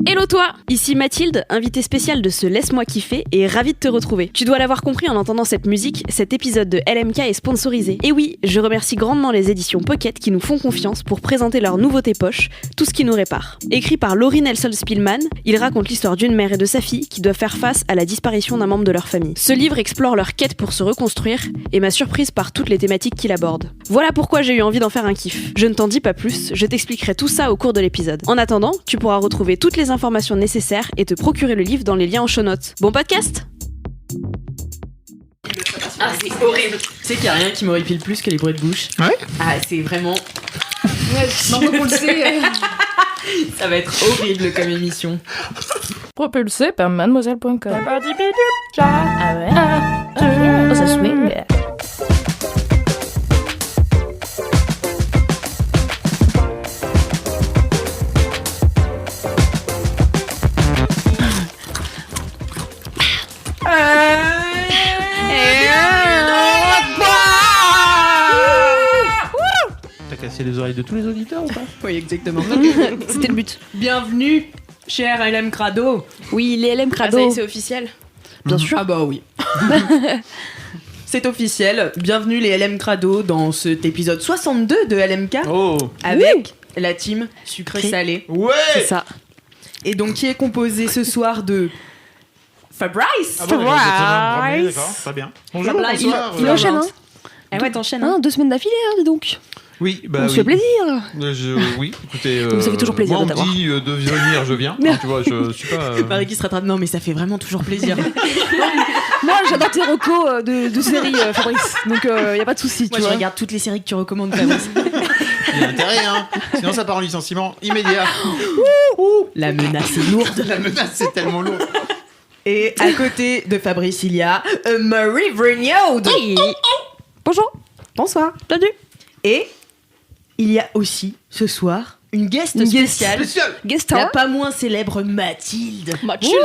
Hello toi, ici Mathilde, invitée spéciale de ce Laisse-moi kiffer et ravie de te retrouver. Tu dois l'avoir compris en entendant cette musique, cet épisode de LMK est sponsorisé. Et oui, je remercie grandement les éditions Pocket qui nous font confiance pour présenter leur nouveauté poche, Tout ce qui nous répare. Écrit par Laurie Nelson Spillman, il raconte l'histoire d'une mère et de sa fille qui doivent faire face à la disparition d'un membre de leur famille. Ce livre explore leur quête pour se reconstruire et m'a surprise par toutes les thématiques qu'il aborde. Voilà pourquoi j'ai eu envie d'en faire un kiff. Je ne t'en dis pas plus, je t'expliquerai tout ça au cours de l'épisode. En attendant, tu pourras retrouver toutes les informations nécessaires et te procurer le livre dans les liens en show notes. Bon podcast! Ah, c'est horrible. Tu sais qu'il n'y a rien qui m'horripile plus que les bruits de bouche. Ouais. Ah, c'est vraiment... Ouais, maintenant qu'on le sait. Ça va être horrible comme émission. Propulsé par mademoiselle.com. Ah ouais. Oh, ça swing. T'as cassé les oreilles de tous les auditeurs ou pas? Oui, exactement. C'était le but. Bienvenue, cher LM Crado. Oui, les LM Crado. Ah, ça y est, c'est officiel. Bien sûr. Ah bah oui. C'est officiel. Bienvenue les LM Crado dans cet épisode 62 de LMK. Oh! Avec la team sucré-salé. Ouais! C'est ça. Et donc qui est composé ce soir de Fabrice. Ah bon, d'accord, vous êtes déjà premier, d'accord, très bien. Bonjour, Fabrice, bonsoir. Il enchaîne, hein. Ah ouais, t'enchaînes. Hein, 2 semaines d'affilée, hein, dis donc. Oui, bah On oui. se fait plaisir. Oui, écoutez, Ça fait toujours plaisir moi de on t'avoir. me dit de venir, je viens. Hein, tu vois, je suis pas... Marie qui se rattrape. Non, mais ça fait vraiment toujours plaisir. Moi, j'adore tes recos de séries, Fabrice. Donc, y a pas de souci, tu Moi, je vois. regarde toutes les séries que tu recommandes, Fabrice. Il y a intérêt, hein. Sinon ça part en licenciement immédiat. La menace est lourde. La menace, c'est tellement lourd. Et à côté de Fabrice, il y a Marie Vrignaud. Bonjour. Bonsoir. Bienvenue. Et il y a aussi ce soir une guest Une guest spéciale. Spécial. Guest La star. pas moins célèbre Mathilde. Mathilde.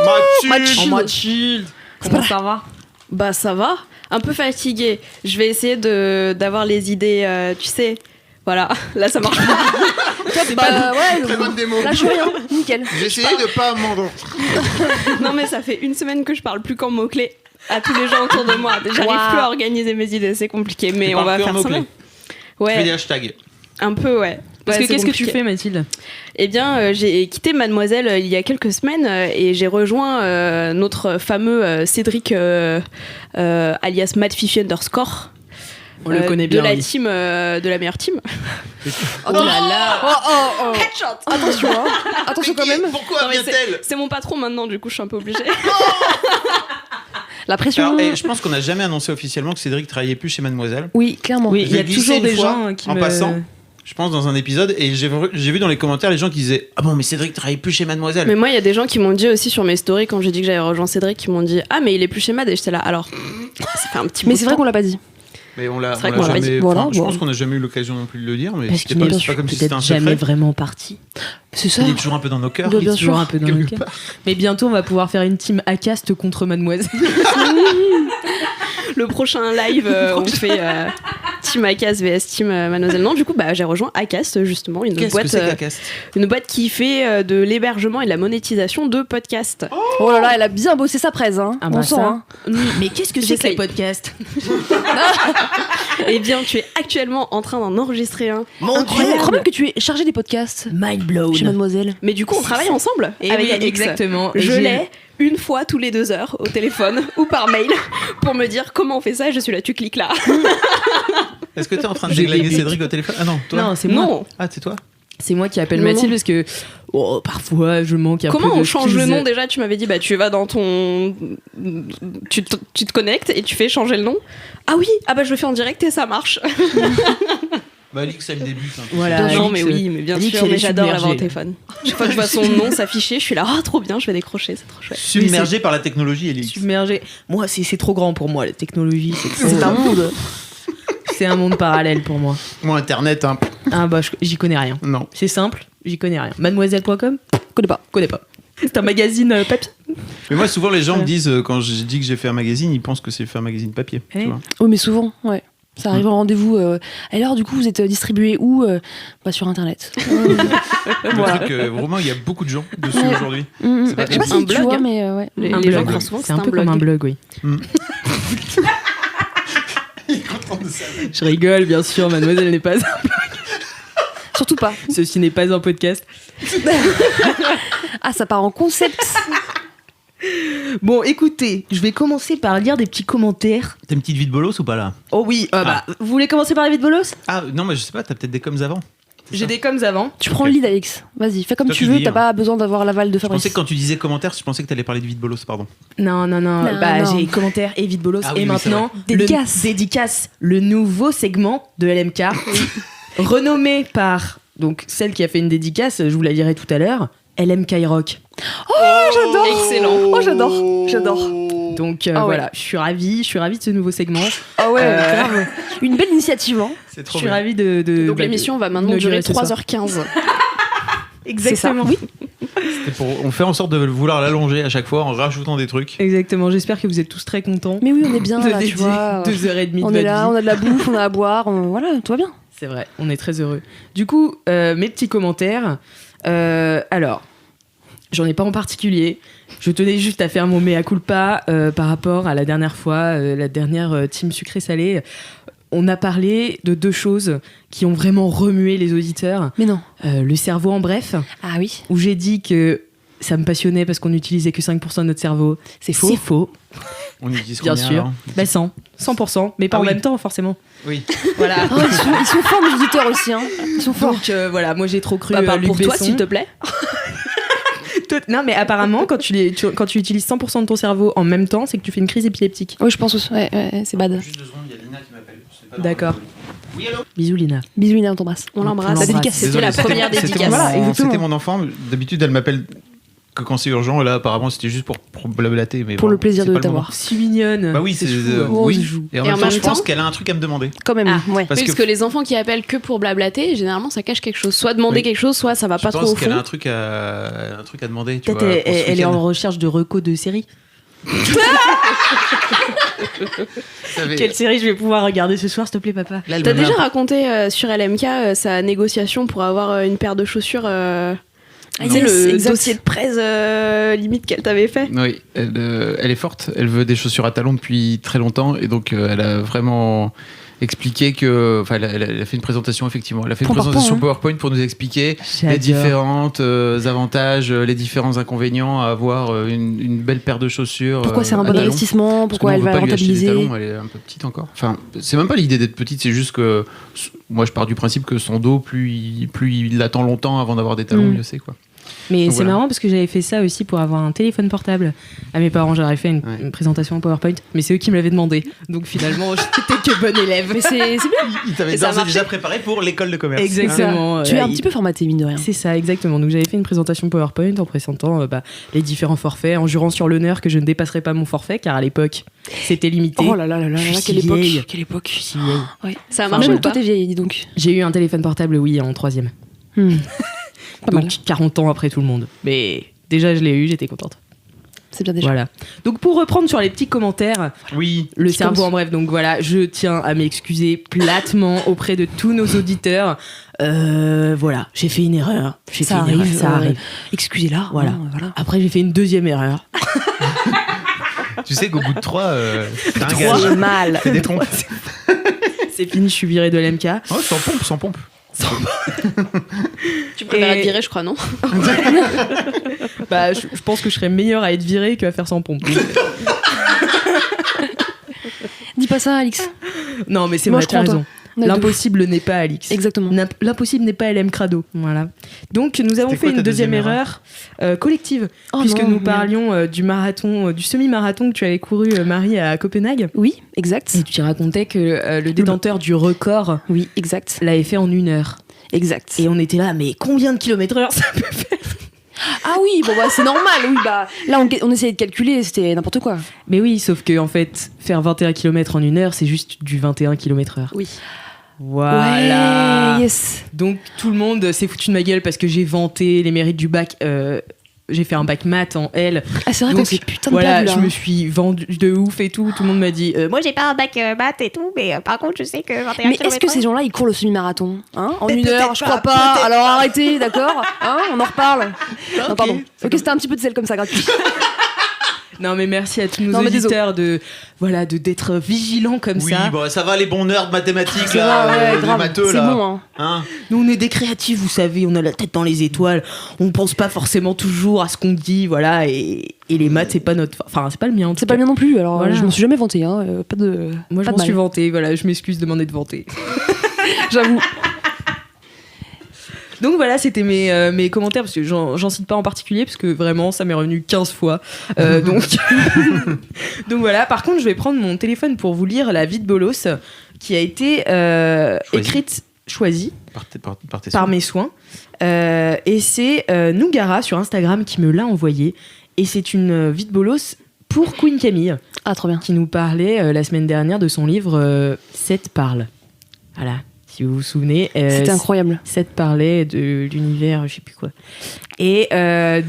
Mathilde. Comment ça va? Bah ça va, un peu fatiguée. Je vais essayer d'avoir les idées, tu sais. Voilà, là ça marche pas. Bah, ouais, Très bonne démo. là, je suis rien. Nickel. J'ai essayé de pas m'endormir. Non mais ça fait une semaine que je parle plus qu'en mots-clés à tous les gens autour de moi. J'arrive Wow. plus à organiser mes idées, c'est compliqué, mais Tu on va parles que en faire mots-clés. semblant. Tu fais des Ouais, hashtags. un peu ouais. Parce Ouais, que c'est qu'est-ce que tu compliqué. fais, Mathilde? Eh bien, j'ai quitté Mademoiselle il y a quelques semaines et j'ai rejoint notre fameux Cédric alias MadFifi _ On le connaît bien. de la lui. team, de la meilleure team. Oh là là. Oh. Headshot. Attention, hein. Attention quand même. Pourquoi Non, mais vient-elle? c'est mon patron maintenant, du coup je suis un peu obligée. La pression. Alors, je pense qu'on n'a jamais annoncé officiellement que Cédric travaillait plus chez Mademoiselle. Oui, clairement. Oui, Je il y a l'ai glissé toujours une des fois, gens qui en me... passant, je pense dans un épisode, et j'ai vu dans les commentaires les gens qui disaient ah bon mais Cédric travaille plus chez Mademoiselle. Mais moi, il y a des gens qui m'ont dit aussi sur mes stories quand j'ai dit que j'avais rejoint Cédric, qui m'ont dit ah mais il est plus chez Mad, et j'étais là alors ça fait un petit bout Mais de c'est vrai temps. qu'on l'a pas dit. Mais on l'a C'est vrai qu'on l'a pas jamais. dit. Voilà, enfin, je bon. pense qu'on n'a jamais eu l'occasion non plus de le dire, mais Parce c'était qu'il pas, n'est c'est pas comme si c'était un peut-être jamais secret. vraiment parti. C'est ça. Il est toujours un peu dans nos cœurs. Bien Il est toujours sûr. un peu dans le Quelque cœur. part. Mais bientôt, on va pouvoir faire une team Acast contre Mademoiselle. Le prochain live, on fait Team Acast vs Team Mademoiselle. Non, du coup, bah, j'ai rejoint Acast, justement, une Qu'est-ce boîte, que c'est qu'Acast une boîte qui fait de l'hébergement et de la monétisation de podcasts. Oh là là, elle a bien bossé sa presse, hein. Ah On bah sent, ça. hein. Mais qu'est-ce que c'est que J'essaye. ces podcasts? Eh bien, tu es actuellement en train d'en enregistrer un. Mon Incroyable. Je crois même que tu es chargé des podcasts Mind blown. chez Mademoiselle. Mais du coup, on travaille ensemble Et avec oui, Alix. exactement. Et Je j'ai- l'ai une fois tous les 2 heures au téléphone ou par mail pour me dire comment on fait ça et je suis là, tu cliques là. Est-ce que t'es en train de J'ai déglinguer des bics. Cédric au téléphone? Ah non, toi. Non, c'est moi. Non. Ah, c'est toi. C'est moi qui appelle Non, Mathilde non. parce que parfois je manque un peu Comment de on change le skills. nom déjà? Tu m'avais dit, bah tu vas dans ton. Tu te connectes et tu fais changer le nom. Ah oui, ah bah je le fais en direct et ça marche. Bah, Alix, elle débute. Hein. Voilà. non, Alix, mais oui, mais bien Alix, sûr, elle mais est j'adore submergée. l'avoir au téléphone. Chaque fois que je vois son nom s'afficher, je suis là, oh trop bien, je vais décrocher, c'est trop chouette. Submergé par la technologie, Alix. Submergé. Moi, c'est trop grand pour moi, la technologie. C'est un monde. C'est un monde parallèle pour moi. Moi, Internet, hein. Ah bah, j'y connais rien. Non. C'est simple, j'y connais rien. Mademoiselle.com? Connais pas. Connais pas. C'est un magazine papier. Mais moi, souvent, les gens me disent, quand je dis que j'ai fait un magazine, ils pensent que c'est fait un magazine papier. Eh. Tu vois. Oui, mais souvent, ouais. Ça arrive en rendez-vous. Alors, du coup, vous êtes distribué où sur Internet. Le truc, vraiment, il y a beaucoup de gens dessus aujourd'hui. C'est pas Je sais pas un si tu blog, vois, hein. mais ouais. Les Un gens blog. croient souvent que C'est un peu blog. comme un blog, oui. Il est content de ça. Je rigole, bien sûr, mademoiselle n'est pas... Surtout pas. Ceci n'est pas un podcast. Ah, ça part en concept. Bon, écoutez, je vais commencer par lire des petits commentaires. T'as une petite vie de bolos ou pas là? Oh oui, vous voulez commencer par la vie de bolos? Ah non, mais je sais pas, t'as peut-être des coms avant. J'ai des coms avant. Tu prends le lead, Alex. Vas-y, fais comme Toi, tu tu veux. dis, T'as hein. pas besoin d'avoir l'aval de Je Fabrice. pensais que quand tu disais commentaires, je pensais que t'allais parler de vie de bolos, pardon. Non. Non. J'ai commentaires et vie de bolos. Ah oui, et oui, maintenant, c'est vrai. Dédicace. Dédicace, le nouveau segment de LMK, renommé par donc celle qui a fait une dédicace, je vous la lirai tout à l'heure, LMK Rock. J'adore. Excellent. Oh, j'adore. Donc Ah ouais. voilà, je suis ravie de ce nouveau segment. Ah ouais, Euh, grave. Une belle initiative, hein. C'est Je trop suis bien. ravie de Donc l'émission va maintenant durer ce soir. 3h15. Exactement. C'est ça. On fait en sorte de vouloir l'allonger à chaque fois en rajoutant des trucs. Exactement, j'espère que vous êtes tous très contents Mais oui, on est bien de là, tu dédier vois. 2h30 de On votre est là, vie. on a de la bouffe, on a à boire, voilà, tout va bien. C'est vrai, on est très heureux. Du coup, mes petits commentaires. Alors, j'en ai pas en particulier. Je tenais juste à faire mon mea culpa par rapport à la dernière fois, la dernière team sucré-salé. On a parlé de deux choses qui ont vraiment remué les auditeurs. Mais non. Le cerveau en bref, Ah oui. où j'ai dit que ça me passionnait parce qu'on n'utilisait que 5% de notre cerveau. C'est faux. C'est faux, On utilise bien combien, sûr. alors Bah 100%, mais pas Ah en oui. même temps forcément. Oui. Voilà. Oh, ils sont forts, les auditeurs aussi, hein. Ils sont forts. Donc voilà, moi j'ai trop cru Parle Luc pour toi, Besson. s'il te plaît. Non, mais apparemment, quand tu utilises 100% de ton cerveau en même temps, c'est que tu fais une crise épileptique. Oui, je pense aussi. Ouais, c'est bad. Juste 2 secondes, il y a Lina qui m'appelle. D'accord. Oui, allô? Bisous, Lina. Bisous, Lina, on t'embrasse. On l'embrasse. La dédicace. C'était la Désolé, première c'était dédicace. mon- Voilà, exactement. C'était mon enfant. D'habitude, elle m'appelle que quand c'est urgent. Et là, apparemment, c'était juste pour blablater. Mais Pour bon, le plaisir c'est de pas le t'avoir. moment. Si mignonne. Bah oui, c'est fou, hein. on se oui. joue. Et en Et même temps, je pense temps- qu'elle a un truc à me demander. Quand même, Ah, ouais. Parce Parce que les enfants qui appellent que pour blablater, généralement ça cache quelque chose. Soit demander Oui. quelque chose, soit ça va Je pas trop pense au qu'elle a fond. un truc à demander. Tu Peut-être vois, pour ce elle est week-end. en recherche de recos de séries. Ça avait- Quelle série je vais pouvoir regarder ce soir, s'il te plaît, papa? Là, elle T'as me met déjà un- raconté sur LMK sa négociation pour avoir une paire de chaussures tu sais, yes, le exact. dossier de presse limite qu'elle t'avait fait. Oui, elle est forte. Elle veut des chaussures à talons depuis très longtemps. Et donc, elle a vraiment expliqué que. Enfin, elle a fait une présentation, effectivement. Elle a fait une Point par présentation point, PowerPoint pour nous expliquer J'adore. les différents avantages, les différents inconvénients à avoir une belle paire de chaussures. Pourquoi c'est un à bon talons. investissement? Parce que Pourquoi nous, elle on veut va pas lui acheter des rentabiliser? talons, elle est un peu petite encore. Enfin, c'est même pas l'idée d'être petite, c'est juste que moi je pars du principe que son dos, plus il attend longtemps avant d'avoir des talons, mieux c'est quoi. Mais Donc c'est voilà. marrant parce que j'avais fait ça aussi pour avoir un téléphone portable. À mes parents, j'aurais fait Ouais. une présentation en PowerPoint, mais c'est eux qui me l'avaient demandé. Donc finalement, j'étais que bonne élève. Mais c'est bien. Il t'avait Et ça a d'ores et déjà marché. préparé pour l'école de commerce. Exactement. Tu es un il- petit peu formaté, mine de rien. C'est ça, exactement. Donc j'avais fait une présentation PowerPoint en présentant les différents forfaits, en jurant sur l'honneur que je ne dépasserais pas mon forfait, car à l'époque, c'était limité. Oh là là là là, Je suis là, si quelle époque. vieille. Quelle époque. Si vieille. Ouais. Ça a Enfin, marché Même ou toi, pas t'es vieille, dis donc. J'ai eu un téléphone portable, oui, en 3e. Pas mal. Donc 40 ans après tout le monde. Mais déjà, je l'ai eu, j'étais contente. C'est bien déjà. Voilà. Donc pour reprendre sur les petits commentaires, Oui. le Je cerveau commence. en bref, donc voilà, je tiens à m'excuser platement auprès de tous nos auditeurs. Voilà, j'ai fait une erreur. J'ai Ça fait une arrive, erreur, ça arrive. Excusez-la. Voilà. hein, voilà. Après, j'ai fait une deuxième erreur. Tu sais qu'au bout de 3, t'as un J'ai gage. mal. C'est des pompes. C'est fini, je suis virée de l'MK. Oh, sans pompe. Tu préfères Et- être viré, je crois, non? Bah, je pense que je serais meilleure à être virée qu'à faire sans pompe. Dis pas ça, Alix. Non, mais c'est Moi, vrai, je tu as crois en raison. On a deux. L'impossible n'est pas Alix. Exactement. L'impossible n'est pas LM Crado. Voilà. Donc, nous avons C'était fait quoi ta une deuxième deuxième erreur collective, Oh puisque non, nous merde. parlions du marathon, du semi-marathon que tu avais couru, Marie, à Copenhague. Oui, exact. Et tu racontais que le détenteur du record Oui, exact. l'avait fait en 1 heure. Exact. Et on était là, mais combien de kilomètres-heure ça peut faire? Ah oui, bon bah c'est normal, oui bah là on essayait de calculer, c'était n'importe quoi. Mais oui, sauf que en fait, faire 21 km en 1 heure, c'est juste du 21 km/h. Oui. Voilà. Ouais, yes. Donc tout le monde s'est foutu de ma gueule parce que j'ai vanté les mérites du bac j'ai fait un bac maths en L. Ah, c'est vrai Donc, qu'on s'est putain de voilà, perdu là. je me suis vendue de ouf et tout. Tout le monde m'a dit Moi, j'ai pas un bac maths et tout, mais par contre, je sais que 21 Mais km/h. est-ce que ces gens-là ils courent le semi-marathon en Mais 1 heure? peut-être Je crois pas, pas. peut-être Alors arrêtez, d'accord. On en reparle. Non, pardon. c'est Ok, c'était un petit peu de sel comme ça gratuit. non mais merci à tous nos Non, mais auditeurs d'être vigilants comme Oui, ça. bon, ça va les bons nerds mathématiques Ça là, va, ouais, les grave. matheux C'est là. bon, hein. Hein Nous on est des créatifs, vous savez, on a la tête dans les étoiles, on pense pas forcément toujours à ce qu'on dit, voilà, et les maths c'est pas notre, enfin c'est pas le mien. En tout C'est pas cas. le mien non plus. Alors Voilà. je m'en suis jamais vanté. Hein. Pas de. Moi je pas de m'en suis mal. vantée, voilà, je m'excuse de m'en être vantée. J'avoue. Donc voilà, c'était mes commentaires, parce que j'en cite pas en particulier, parce que vraiment, ça m'est revenu 15 fois. Donc... donc voilà, par contre, je vais prendre mon téléphone pour vous lire la vie de Bolos, qui a été choisie par tes par soins. mes soins. Et c'est Nougara sur Instagram qui me l'a envoyé. Et c'est une vie de Bolos pour Queen Camille, Ah, trop bien. qui nous parlait la semaine dernière de son livre 7 parle. Voilà, si vous vous souvenez. C'était incroyable. Seth parlait de l'univers, je sais plus quoi. Et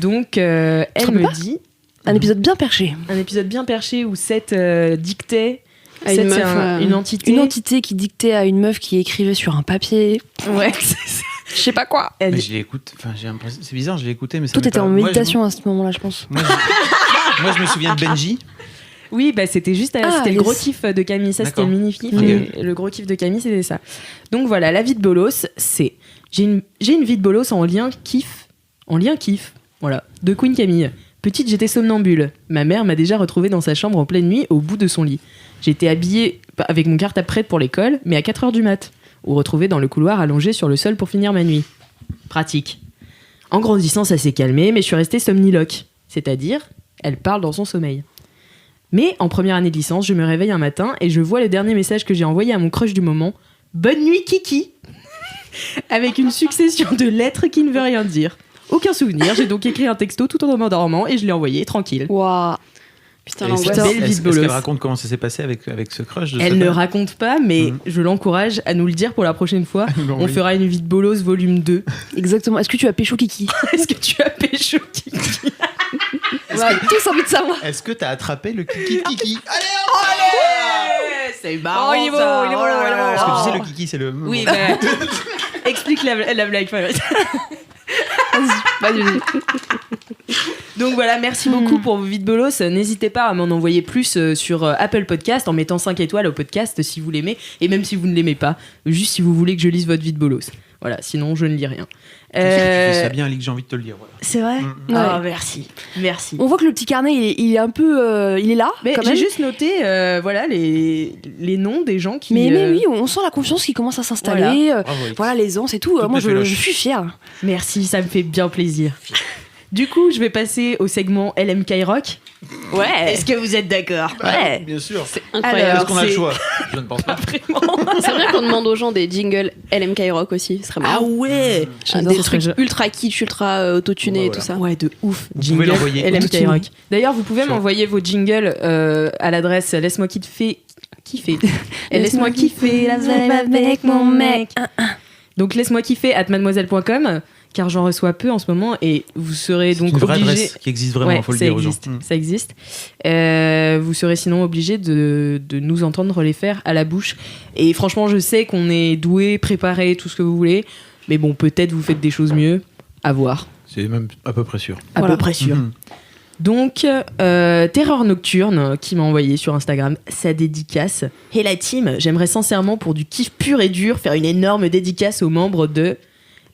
donc, elle trompes me pas dit, Un épisode bien perché. un épisode bien perché où Seth dictait. À une Seth, meuf, c'est une entité. Une entité qui dictait à une meuf qui écrivait sur un papier. Ouais, c'est ça. Je sais pas quoi. Elle- Mais je l'écoute, enfin, j'ai l'impression, c'est bizarre, je l'ai écouté, mais ça Toi, m'est t'étais pas- en moi, je- méditation à ce moment-là, je pense. Moi, je me souviens de Benji. Oui, bah, c'était juste Ah, c'était le yes. gros kiff de Camille. Ça, c'était D'accord. le mini-kiff. Ok. Et le gros kiff de Camille, c'était ça. Donc voilà, la vie de Bolos, c'est... J'ai une vie de Bolos en lien kiff. Voilà, de Queen Camille. Petite, j'étais somnambule. Ma mère m'a déjà retrouvée dans sa chambre en pleine nuit, au bout de son lit. J'étais habillée avec mon cartable prête pour l'école, mais à 4h du mat. Ou retrouvée dans le couloir allongée sur le sol pour finir ma nuit. Pratique. En grandissant, ça s'est calmé, mais je suis restée somniloque. C'est-à-dire, elle parle dans son sommeil. Mais en première année de licence, je me réveille un matin et je vois le dernier message que j'ai envoyé à mon crush du moment. Bonne nuit, Kiki. Avec une succession de lettres qui ne veut rien dire. Aucun souvenir, j'ai donc écrit un texto tout en m'endormant et je l'ai envoyé tranquille. Waouh. Putain, Est-ce l'angoisse. belle vie de est-ce Bolos. qu'elle raconte comment ça s'est passé avec ce crush de Elle sa ne femme raconte pas, mais je l'encourage à nous le dire pour la prochaine fois. On fera une vie de bolos volume 2. Exactement. Est-ce que tu as pécho Kiki? Est-ce que tu as pécho, Kiki? On a tous envie de savoir. Est-ce que t'as attrapé le kiki kiki Allez, C'est marrant, Oh, il est beau, ça. il est beau, Oh là il est là. beau. Est-ce que tu sais le kiki c'est le Oui, mais... Explique la blague. Vas-y, vas-y. Donc voilà, merci beaucoup pour vos vies de bolos. N'hésitez pas à m'en envoyer plus sur Apple Podcast en mettant 5 étoiles au podcast si vous l'aimez. Et même si vous ne l'aimez pas, juste si vous voulez que je lise votre vie de bolos. Voilà, sinon je ne lis rien. Tu fais ça bien, Lick, j'ai envie de te le dire. Voilà. C'est vrai Ouais. Merci. Merci. On voit que le petit carnet, il est un peu. Il est là, Mais quand j'ai même. juste noté voilà, les noms des gens qui... Mais oui, on sent la confiance qui commence à s'installer. Bravo, Lick. Voilà, l'aisance et tout. Toutes Moi, mes féloches. je suis fière. Merci, ça me fait bien plaisir. Du coup, je vais passer au segment LMK Rock. Ouais. Est-ce que vous êtes d'accord? Ouais. Bien sûr. Incroyable. Est-ce qu'on a le c'est- choix Je ne pense pas. Vraiment. C'est vrai qu'on demande aux gens des jingles LMK Rock aussi, ce serait Ah marrant. ouais. Des trucs ultra kitsch, ultra autotunés Bah, et tout ça. Ouais, de ouf. Vous pouvez l'envoyer LMK autotune. Rock. D'ailleurs, vous pouvez Sur- m'envoyer vos jingles à l'adresse laisse-moi kiffer. Laisse-moi kiffer la vibe avec mon mec. Donc laisse-moi kiffer @mademoiselle.com car j'en reçois peu en ce moment et vous serez C'est donc une vraie obligé. adresse qui existe vraiment, Ouais, faut le ça dire aux gens. existe, ça existe. Vous serez sinon obligé de nous entendre les faire à la bouche. Et franchement, je sais qu'on est doué, préparé, tout ce que vous voulez. Mais bon, peut-être vous faites des choses mieux. À voir. C'est même à peu près sûr. À Voilà. peu près sûr. Mhm. Donc, Terreur Nocturne qui m'a envoyé sur Instagram sa dédicace. Et la team, j'aimerais sincèrement pour du kiff pur et dur faire une énorme dédicace aux membres de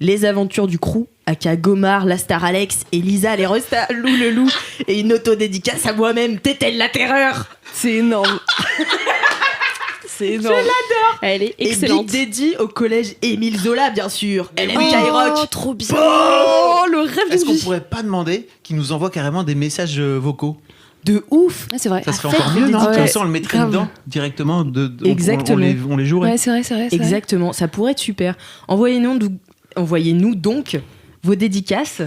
Les Aventures du Crew, aka Gomard, la Star Alex et Lisa, les Resta, Lou le Loup, et une auto-dédicace à moi-même, Tételle la Terreur. C'est énorme. C'est énorme. Elle est Et excellente. big dédi au collège Émile Zola, bien sûr. LMK Oh, Rock. trop bien. Oh, le rêve Est-ce d'une qu'on vie. pourrait pas demander qu'ils nous envoient carrément des messages vocaux? De ouf. Ouais, c'est vrai. Ça serait faites encore des mieux, non? dédicaces. Comme ça, on le mettrait Grave. dedans directement. Exactement. On les jouerait. Ouais, c'est vrai, c'est vrai. c'est vrai. Exactement, ça pourrait être super. Envoyez-nous donc vos dédicaces,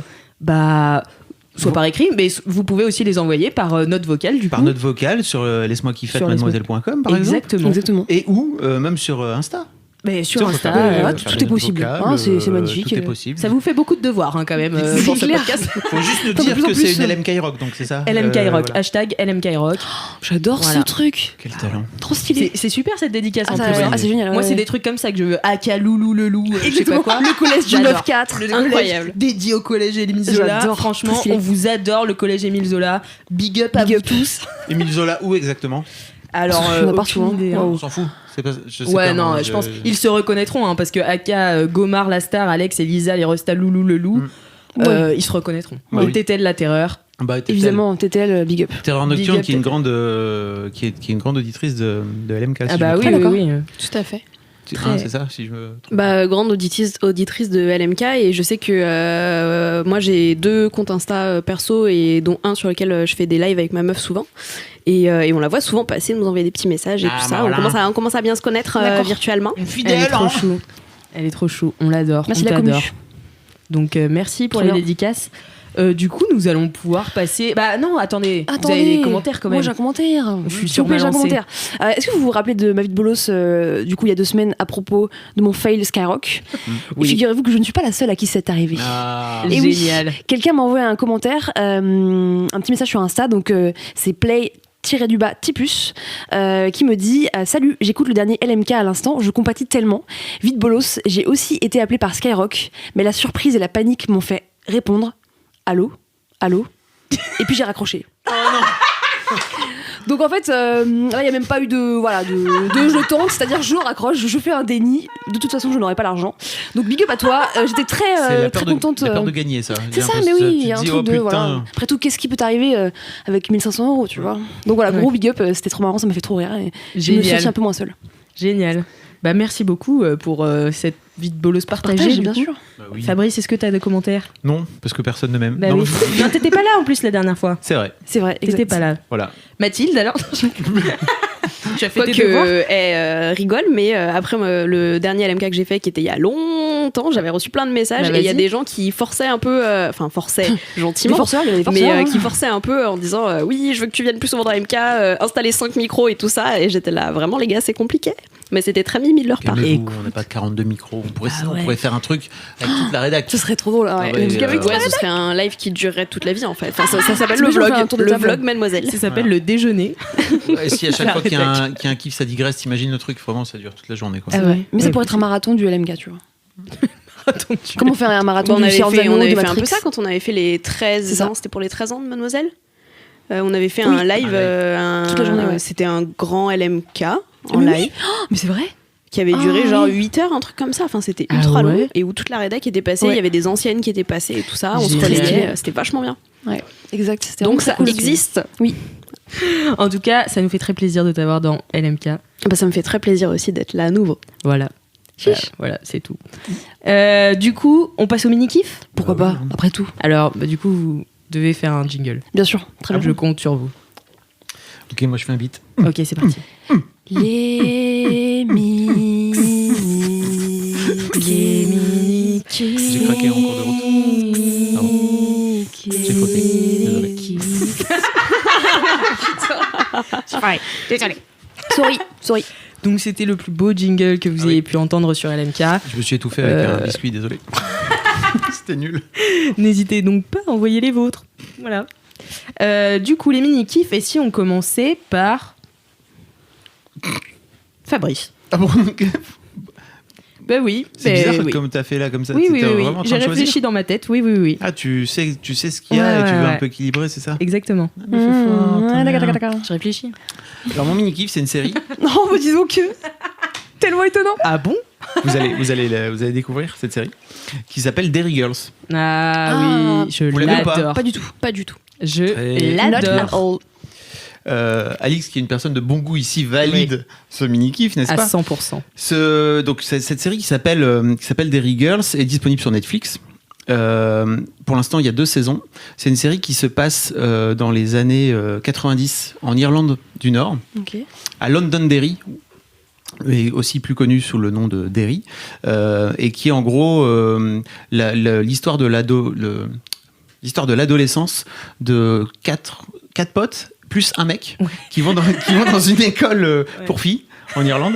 soit par écrit, mais vous pouvez aussi les envoyer par note vocale du Par coup. note vocale sur laisse-moi kiffer Sur mademoiselle.com par exemple. Exactement. Exactement. Et ou même sur Insta. Mais sur Insta, tout est possible. C'est magnifique. Tout est possible. ça vous fait beaucoup de devoirs quand même C'est pour ce clair. podcast. Faut juste nous Attends, dire de plus en que c'est plus, une LMK Rock, donc c'est ça. LMK Rock, Voilà. hashtag LMK Rock. J'adore Voilà. ce truc. Quel talent. Trop stylé. C'est super cette dédicace en Ah, plus. ça- hein. c'est génial. Moi, ouais. c'est des trucs comme ça que je veux. Aka Loulou le loup, je sais pas Exactement. quoi. Le collège du J'adore. 9-4. Le Incroyable. collège dédié au collège Émile Zola. J'adore. Franchement, Trop stylé. on vous adore le collège Émile Zola. Big up à Big vous up. tous. Émile Zola, où exactement? Alors, Il y en a partout, aucune hein. idée, hein. Wow. On s'en fout. C'est pas, je sais Ouais, pas, non, moi, je pense ils se reconnaîtront hein, parce que Aka, Gomar, la star, Alex et Lisa, les restas Loulou le loup, ils se reconnaîtront. Bah Et oui. Tétel la terreur. Bah, TTL. Évidemment, TTL, big up. Terreur Big Nocturne, up, qui est une TTL. grande, qui est une grande auditrice de LMK. Ah si bah je me oui, trompe. oui, d'accord. oui. Tout à fait. C'est ça, si je me trompe. Bah, grande auditrice de LMK, et je sais que moi j'ai 2 comptes Insta perso, et dont un sur lequel je fais des lives avec ma meuf souvent. Et on la voit souvent passer, nous envoyer des petits messages et Ah, tout bah ça. voilà. On commence à bien se connaître D'accord. virtuellement. Une Elle est fidèle, trop hein. chou. Elle est trop chou. On l'adore. Merci on de la t'adore. commu. Donc merci pour Trop les bien. dédicaces. Du coup, nous allons pouvoir passer. Bah non, attendez. Vous avez des commentaires quand même. Moi j'ai un commentaire. Je suis S'il vous plaît, j'ai un surmalancée. commentaire. Est-ce que vous vous rappelez de ma vie de bolos du coup il y a 2 semaines à propos de mon fail Skyrock? Et figurez-vous que je ne suis pas la seule à qui c'est arrivé. Ah. Et oui. Génial. Quelqu'un m'a envoyé un commentaire, un petit message sur Insta, donc c'est play-du-bas Tipus, qui me dit salut, j'écoute le dernier LMK à l'instant, je compatis tellement. Vite bolos, j'ai aussi été appelé par Skyrock, mais la surprise et la panique m'ont fait répondre allô, allô, et puis j'ai raccroché. Donc en fait, là, il n'y a même pas eu de je tente, c'est-à-dire je raccroche, je fais un déni. De toute façon, je n'aurai pas l'argent. Donc big up à toi. J'étais C'est très la peur contente. la peur de gagner, ça. C'est J'ai ça, mais l'impression que oui, tu il y a te un dis, truc oh, de putain. voilà. Après tout, qu'est-ce qui peut t'arriver avec 1500 €, tu vois. Donc voilà, Ouais. gros big up, c'était trop marrant, ça m'a fait trop rire et je me Génial. sens un peu moins seule. Génial. Bah merci beaucoup pour cette vie de bolos partagée. Partage, du bien coup. sûr. Bah oui. Fabrice, est-ce que tu as des commentaires? Non, parce que personne ne m'aime. Bah Non, oui. Non, t'étais pas là en plus la dernière fois. c'est vrai. C'est vrai. T'étais exact. pas là. Voilà. Mathilde alors? Tu as fait tes Quoique devoirs? elle rigole, mais après le dernier LMK que j'ai fait, qui était il y a longtemps, j'avais reçu plein de messages, Bah, et il y a vas-y. des gens qui forçaient un peu, enfin forçaient Les gentiment, forceurs, il y a des mais forceurs. hein. qui forçaient un peu en disant oui, je veux que tu viennes plus souvent dans LMK, installer 5 micros et tout ça, et j'étais là, vraiment les gars, c'est compliqué. Mais c'était très mimi de leur part. Calmez-vous, on n'a pas 42 micros. On pourrait, sinon, on pourrait faire un truc avec toute la rédac. Ce serait trop drôle. Ah Ouais. ouais, Donc, avec Ouais, ce serait un live qui durerait toute la vie en fait. Enfin, ça s'appelle Tu le imagines, on fait un vlog, tour de le table. vlog Mademoiselle. Ça s'appelle le déjeuner. Et si à chaque La fois qu'il y a rédac. un kiff, ça digresse, t'imagines le truc, vraiment, ça dure toute la journée. Quoi. Ah ouais. Mais ça Ouais, pourrait être un marathon du LMK, tu vois. Attends, Comment faire un marathon On du avait Seigneur des fait, on Anneaux, avait de fait un peu Matrix? ça quand on avait fait les 13 C'est ça. ans. C'était pour les 13 ans de Mademoiselle. On avait fait Oui. un live, Toute la journée, ouais. c'était un grand LMK en Mais oui. live Oh, mais c'est vrai. qui avait duré Ah, genre oui. 8 heures, un truc comme ça. Enfin, c'était Ah ultra long, ouais. et où toute la rédac était passée. Ouais. Il y avait des anciennes qui étaient passées et tout ça. On se Génial. relayait. C'était vachement bien. Ouais, exact. C'était Donc vraiment ça très cool. existe. En tout cas, ça nous fait très plaisir de t'avoir dans LMK. Bah, ça me fait très plaisir aussi d'être là à nouveau. Voilà. Chiche. Voilà, c'est tout. Du coup, on passe au mini-kiff. Pourquoi Bah oui. pas, après tout. Alors, bah, du coup, vous devez faire un jingle. Bien sûr, très Je bien. compte sur vous. Ok, moi je fais un beat. Ok, c'est parti. Les mini. Les mini. J'ai craqué en cours de route. Pardon. J'ai fauté. Désolé. Désolé. Sorry. Donc, c'était le plus beau jingle que vous Ah oui. ayez pu entendre sur LMK. Je me suis étouffé avec un biscuit, désolé. C'était nul. N'hésitez donc pas à envoyer les vôtres. Voilà. Du coup, les mini-kifs, et si on commençait par Fabrice? Ah bon? Ben oui. C'est ben bizarre oui. comme t'as fait là, comme ça. Oui, oui, T'étais oui. vraiment en train J'ai de choisir. réfléchi dans ma tête. Oui, oui, oui. Ah, tu sais ce qu'il y a Ouais, et tu veux ouais, un ouais. peu équilibrer, c'est ça? Exactement. Ah, mais c'est fort, Ouais, très bien. d'accord. Je réfléchis. Alors, mon mini-kiff, c'est une série. Non, mais disons que. Tellement étonnant. Ah bon? Vous allez découvrir cette série qui s'appelle Derry Girls. Ah oui, je Vous l'avez ou pas? l'adore. Pas du tout. Pas du tout. Je Très l'adore. Alix, qui est une personne de bon goût ici, valide ce mini-kiff, n'est-ce À pas? 100%. Donc, cette série qui s'appelle Derry Girls est disponible sur Netflix. Pour l'instant, il y a 2 saisons. C'est une série qui se passe dans les années 90 en Irlande du Nord, Ok. à Londonderry, et aussi plus connu sous le nom de Derry, et qui est en gros l'histoire de l'adolescence de quatre potes plus un mec qui vont dans une école pour filles en Irlande,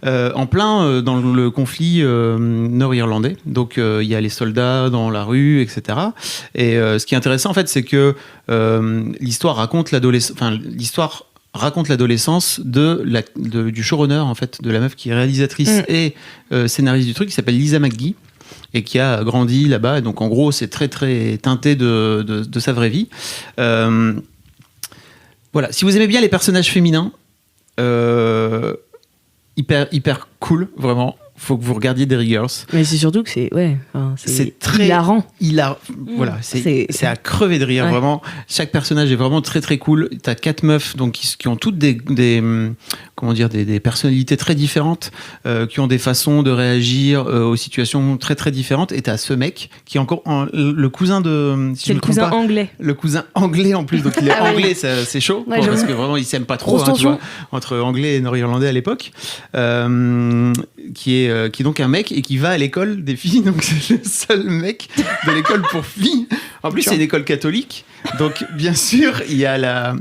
en plein dans le conflit nord-irlandais. Donc il y a les soldats dans la rue, etc. Et ce qui est intéressant en fait, c'est que l'histoire raconte l'adolescence du showrunner en fait, de la meuf qui est réalisatrice et scénariste du truc, qui s'appelle Lisa McGee et qui a grandi là-bas. Et donc en gros, c'est très très teinté de sa vraie vie. Voilà, si vous aimez bien les personnages féminins, hyper cool, vraiment. Faut que vous regardiez Derry Girls. Mais c'est surtout que c'est très hilarant. Voilà, c'est à crever de rire, vraiment. Chaque personnage est vraiment très très cool. T'as 4 meufs donc, qui ont toutes des personnalités très différentes, qui ont des façons de réagir aux situations très très différentes. Et t'as ce mec qui est encore le cousin de... c'est le cousin anglais. Le cousin anglais en plus, donc il est anglais, c'est chaud, Ouais, parce que vraiment ils s'aiment pas trop, tu vois, entre anglais et nord-irlandais à l'époque. Qui est donc un mec et qui va à l'école des filles, donc c'est le seul mec de l'école pour filles. En plus, c'est une école catholique, donc bien sûr, il y a la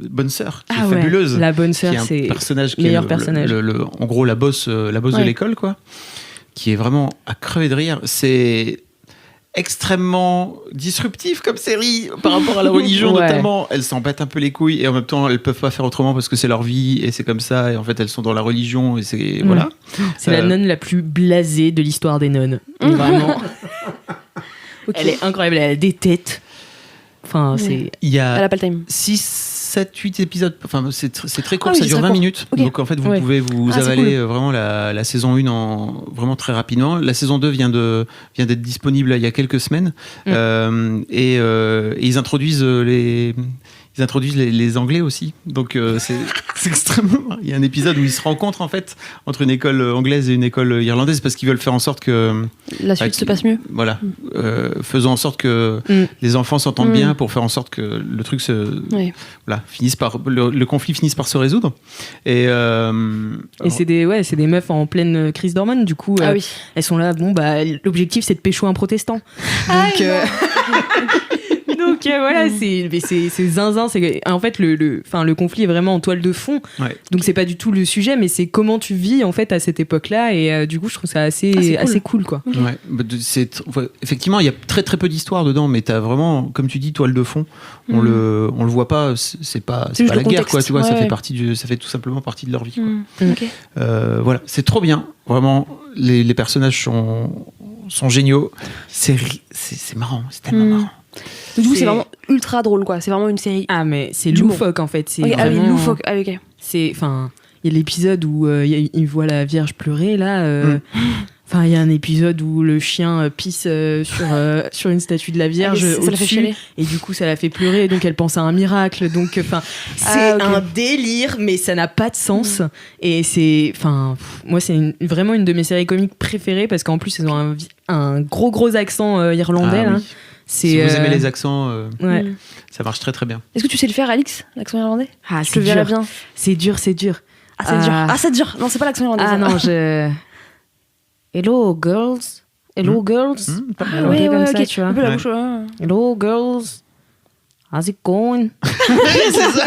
bonne sœur qui est fabuleuse. La bonne sœur, c'est un personnage qui meilleur est personnage. en gros la bosse de l'école, quoi, qui est vraiment à crever de rire. C'est extrêmement disruptif comme série par rapport à la religion notamment. Elles s'en battent un peu les couilles et en même temps elles peuvent pas faire autrement parce que c'est leur vie et c'est comme ça, et en fait elles sont dans la religion et c'est voilà. C'est la nonne la plus blasée de l'histoire des nonnes. Vraiment. Elle est incroyable, elle a des têtes. Enfin, c'est... Elle a pas le time. 6, 7, 8 épisodes. Enfin, c'est très court, Ah oui, ça dure c'est 20 court. minutes. Okay. Donc en fait, vous pouvez vous avaler vraiment la saison 1 vraiment très rapidement. La saison 2 vient d'être disponible il y a quelques semaines. Et ils introduisent les Anglais aussi. Donc c'est extrêmement... Il y a un épisode où ils se rencontrent en fait entre une école anglaise et une école irlandaise parce qu'ils veulent faire en sorte que... La suite se passe mieux. Voilà. Faisons en sorte que les enfants s'entendent bien pour faire en sorte que le truc le conflit finisse par se résoudre. Et c'est des meufs en pleine crise d'hormones, du coup elles sont là, l'objectif c'est de pécho un protestant. Donc voilà, c'est zinzin. En fait, le conflit est vraiment en toile de fond. Ouais. Donc c'est pas du tout le sujet, mais c'est comment tu vis en fait à cette époque-là. Et du coup, je trouve ça assez cool, quoi. Ouais. Effectivement, il y a très très peu d'histoire dedans, mais t'as vraiment, comme tu dis, toile de fond. On le voit pas. C'est pas la guerre, quoi. Tu vois, ça fait tout simplement partie de leur vie. Quoi. Okay. Voilà, c'est trop bien. Vraiment, les personnages sont géniaux. C'est marrant. C'est tellement marrant. Du coup, c'est vraiment ultra drôle, quoi. C'est vraiment une série. Ah, mais c'est loufoque, en fait. C'est vraiment... loufoque. Ah, ok. Enfin, il y a l'épisode où il voit la Vierge pleurer, là. Enfin, il y a un épisode où le chien pisse sur une statue de la Vierge ça la fait chialer. Et du coup, ça la fait pleurer. Et donc, elle pense à un miracle. Donc, enfin, c'est un délire, mais ça n'a pas de sens. Et c'est... Enfin, moi, c'est vraiment une de mes séries comiques préférées parce qu'en plus, elles ont un gros accent irlandais, là. Oui. Si vous aimez les accents, ça marche très très bien. Est-ce que tu sais le faire, Alix, l'accent irlandais? Je te verrai bien. C'est dur. Ah, c'est dur. Ah, c'est dur. Non, c'est pas l'accent irlandais. Ah non, Hello, girls. Hello, girls. Oui, comme ça, ok. tu vois. Un peu la bouche. Hello, girls. How's it going? C'est ça.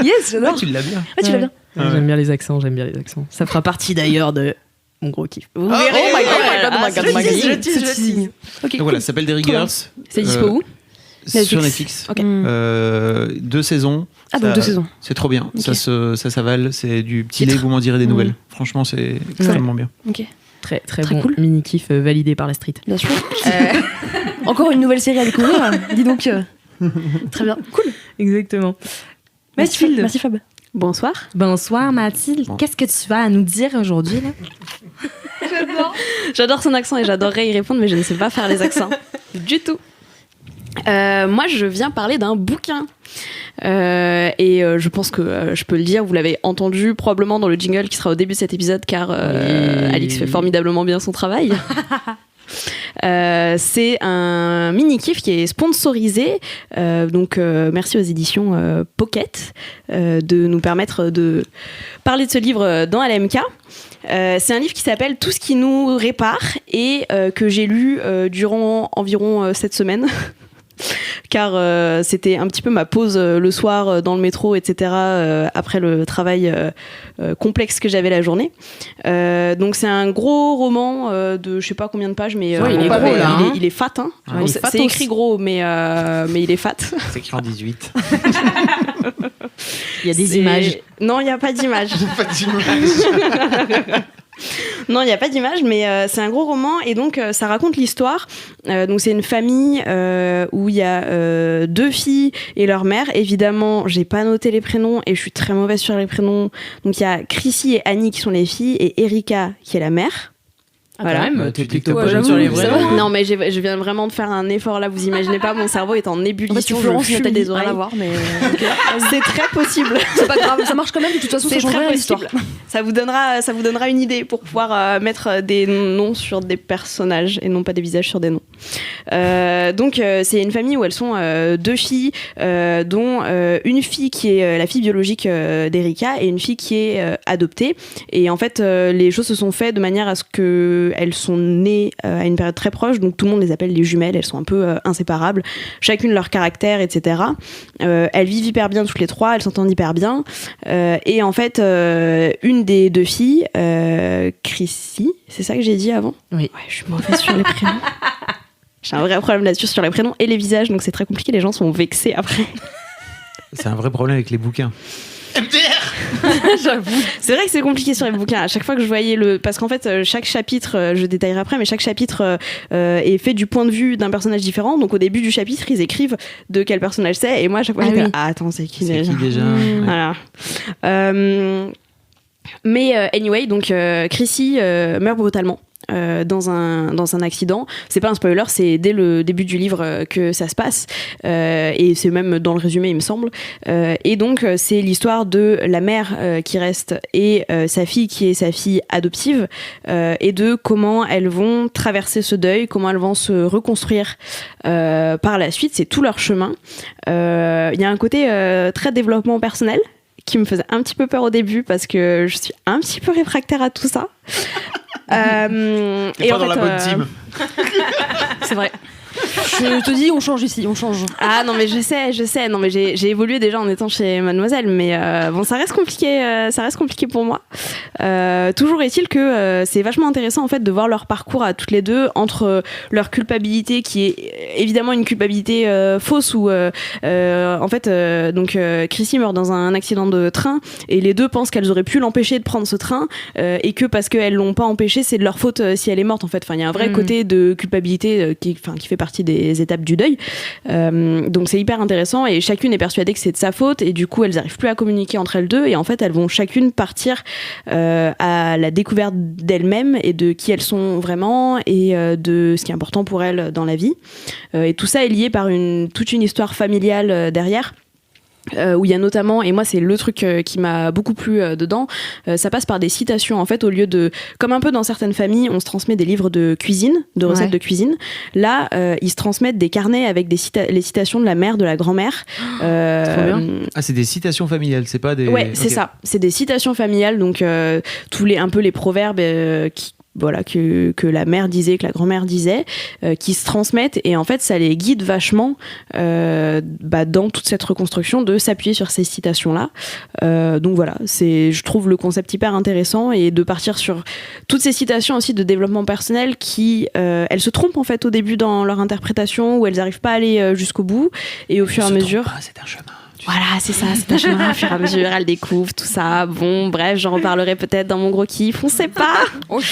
Yes, j'adore. Tu l'as bien. Tu l'as bien. J'aime bien les accents. Ça fera partie d'ailleurs de mon gros kiff. Vous verrez. Oh my god. Ok. Donc voilà, ça s'appelle Derry Girls. C'est dispo où? Sur Netflix. Okay. 2 saisons. Donc 2 saisons. C'est trop bien. Okay. Ça s'avale. C'est du petit lait, vous m'en direz des nouvelles. Franchement, c'est extrêmement bien. Ok. Très bon. Cool. Mini kiff validé par la street. Bien sûr. Encore une nouvelle série à découvrir. Dis donc. Très bien. Cool. Exactement. Merci Fab. Bonsoir. Bonsoir Mathilde. Bon. Qu'est-ce que tu vas à nous dire aujourd'hui là? J'adore son accent et j'adorerais y répondre, mais je ne sais pas faire les accents du tout. Moi, je viens parler d'un bouquin. Et je pense que je peux le dire, vous l'avez entendu probablement dans le jingle qui sera au début de cet épisode, car Alix fait formidablement bien son travail. C'est un mini-kiff qui est sponsorisé, donc merci aux éditions Pocket de nous permettre de parler de ce livre dans LMK. C'est un livre qui s'appelle Tout ce qui nous répare et que j'ai lu durant environ 7 semaines. car c'était un petit peu ma pause le soir dans le métro, etc., après le travail complexe que j'avais la journée. Donc c'est un gros roman de je sais pas combien de pages, mais il est gros, là, il est fat. Hein. Ouais, il est C'est écrit gros, mais il est fat. C'est écrit en 18. Il y a des images. Non, il n'y a pas d'image. Pas d'image. Non, il n'y a pas d'image, mais c'est un gros roman et donc ça raconte l'histoire. Donc c'est une famille où il y a 2 filles et leur mère. Évidemment, j'ai pas noté les prénoms et je suis très mauvaise sur les prénoms. Donc il y a Chrissy et Annie qui sont les filles et Erika qui est la mère. Voilà. Quand même, Tu t'es dis que plutôt t'as pas bonne lu, sur les c'est vrais. vrai. Non, mais je viens vraiment de faire un effort là, vous imaginez pas, mon cerveau est en ébullition. Florence, je fume t'as des dit rien oreilles. à voir, mais C'est très possible. c'est pas grave, ça marche quand même. De toute façon, ça C'est change très rien à l'histoire. possible. Ça vous donnera une idée pour pouvoir mettre des noms sur des personnages et non pas des visages sur des noms. Donc c'est une famille où elles sont 2 filles, dont une fille qui est la fille biologique d'Erika et une fille qui est adoptée. Et en fait, les choses se sont faites de manière à ce qu'elles sont nées à une période très proche, donc tout le monde les appelle les jumelles, elles sont un peu inséparables, chacune leur caractère, etc. Elles vivent hyper bien toutes les 3, elles s'entendent hyper bien. Et en fait, une des 2 filles, Chrissy, c'est ça que j'ai dit avant ? Oui. Ouais, je suis mauvaise sur les prénoms. J'ai un vrai problème là-dessus sur les prénoms et les visages, donc c'est très compliqué, les gens sont vexés après. C'est un vrai problème avec les bouquins. J'avoue. C'est vrai que c'est compliqué sur les bouquins. À chaque fois que je voyais parce qu'en fait, chaque chapitre, je détaillerai après, mais chaque chapitre est fait du point de vue d'un personnage différent. Donc au début du chapitre, ils écrivent de quel personnage c'est, et moi à chaque fois j'étais là, attends, c'est qui déjà ? Voilà. Mais anyway, donc Chrissy meurt brutalement. Dans un accident. C'est pas un spoiler, c'est dès le début du livre que ça se passe, et c'est même dans le résumé, il me semble. Et donc c'est l'histoire de la mère qui reste et sa fille qui est sa fille adoptive, et de comment elles vont traverser ce deuil, comment elles vont se reconstruire par la suite. C'est tout leur chemin. Il y a un côté très développement personnel qui me faisait un petit peu peur au début parce que je suis un petit peu réfractaire à tout ça. T'es pas dans la bonne team. C'est vrai. Je te dis, on change ici, on change. Ah non, mais je sais. Non, mais j'ai évolué déjà en étant chez Mademoiselle, mais bon, ça reste compliqué pour moi. Toujours est-il que c'est vachement intéressant en fait de voir leur parcours à toutes les deux, entre leur culpabilité qui est évidemment une culpabilité fausse où en fait donc Chrissy meurt dans un accident de train et les deux pensent qu'elles auraient pu l'empêcher de prendre ce train, et que parce qu'elles l'ont pas empêché, c'est de leur faute si elle est morte en fait. Enfin, il y a un vrai côté de culpabilité qui fait partie des étapes du deuil. Donc c'est hyper intéressant et chacune est persuadée que c'est de sa faute et du coup elles n'arrivent plus à communiquer entre elles deux et en fait elles vont chacune partir à la découverte d'elles-mêmes et de qui elles sont vraiment et de ce qui est important pour elles dans la vie. Et tout ça est lié par toute une histoire familiale derrière. Où il y a notamment, et moi c'est le truc qui m'a beaucoup plu dedans, ça passe par des citations en fait, au lieu de, comme un peu dans certaines familles on se transmet des livres de cuisine, de recettes de cuisine, là ils se transmettent des carnets avec les citations de la mère, de la grand-mère. Ah, c'est des citations familiales, c'est pas des... Ouais, c'est ça, c'est des citations familiales, donc tous un peu les proverbes que la mère disait, que la grand-mère disait, qui se transmettent et en fait ça les guide vachement dans toute cette reconstruction de s'appuyer sur ces citations-là. Donc voilà, je trouve le concept hyper intéressant et de partir sur toutes ces citations aussi de développement personnel qui, elles se trompent en fait au début dans leur interprétation où elles n'arrivent pas à aller jusqu'au bout et au fur et à mesure... C'est un chemin. Voilà, c'est ça, c'est un chemin. Au fur et à mesure, elles découvrent tout ça. Bon, bref, j'en reparlerai peut-être dans mon gros kiff, on sait pas. Okay.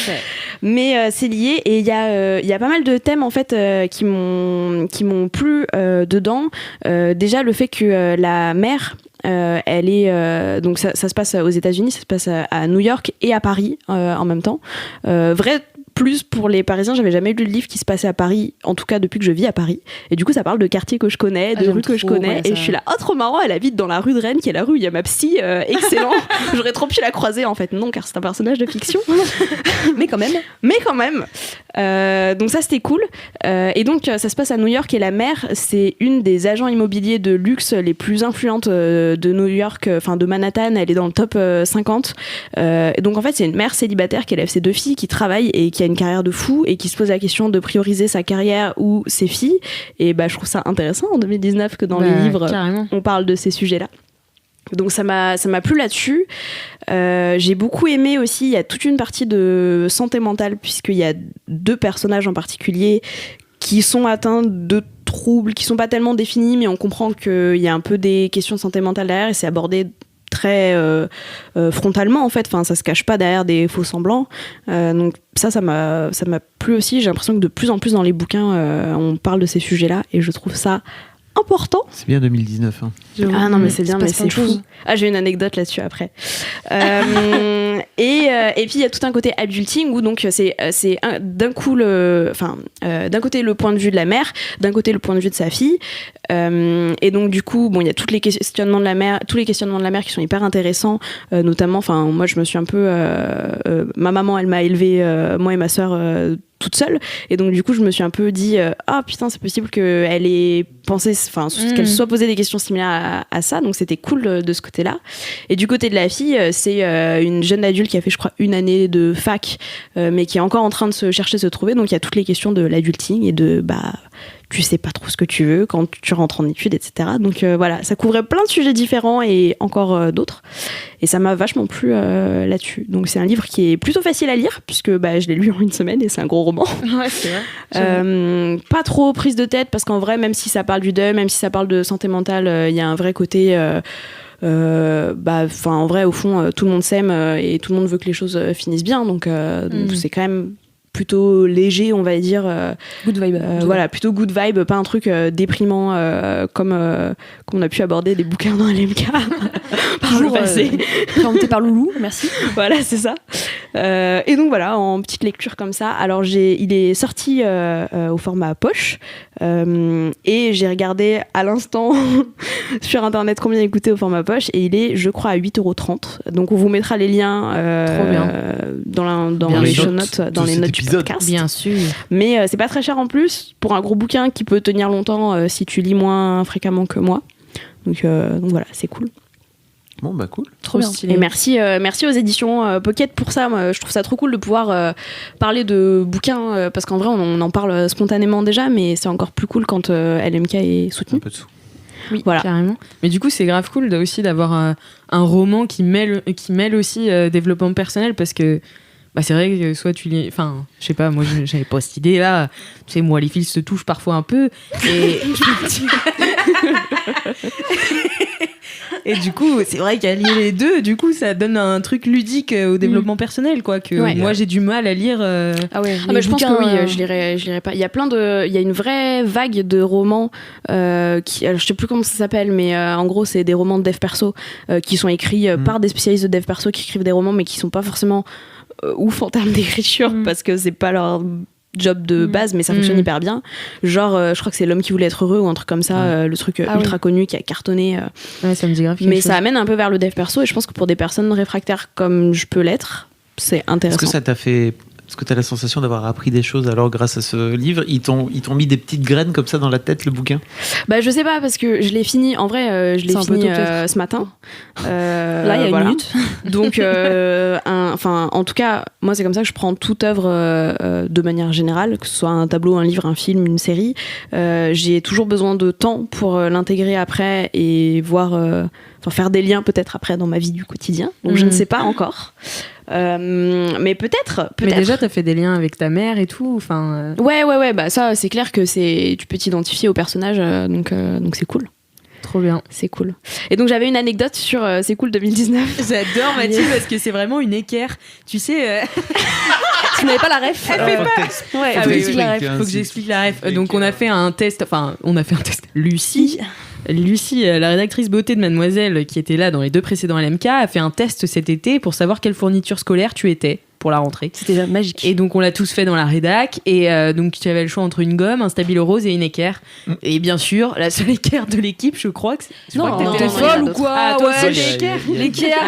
Mais c'est lié et il y a pas mal de thèmes en fait qui m'ont plu dedans. Déjà le fait que la mère elle est donc ça se passe aux États-Unis, ça se passe à New York et à Paris en même temps. Vrai plus pour les Parisiens, j'avais jamais lu de livre qui se passait à Paris, en tout cas depuis que je vis à Paris. Et du coup, ça parle de quartiers que je connais, de rues que je connais. Et je suis là, oh trop marrant, elle habite dans la rue de Rennes, qui est la rue où il y a ma psy, excellent. J'aurais trop pu la croiser en fait. Non, car c'est un personnage de fiction. Mais quand même. Donc ça, c'était cool. Et donc, ça se passe à New York et la mère, c'est une des agents immobiliers de luxe les plus influentes de New York, enfin de Manhattan. Elle est dans le top 50. Et donc en fait, c'est une mère célibataire qui élève ses 2 filles, qui travaille et qui a une carrière de fou et qui se pose la question de prioriser sa carrière ou ses filles. Et bah, je trouve ça intéressant en 2019 que dans les livres, carrément. on parle de ces sujets-là. Donc ça m'a plu là-dessus. J'ai beaucoup aimé aussi, il y a toute une partie de santé mentale, puisqu'il y a 2 personnages en particulier qui sont atteints de troubles qui sont pas tellement définis, mais on comprend qu'il y a un peu des questions de santé mentale derrière, et c'est abordé très frontalement en fait, enfin ça se cache pas derrière des faux semblants, donc ça m'a plu aussi. J'ai l'impression que de plus en plus dans les bouquins on parle de ces sujets-là, et je trouve ça important. C'est bien 2019. Hein. Ah non mais c'est bien, mais c'est fou. Ah, j'ai une anecdote là-dessus après. Et puis il y a tout un côté adulting où donc c'est d'un coup d'un côté le point de vue de la mère, d'un côté le point de vue de sa fille, et donc du coup bon il y a tous les questionnements de la mère qui sont hyper intéressants, notamment enfin moi je me suis un peu ma maman elle m'a élevée moi et ma sœur toute seule, et donc du coup je me suis un peu dit ah putain c'est possible qu'elle ait pensé, enfin qu'elle se soit posé des questions similaires à ça, donc c'était cool de ce côté-là. Et du côté de la fille, c'est une jeune adulte qui a fait je crois une année de fac, mais qui est encore en train de se trouver, donc il y a toutes les questions de l'adulting et de tu sais pas trop ce que tu veux quand tu rentres en études, etc. Donc voilà, ça couvrait plein de sujets différents et encore d'autres. Et ça m'a vachement plu là-dessus. Donc c'est un livre qui est plutôt facile à lire, puisque je l'ai lu en une semaine et c'est un gros roman. Ouais, c'est vrai. Pas trop prise de tête, parce qu'en vrai, même si ça parle du deuil, même si ça parle de santé mentale, il y a un vrai côté... en vrai, au fond, tout le monde s'aime et tout le monde veut que les choses finissent bien. Donc c'est quand même... plutôt léger, on va dire. Good vibe. Voilà, plutôt good vibe, pas un truc déprimant comme on a pu aborder des bouquins dans LMK par le passé. Présenté par Loulou, merci. Voilà, c'est ça. Et donc voilà, en petite lecture comme ça. Alors il est sorti au format poche, et j'ai regardé à l'instant sur internet combien il coûtait au format poche, et il est, je crois, à 8,30 €. Donc on vous mettra les liens dans les show notes, dans les notes du podcast. Bien sûr. Mais c'est pas très cher en plus pour un gros bouquin qui peut tenir longtemps si tu lis moins fréquemment que moi. Donc voilà, c'est cool. Bon bah cool. Trop bien. stylé. Et merci aux éditions Pocket pour ça. Moi, je trouve ça trop cool de pouvoir parler de bouquins, parce qu'en vrai on en parle spontanément déjà, mais c'est encore plus cool quand LMK est soutenu. Un peu de sous. Oui, voilà. Carrément. Mais du coup, c'est grave cool aussi d'avoir un roman qui mêle aussi développement personnel, parce que c'est vrai que soit tu lis... Enfin, je sais pas, moi, j'avais pas cette idée-là. Tu sais, moi, les fils se touchent parfois un peu. Et et du coup, c'est vrai qu'à lire les deux, du coup, ça donne un truc ludique au développement personnel, quoi. Que moi, j'ai du mal à lire. Ah ouais. Mais je pense que oui, je lirai pas. Il y a une vraie vague de romans qui, alors, je sais plus comment ça s'appelle, mais en gros, c'est des romans de dev perso qui sont écrits par des spécialistes de dev perso qui écrivent des romans, mais qui sont pas forcément ouf en termes d'écriture, parce que c'est pas leur job de base, mais ça fonctionne hyper bien. Genre, je crois que c'est L'homme qui voulait être heureux ou un truc comme ça, le truc ultra connu qui a cartonné. Ouais, ça me dit grave. Mais ça amène un peu vers le dev perso, et je pense que pour des personnes réfractaires comme je peux l'être, c'est intéressant. Est-ce que ça t'a fait... Est-ce que tu as la sensation d'avoir appris des choses alors grâce à ce livre? Ils t'ont mis des petites graines comme ça dans la tête, le bouquin? Je sais pas, parce que je l'ai fini, en vrai, je l'ai fini ce matin. Là, il y a une minute. Donc, en tout cas, moi, c'est comme ça que je prends toute œuvre de manière générale, que ce soit un tableau, un livre, un film, une série. J'ai toujours besoin de temps pour l'intégrer après et voir... faire des liens peut-être après dans ma vie du quotidien. Donc je ne sais pas encore. Mais peut-être. Mais déjà, t'as fait des liens avec ta mère et tout. Enfin. Ouais. Ça, c'est clair que tu peux t'identifier au personnage, donc c'est cool. Trop bien. C'est cool. Et donc j'avais une anecdote sur C'est cool 2019. J'adore Mathilde parce que c'est vraiment une équerre. Tu sais. Tu n'avais pas la ref. Ouais. Faut que j'explique la ref. Donc on a fait un test. Lucie, la rédactrice beauté de Mademoiselle, qui était là dans les 2 précédents LMK, a fait un test cet été pour savoir quelle fourniture scolaire tu étais pour la rentrée. C'était magique. Et donc on l'a tous fait dans la rédac, et donc tu avais le choix entre une gomme, un stabilo rose et une équerre. Et bien sûr, la seule équerre de l'équipe, je crois que c'est... Non, t'es folle ou quoi? Ah, toi, c'est l'équerre. L'équerre,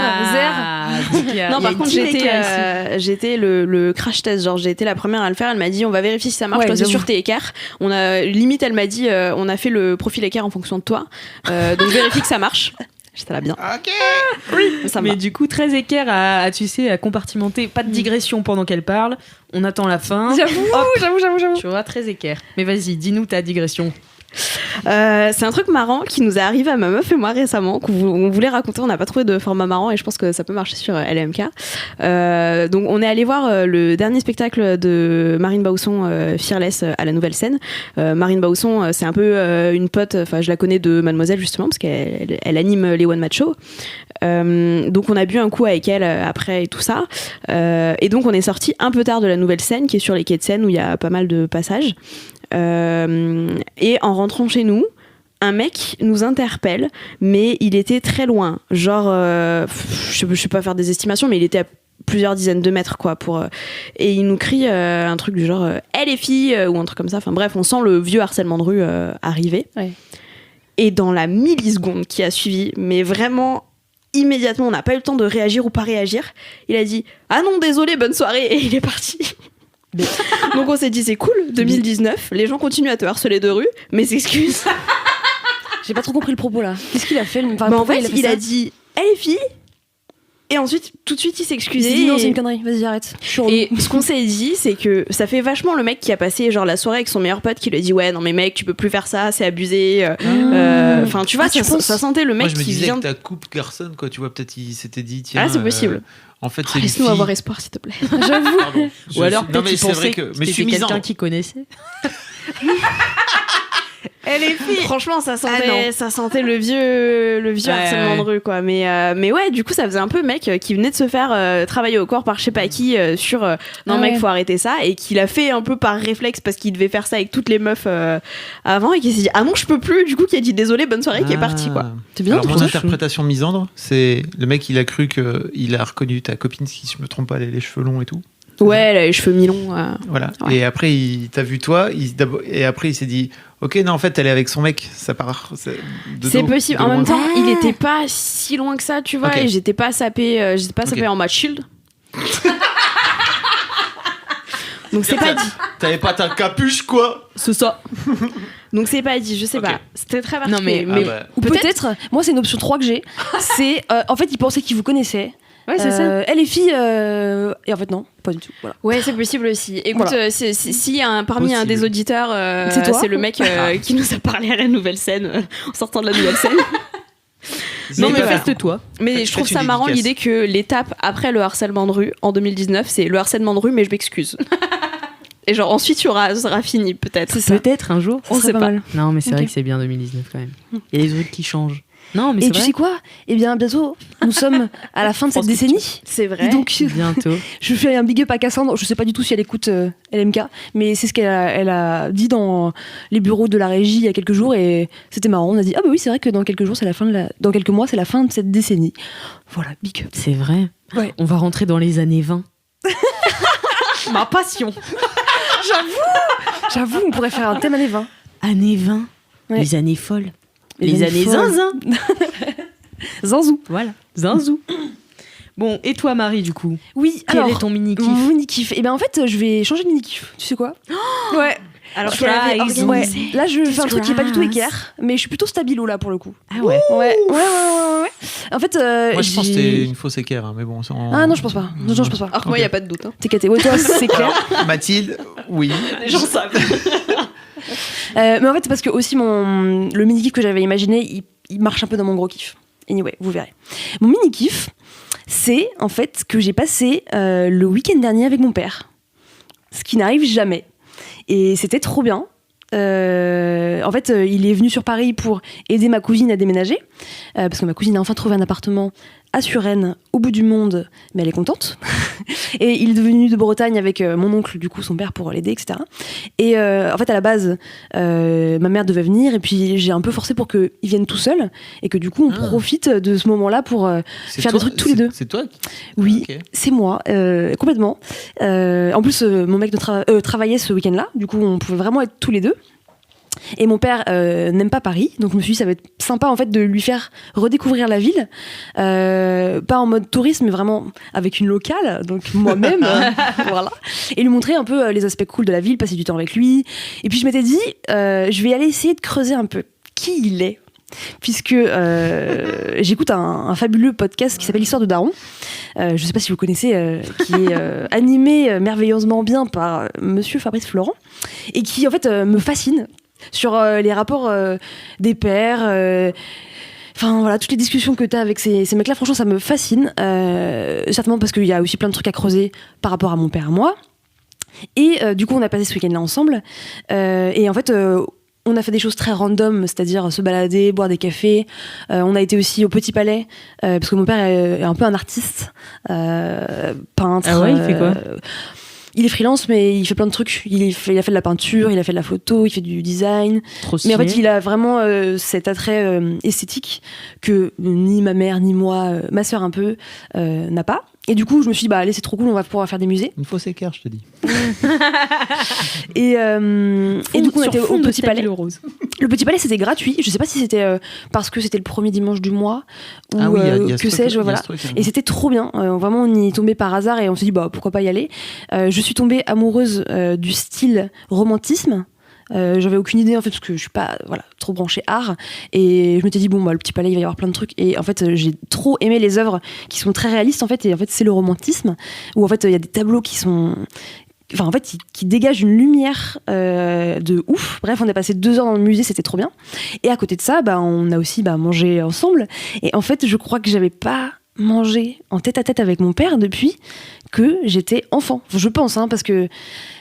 Non, par contre, j'étais le crash test, genre j'ai été la première à le faire. Elle m'a dit on va vérifier si ça marche. Toi, c'est sûr, t'es équerre. Elle m'a dit on a fait le profil équerre en fonction de toi, donc vérifie que ça marche. J'étais là bien. Ok. Ça me Mais va. du coup, très équerre à, tu sais, à compartimenter. Pas de digression pendant qu'elle parle. On attend la fin. J'avoue. Tu vois, très équerre. Mais vas-y, dis-nous ta digression. C'est un truc marrant qui nous est arrivé à ma meuf et moi récemment, qu'on voulait raconter, on n'a pas trouvé de format marrant et je pense que ça peut marcher sur LMK. Donc on est allé voir le dernier spectacle de Marine Bausson, Fearless, à la Nouvelle Scène. Marine Bausson, c'est un peu une pote, enfin je la connais de Mademoiselle justement parce qu'elle anime les One Match Show. Donc on a bu un coup avec elle après et tout ça. Et donc on est sorti un peu tard de la Nouvelle Scène qui est sur les quais de Seine où il y a pas mal de passages. Et en rentrant chez nous, un mec nous interpelle, mais il était très loin. Genre, je sais pas faire des estimations, mais il était à plusieurs dizaines de mètres, quoi. Et il nous crie un truc du genre hey, les filles ou un truc comme ça. Enfin bref, on sent le vieux harcèlement de rue arriver. Ouais. Et dans la milliseconde qui a suivi, mais vraiment immédiatement, on n'a pas eu le temps de réagir ou pas réagir, il a dit ah non, désolé, bonne soirée, et il est parti. Donc on s'est dit c'est cool, 2019, les gens continuent à te harceler de rue, mais s'excuse. J'ai pas trop compris le propos là. Qu'est-ce qu'il a fait enfin, En pourquoi fait, il ça a dit hey les filles, et ensuite tout de suite il s'est Il excusé. s'est dit non, et- c'est une connerie, vas-y arrête. Je suis relou. Et ce qu'on s'est dit, c'est que ça fait vachement le mec qui a passé genre la soirée avec son meilleur pote qui lui a dit ouais non mais mec tu peux plus faire ça, c'est abusé. Enfin tu vois, Ah, tu penses ça sentait le mec Moi, je me qui disais vient. que ta coupe garçonne, quoi. Tu vois, peut-être il s'était dit, tiens. Ah c'est possible. En fait, c'est une Laisse-nous fille. avoir espoir s'il te plaît. J'avoue. Pardon. Ou alors Non, peut-être mais qu'il c'est pensait vrai que mais je suis c'était quelqu'un misandre. qui connaissait. Elle est fille. Franchement, ça sentait, Ah non. ça sentait le vieux Ouais, harcèlement ouais. de rue, quoi. Mais ouais, du coup, ça faisait un peu mec qui venait de se faire travailler au corps par je sais pas qui sur non Ah mec, ouais. faut arrêter ça, et qu'il a fait un peu par réflexe parce qu'il devait faire ça avec toutes les meufs avant, et qui s'est dit ah non, je peux plus. Du coup, qui a dit désolé, bonne soirée, qui est parti, quoi. C'est bien. Alors, je mon trouve. interprétation misandre, c'est le mec, il a cru qu'il a reconnu ta copine, si je me trompe pas, les cheveux longs et tout. Ouais, elle a les cheveux mi-longs. Voilà. Ouais. Et après, il t'a vu toi, et après, il s'est dit ok, non, en fait, elle est avec son mec, ça part. C'est possible. En même temps, Ah. il était pas si loin que ça, tu vois, Ok. et j'étais pas sapée Ok. en mode shield. Donc c'est pas dit. T'avais pas ta capuche, quoi. C'est ça. Donc c'est pas dit, je sais Ok. pas. C'était très Non, particulier. mais- mais Ah bah. Ou peut-être, moi c'est une option 3 que j'ai, c'est en fait il pensait qu'il vous connaissait. Ouais, c'est ça. Elle est fille et en fait non, pas du tout. Voilà. ouais, c'est possible aussi. Écoute, Voilà. si parmi un Possible. des auditeurs, C'est toi c'est le mec qui nous a parlé à la Nouvelle Scène en sortant de la Nouvelle Scène. Non, mais voilà. feste-toi. Mais Faites- je trouve faites ça une marrant dédicace. l'idée que l'étape après le harcèlement de rue en 2019, c'est le harcèlement de rue, mais je m'excuse. Et genre ensuite, ça sera fini peut-être. C'est ça. Peut-être un jour. On Ça serait sait pas pas. mal. Non, mais c'est Ok. vrai que c'est bien 2019 quand même. Il y a des trucs qui changent. Non, mais Et c'est tu vrai. sais quoi? Eh bien bientôt, nous sommes à la fin de cette pense que décennie. C'est vrai. Et donc Bientôt. je fais un big up à Cassandre. Je sais pas du tout si elle écoute LMK, mais c'est ce elle a dit dans les bureaux de la régie il y a quelques jours et c'était marrant. On a dit ah bah oui c'est vrai que dans quelques jours c'est la fin dans quelques mois c'est la fin de cette décennie. Voilà big up. C'est vrai. Ouais. On va rentrer dans les années 20. Ma passion. J'avoue on pourrait faire un thème années 20. Années 20. Ouais. Les années folles. Les Les années années folles. zinzin. Zanzou. Voilà. Zinzou. Bon, et toi, Marie, du coup? Oui Quel alors est ton mini-kiff? mon mini kiff. Et ben en fait je vais changer de mini kiff. Tu sais quoi? Ouais. Alors Surprise. qu'elle avait organisé. Ouais. Là je fais un truc qui est pas du tout Surprise. équerre, mais je suis plutôt stabilo là pour le coup. Ah ouais. Ouais. En fait Moi, je pense que j'ai- c'était une fausse équerre, hein, mais bon. Ah non je pense pas. Non je pense pas. Alors que moi, il n'y a pas de doute. Hein. T'es caté. Ouais toi c'est clair. Mathilde, oui. Les gens savent. Mais en fait, c'est parce que aussi le mini-kiff que j'avais imaginé, il marche un peu dans mon gros kiff. Anyway, vous verrez. Mon mini-kiff, c'est en fait que j'ai passé le week-end dernier avec mon père. Ce qui n'arrive jamais. Et c'était trop bien. En fait, il est venu sur Paris pour aider ma cousine à déménager. Parce que ma cousine a enfin trouvé un appartement à Suresnes, au bout du monde, mais elle est contente. Et il est venu de Bretagne avec mon oncle, du coup, son père, pour l'aider, etc. Et en fait, à la base, ma mère devait venir, et puis j'ai un peu forcé pour qu'il vienne tout seul, et que du coup, on profite de ce moment-là pour C'est faire toi- des trucs tous les deux. C'est toi qui... Oui, Ok. c'est moi, complètement. En plus, mon mec travaillait ce week-end-là, du coup, on pouvait vraiment être tous les deux. Et mon père n'aime pas Paris, donc je me suis dit ça va être sympa en fait de lui faire redécouvrir la ville, pas en mode touriste mais vraiment avec une locale, donc moi-même, voilà, et lui montrer un peu les aspects cool de la ville, passer du temps avec lui. Et puis je m'étais dit, je vais aller essayer de creuser un peu qui il est, puisque j'écoute un fabuleux podcast qui s'appelle Histoire de Daron. Je sais pas si vous connaissez, qui est animé merveilleusement bien par monsieur Fabrice Florent, et qui en fait me fascine sur les rapports des pères. Enfin voilà, toutes les discussions que tu as avec ces mecs-là, franchement, ça me fascine. Certainement parce qu'il y a aussi plein de trucs à creuser par rapport à mon père et moi. Et du coup, on a passé ce week-end-là ensemble. Et en fait, on a fait des choses très random, c'est-à-dire se balader, boire des cafés. On a été aussi au Petit Palais, parce que mon père est un peu un artiste, peintre. Ah ouais, il fait quoi ? Il est freelance, mais il fait plein de trucs. Il a fait de la peinture, il a fait de la photo, il fait du design. Trop Mais en stylé. fait, il a vraiment cet attrait esthétique que ni ma mère, ni moi, ma sœur un peu, n'a pas. Et du coup, je me suis dit, allez, c'est trop cool, on va pouvoir faire des musées. Une fausse équerre, je te dis. Et du coup, on était au Petit Palais. Rose. Le Petit Palais, c'était gratuit. Je sais pas si c'était parce que c'était le premier dimanche du mois ou Ah oui, il y a ce que sais-je. truc-là, il y a Voilà. ce truc, hein. Et c'était trop bien. Vraiment, on y est tombé par hasard et on s'est dit, pourquoi pas y aller. Je suis tombée amoureuse du style romantisme. J'avais aucune idée en fait parce que je suis pas trop branchée art, et je m'étais dit le Petit Palais il va y avoir plein de trucs, et en fait j'ai trop aimé les œuvres qui sont très réalistes en fait, et en fait c'est le romantisme où en fait il y a des tableaux qui sont qui dégagent une lumière de ouf. Bref, on a passé 2 heures dans le musée, c'était trop bien. Et à côté de ça, on a aussi mangé ensemble, et en fait je crois que j'avais pas mangé en tête-à-tête avec mon père depuis que j'étais enfant. Je pense, parce que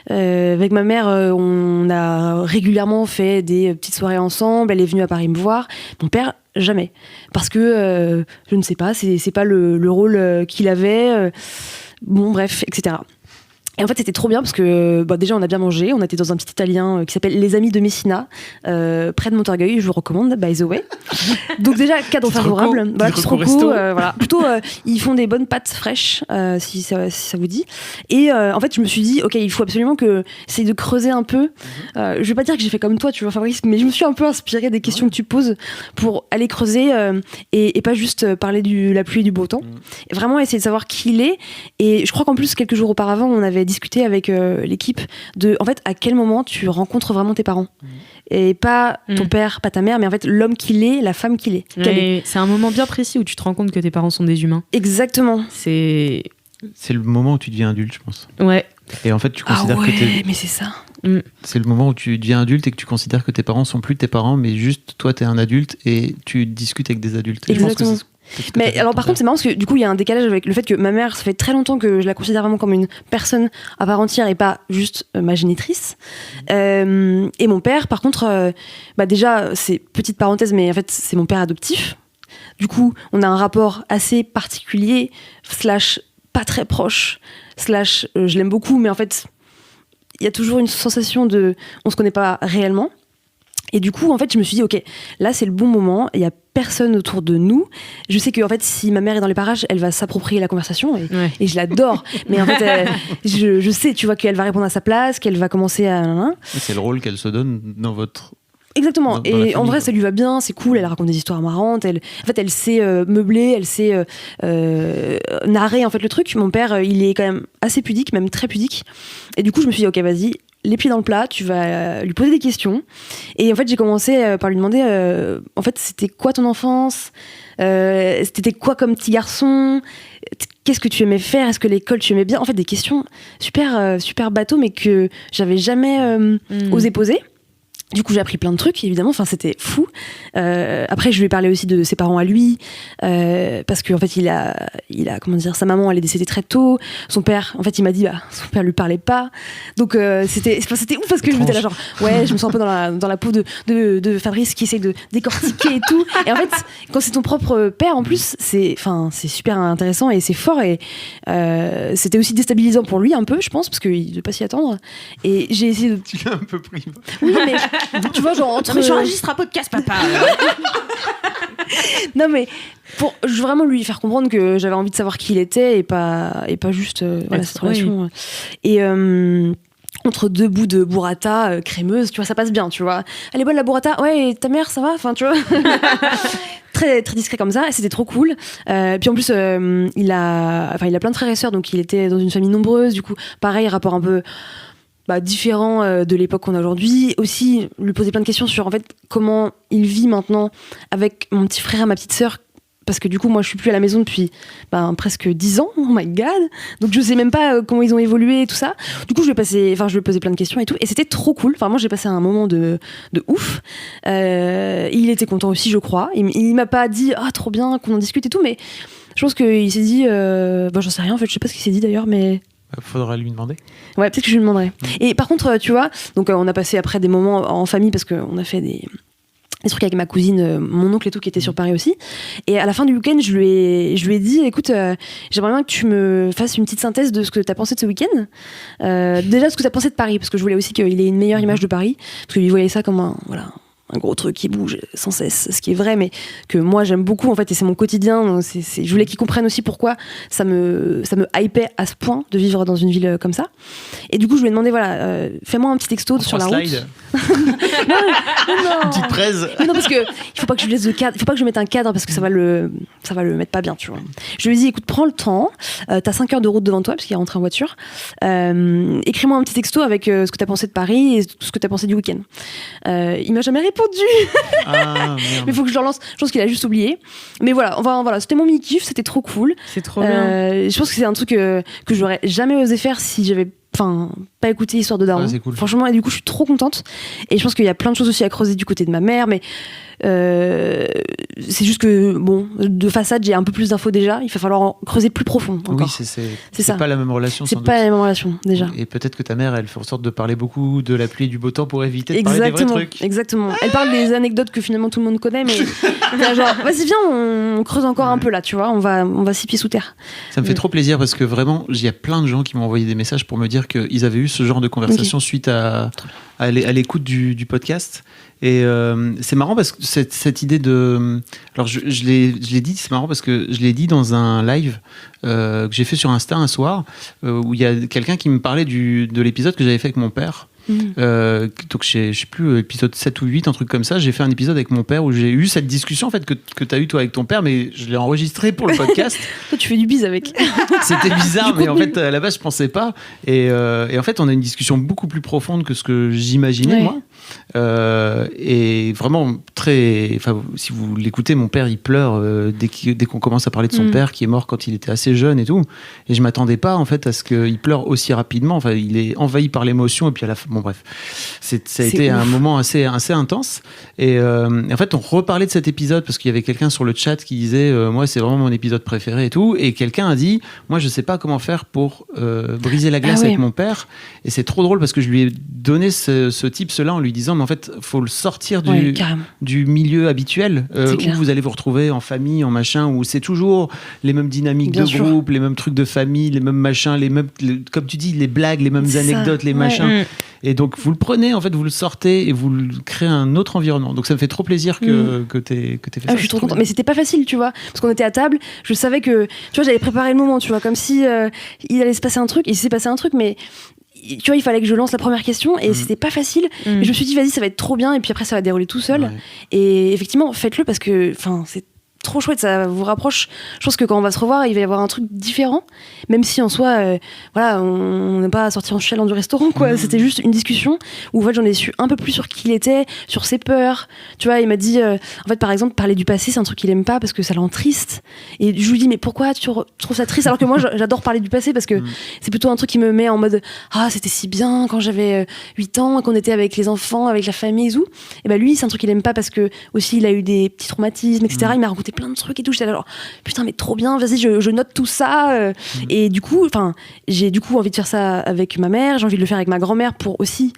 avec ma mère, on a régulièrement fait des petites soirées ensemble. Elle est venue à Paris me voir. Mon père, jamais. Parce que, je ne sais pas, c'est pas le rôle qu'il avait. Bref, etc. Et en fait, c'était trop bien parce que déjà, on a bien mangé. On était dans un petit italien qui s'appelle Les Amis de Messina, près de Montorgueil. Je vous recommande, by the way. Donc déjà, cadre favorable. Plutôt, ils font des bonnes pâtes fraîches, si ça vous dit. Et en fait, je me suis dit, ok, il faut absolument que essayer de creuser un peu. Je vais pas dire que j'ai fait comme toi, tu vois, Fabrice, mais je me suis un peu inspirée des questions que tu poses pour aller creuser et pas juste parler de la pluie et du beau temps. Et vraiment essayer de savoir qui il est. Et je crois qu'en plus, quelques jours auparavant, on avait discuté avec l'équipe de, en fait, à quel moment tu rencontres vraiment tes parents. Et pas ton père, pas ta mère, mais en fait l'homme qu'il est, la femme qu'il est. C'est un moment bien précis où tu te rends compte que tes parents sont des humains. Exactement. C'est le moment où tu deviens adulte, je pense. Ouais. Et en fait, tu considères que mais c'est ça. C'est le moment où tu deviens adulte et que tu considères que tes parents sont plus tes parents, mais juste toi, t'es un adulte et tu discutes avec des adultes. Et exactement. je pense que mais alors par contre c'est marrant parce que du coup il y a un décalage avec le fait que ma mère, ça fait très longtemps que je la considère vraiment comme une personne à part entière et pas juste ma génitrice, et mon père par contre déjà c'est petite parenthèse, mais en fait c'est mon père adoptif. Du coup on a un rapport assez particulier / pas très proche / je l'aime beaucoup, mais en fait il y a toujours une sensation de on se connaît pas réellement. Et du coup, en fait, je me suis dit, ok, là, c'est le bon moment. Il y a personne autour de nous. Je sais que, en fait, si ma mère est dans les parages, elle va s'approprier la conversation et je l'adore. Mais en fait, je sais, tu vois, qu'elle va répondre à sa place, qu'elle va commencer à. c'est le rôle qu'elle se donne dans votre. Exactement. Dans la famille, en vrai, ça lui va bien, c'est cool. Elle raconte des histoires marrantes. En fait, elle sait meubler, elle sait narrer en fait le truc. Mon père, il est quand même assez pudique, même très pudique. Et du coup, je me suis dit, ok, vas-y. Les pieds dans le plat, tu vas lui poser des questions. Et en fait, j'ai commencé par lui demander, en fait, c'était quoi ton enfance ? C'était quoi comme petit garçon ? Qu'est-ce que tu aimais faire ? Est-ce que l'école, tu aimais bien ? En fait, des questions super bateau, mais que j'avais jamais osé poser. Du coup, j'ai appris plein de trucs, évidemment. Enfin, c'était fou. Après, je lui ai parlé aussi de ses parents à lui, parce qu'en fait, il a, comment dire, sa maman, elle est décédée très tôt. Son père, en fait, il m'a dit, son père lui parlait pas. Donc, c'était ouf parce que je m'étais là genre, je me sens un peu dans la peau de Fabrice qui essaie de décortiquer et tout. Et en fait, quand c'est ton propre père, en plus, c'est super intéressant et c'est fort. Et c'était aussi déstabilisant pour lui un peu, je pense, parce qu'il ne devait pas s'y attendre. Et j'ai essayé de. Tu l'as un peu pris. Oui, mais tu vois, genre entre. Non, mais j'enregistre un podcast, papa. Non, mais pour vraiment lui faire comprendre que j'avais envie de savoir qui il était et pas juste cette relation. Et entre deux bouts de burrata crémeuse, tu vois, ça passe bien, tu vois. Elle est bonne la burrata, ouais, et ta mère, ça va, enfin, tu vois. Très, très discret comme ça, et c'était trop cool. Puis en plus, il a plein de frères et sœurs, donc il était dans une famille nombreuse, du coup, pareil, rapport un peu différent de l'époque qu'on a aujourd'hui. Aussi, lui poser plein de questions sur en fait comment il vit maintenant avec mon petit frère et ma petite sœur. Parce que du coup, moi, je suis plus à la maison depuis presque 10 ans. Oh my god! Donc, je sais même pas comment ils ont évolué et tout ça. Du coup, je lui ai posé plein de questions et tout. Et c'était trop cool. Enfin, moi, j'ai passé un moment de ouf. Il était content aussi, je crois. Il m'a pas dit, trop bien qu'on en discute et tout. Mais je pense qu'il s'est dit, j'en sais rien, en fait. Je sais pas ce qu'il s'est dit d'ailleurs, mais. Faudra lui demander. Ouais, peut-être que je lui demanderai. Et par contre, tu vois, donc on a passé après des moments en famille parce qu'on a fait des trucs avec ma cousine, mon oncle et tout qui était sur Paris aussi. Et à la fin du week-end, je lui ai dit, écoute, j'aimerais bien que tu me fasses une petite synthèse de ce que tu as pensé de ce week-end. Déjà, ce que tu as pensé de Paris, parce que je voulais aussi qu'il ait une meilleure image de Paris, parce qu'il voyait ça comme un gros truc qui bouge sans cesse, ce qui est vrai, mais que moi j'aime beaucoup en fait, et c'est mon quotidien. Donc je voulais qu'ils comprennent aussi pourquoi ça me hypait à ce point de vivre dans une ville comme ça. Et du coup, je lui ai demandé, fais-moi un petit texto sur la route. non. Une petite presse. Non, parce que il faut pas que je lui laisse de cadre, il faut pas que je mette un cadre parce que ça va le mettre pas bien, tu vois. Je lui ai dit, écoute, prends le temps, t'as 5 heures de route devant toi parce qu'il est rentré en voiture. Écris-moi un petit texto avec ce que t'as pensé de Paris et ce que t'as pensé du week-end. Il m'a jamais répondu. Mais faut que je le relance. Je pense qu'il a juste oublié. Mais voilà, c'était mon mini kiff, c'était trop cool. C'est trop bien. Je pense que c'est un truc que j'aurais jamais osé faire si j'avais pas écouté Histoire de Daron. C'est cool. Franchement, et du coup, je suis trop contente. Et je pense qu'il y a plein de choses aussi à creuser du côté de ma mère, mais c'est juste que de façade, j'ai un peu plus d'infos déjà. Il va falloir creuser plus profond encore. Oui, c'est pas la même relation. C'est pas la même relation déjà. Et peut-être que ta mère, elle fait en sorte de parler beaucoup de la pluie et du beau temps pour éviter de parler des vrais trucs. Exactement. Elle parle des anecdotes que finalement tout le monde connaît, mais genre, vas-y, viens, on creuse encore un peu là, tu vois. On va 6 pieds sous terre. Ça me fait trop plaisir parce que vraiment, il y a plein de gens qui m'ont envoyé des messages pour me dire qu'ils avaient eu ce genre de conversation suite à l'écoute du podcast. Et c'est marrant parce que cette idée de... Alors je l'ai dit, c'est marrant parce que je l'ai dit dans un live que j'ai fait sur Insta un soir où il y a quelqu'un qui me parlait de l'épisode que j'avais fait avec mon père. Donc je sais plus, épisode 7 ou 8, un truc comme ça. J'ai fait un épisode avec mon père où j'ai eu cette discussion en fait, que tu as eu toi avec ton père, mais je l'ai enregistré pour le podcast. Toi tu fais du bise avec. C'était bizarre, mais en fait à la base je pensais pas. Et en fait on a une discussion beaucoup plus profonde que ce que j'imaginais moi. Et vraiment très... si vous l'écoutez, mon père il pleure dès qu'on commence à parler de son père qui est mort quand il était assez jeune et tout. Et je m'attendais pas en fait à ce qu'il pleure aussi rapidement. Enfin, il est envahi par l'émotion et puis à la fin... Bon bref, ça a été un moment assez intense. Et en fait on reparlait de cet épisode parce qu'il y avait quelqu'un sur le chat qui disait moi c'est vraiment mon épisode préféré et tout. Et quelqu'un a dit moi je sais pas comment faire pour briser la glace avec mon père. Et c'est trop drôle parce que je lui ai donné ce tips-là en lui disant mais en fait faut le sortir du milieu habituel où vous allez vous retrouver en famille, en machin, où c'est toujours les mêmes dynamiques de groupe, les mêmes trucs de famille, les mêmes machins, comme tu dis, les blagues, les mêmes anecdotes, les machins. Et donc vous le prenez, en fait, vous le sortez et vous créez un autre environnement. Donc ça me fait trop plaisir que t'aies fait ça. Je suis trop contente. Mais c'était pas facile, tu vois, parce qu'on était à table. Je savais que, tu vois, j'avais préparé le moment, tu vois, comme si il allait se passer un truc. Il s'est passé un truc, mais tu vois, il fallait que je lance la première question et c'était pas facile. Mais je me suis dit, vas-y, ça va être trop bien et puis après, ça va dérouler tout seul. Et effectivement, faites-le parce que, c'est trop chouette, ça vous rapproche. Je pense que quand on va se revoir, il va y avoir un truc différent, même si en soi, on n'est pas sorti en chialant du restaurant, quoi. C'était juste une discussion où en fait, j'en ai su un peu plus sur qui il était, sur ses peurs. Tu vois, il m'a dit, en fait, par exemple, parler du passé, c'est un truc qu'il aime pas parce que ça le rend triste. Et je lui dis, mais pourquoi tu trouves ça triste alors que moi, j'adore parler du passé parce que c'est plutôt un truc qui me met en mode, c'était si bien quand j'avais 8 ans, qu'on était avec les enfants, avec la famille et tout. Et ben lui, c'est un truc qu'il aime pas parce que aussi, il a eu des petits traumatismes, etc. Il m'a raconté plein de trucs et tout. J'étais là genre putain mais trop bien, vas-y je note tout ça et du coup j'ai envie de faire ça avec ma mère, j'ai envie de le faire avec ma grand-mère pour aussi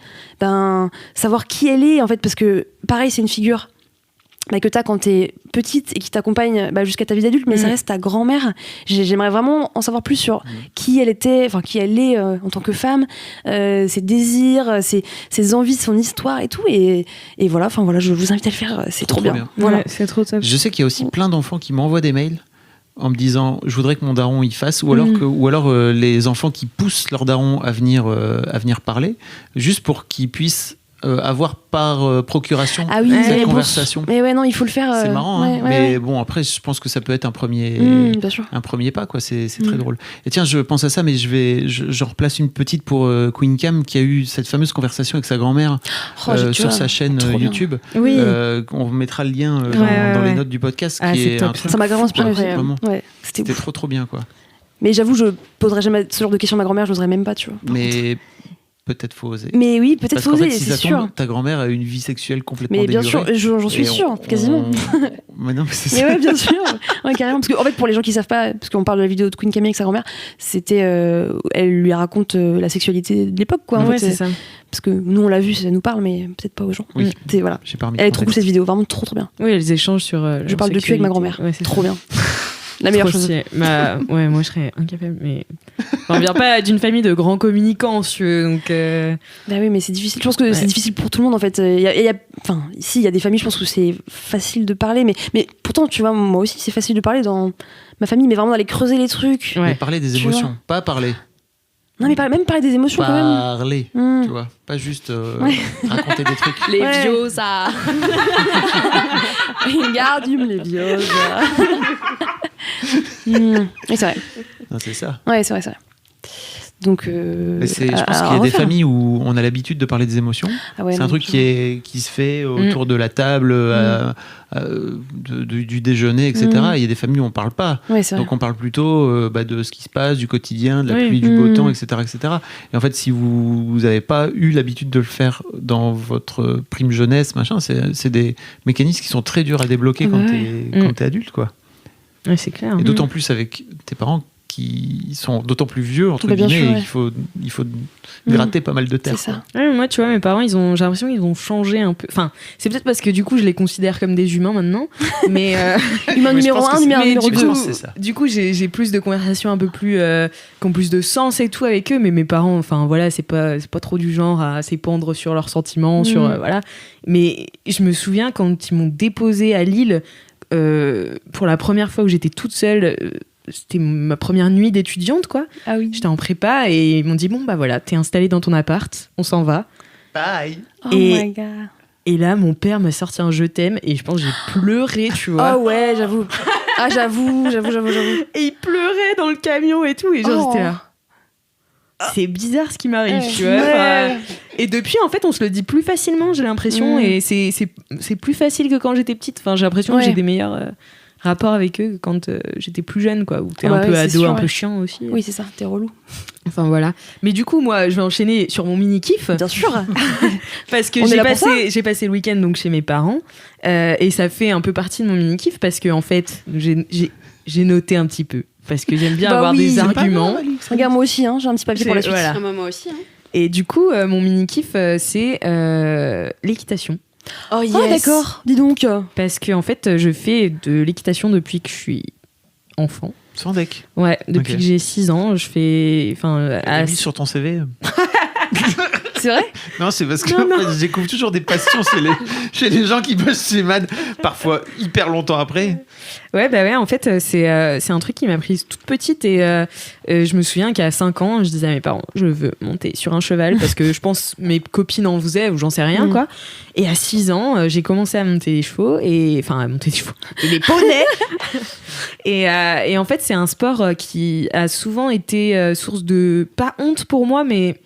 savoir qui elle est en fait, parce que pareil c'est une figure que t'as quand t'es petite et qui t'accompagne jusqu'à ta vie d'adulte, mais ça reste ta grand-mère. J'aimerais vraiment en savoir plus sur qui elle était, qui elle est en tant que femme, ses désirs, ses envies, son histoire et tout. Et voilà, je vous invite à le faire, c'est trop bien. Voilà. Ouais, c'est trop top. Je sais qu'il y a aussi plein d'enfants qui m'envoient des mails en me disant je voudrais que mon daron y fasse, ou alors les enfants qui poussent leur daron à venir parler, juste pour qu'ils puissent avoir par procuration Ah oui, cette les conversation. bourses. Mais ouais, non, il faut le faire. C'est marrant, hein. Mais bon, après, je pense que ça peut être un premier bien sûr. pas, quoi. C'est très drôle. Et tiens, je pense à ça, mais je replace une petite pour Queen Cam qui a eu cette fameuse conversation avec sa grand-mère sur sa chaîne YouTube. Oui. On mettra le lien dans les notes du podcast. Ah, qui c'est est top, un truc Ça m'a grave inspiré. vraiment. Ouais, C'était trop bien, quoi. Mais j'avoue, je poserais jamais ce genre de questions à ma grand-mère, je n'oserais même pas, tu vois. Mais peut-être faut oser. Mais oui, peut-être Parce faut qu'en fait, oser, si c'est ça sûr. tombe, ta grand-mère a une vie sexuelle complètement Mais bien sûr, délurée. j'en suis Et sûre, quasiment. Mais non, mais c'est Mais ça. ouais, bien sûr. Ouais, carrément. Parce que, en fait, pour les gens qui savent pas, parce qu'on parle de la vidéo de Queen Camille avec sa grand-mère, c'était. Elle lui raconte la sexualité de l'époque, quoi. En Ouais, fait, c'est ça. Parce que nous, on l'a vu, ça nous parle, mais peut-être pas aux gens. Oui. Voilà. J'ai pas remis Elle est le trop cool contexte. cette vidéo, vraiment trop bien. Oui, les échanges sur. Je parle de cul avec ma grand-mère. Ouais, c'est Trop ça. bien. La meilleure Trop chose. stylé. Ouais, moi je serais incapable, mais on vient pas d'une famille de grands communicants, si tu veux, donc. Bah oui, mais c'est difficile. Je pense que c'est difficile pour tout le monde en fait. Enfin, ici, il y a des familles, je pense que c'est facile de parler, mais pourtant, tu vois, moi aussi, c'est facile de parler dans ma famille, mais vraiment d'aller creuser les trucs. Ouais. Mais parler des Tu émotions, vois. pas parler. Non, mais même parler des émotions quand même. Parler, Hmm. tu vois. Pas juste raconter des trucs. Les Ouais. vieux, ça. Regarde, les vieux. Oui, c'est vrai. Non, c'est ça. Ouais, c'est vrai. Donc, Mais je pense qu'il y a des familles où on a l'habitude de parler des émotions. Ah ouais, c'est non, un truc qui se fait autour de la table, du déjeuner, etc. Il y a des familles où on parle pas. Ouais, c'est vrai. Donc on parle plutôt de ce qui se passe, du quotidien, de la Oui. pluie, du beau temps, etc., etc. Et en fait, si vous n'avez pas eu l'habitude de le faire dans votre prime jeunesse, machin, c'est des mécanismes qui sont très durs à débloquer quand t'es adulte, quoi. Ouais, c'est clair. Et d'autant plus avec tes parents qui sont d'autant plus vieux, entre Bah, bien guillemets, sûr, et ouais. il faut gratter pas mal de terre. C'est ça. Ouais, moi, tu vois, mes parents, j'ai l'impression qu'ils ont changé un peu. Enfin, c'est peut-être parce que du coup, je les considère comme des humains maintenant. Mais Humain Mais je numéro pense que 1, c'est- numéro mais 2. du Je coup, pense que c'est ça. Du coup, j'ai plus de conversations un peu plus qui ont plus de sens et tout avec eux. Mais mes parents, enfin voilà, c'est pas trop du genre à s'épandre sur leurs sentiments, sur voilà. Mais je me souviens quand ils m'ont déposée à Lille pour la première fois où j'étais toute seule. C'était ma première nuit d'étudiante, quoi. Ah oui. J'étais en prépa et ils m'ont dit bon bah voilà, t'es installée dans ton appart, on s'en va. Bye. Oh Et- my god. Et là, mon père m'a sorti un je t'aime et je pense que j'ai pleuré, tu vois. Oh ouais, j'avoue. Ah, j'avoue. Et il pleurait dans le camion et tout. Et genre, Oh. j'étais là. C'est bizarre ce qui m'arrive, Ouais. tu vois. Enfin, et depuis, en fait, on se le dit plus facilement, j'ai l'impression. Et c'est plus facile que quand j'étais petite. Enfin, j'ai l'impression que Ouais. j'ai des meilleurs rapport avec eux que quand j'étais plus jeune, quoi. Où t'es Ouais, un peu c'est ado, sûr, un peu ouais. chiant aussi. Oui, c'est ça, t'es relou. Enfin, voilà. Mais du coup, moi, je vais enchaîner sur mon mini-kiff. Bien sûr. Parce que On est là pour j'ai passé le week-end donc chez mes parents et ça fait un peu partie de mon mini kiff parce que en fait j'ai noté un petit peu parce que j'aime bien Bah avoir oui, des c'est pas arguments. Regarde, moi aussi, hein, j'ai un petit papier pour la suite. Voilà. Ah, moi aussi. Hein. Et du coup mon mini kiff c'est l'équitation Oh yes. Ah, d'accord. Dis donc. parce que en fait je fais de l'équitation depuis que je suis enfant. Sans deck. Ouais, depuis Ok. que j'ai 6 ans, je fais Mis sur ton CV. C'est vrai? Non, c'est parce que Non, en fait, je découvre toujours des passions chez les gens qui bossent chez Mad, parfois hyper longtemps après. Ouais, bah ouais, en fait, c'est un truc qui m'a prise toute petite et je me souviens qu'à 5 ans, je disais à mes parents, je veux monter sur un cheval parce que je pense mes copines en faisaient ou j'en sais rien, quoi. Et à 6 ans, j'ai commencé à monter des chevaux et des poneys. et en fait, c'est un sport qui a souvent été source de, pas honte pour moi, mais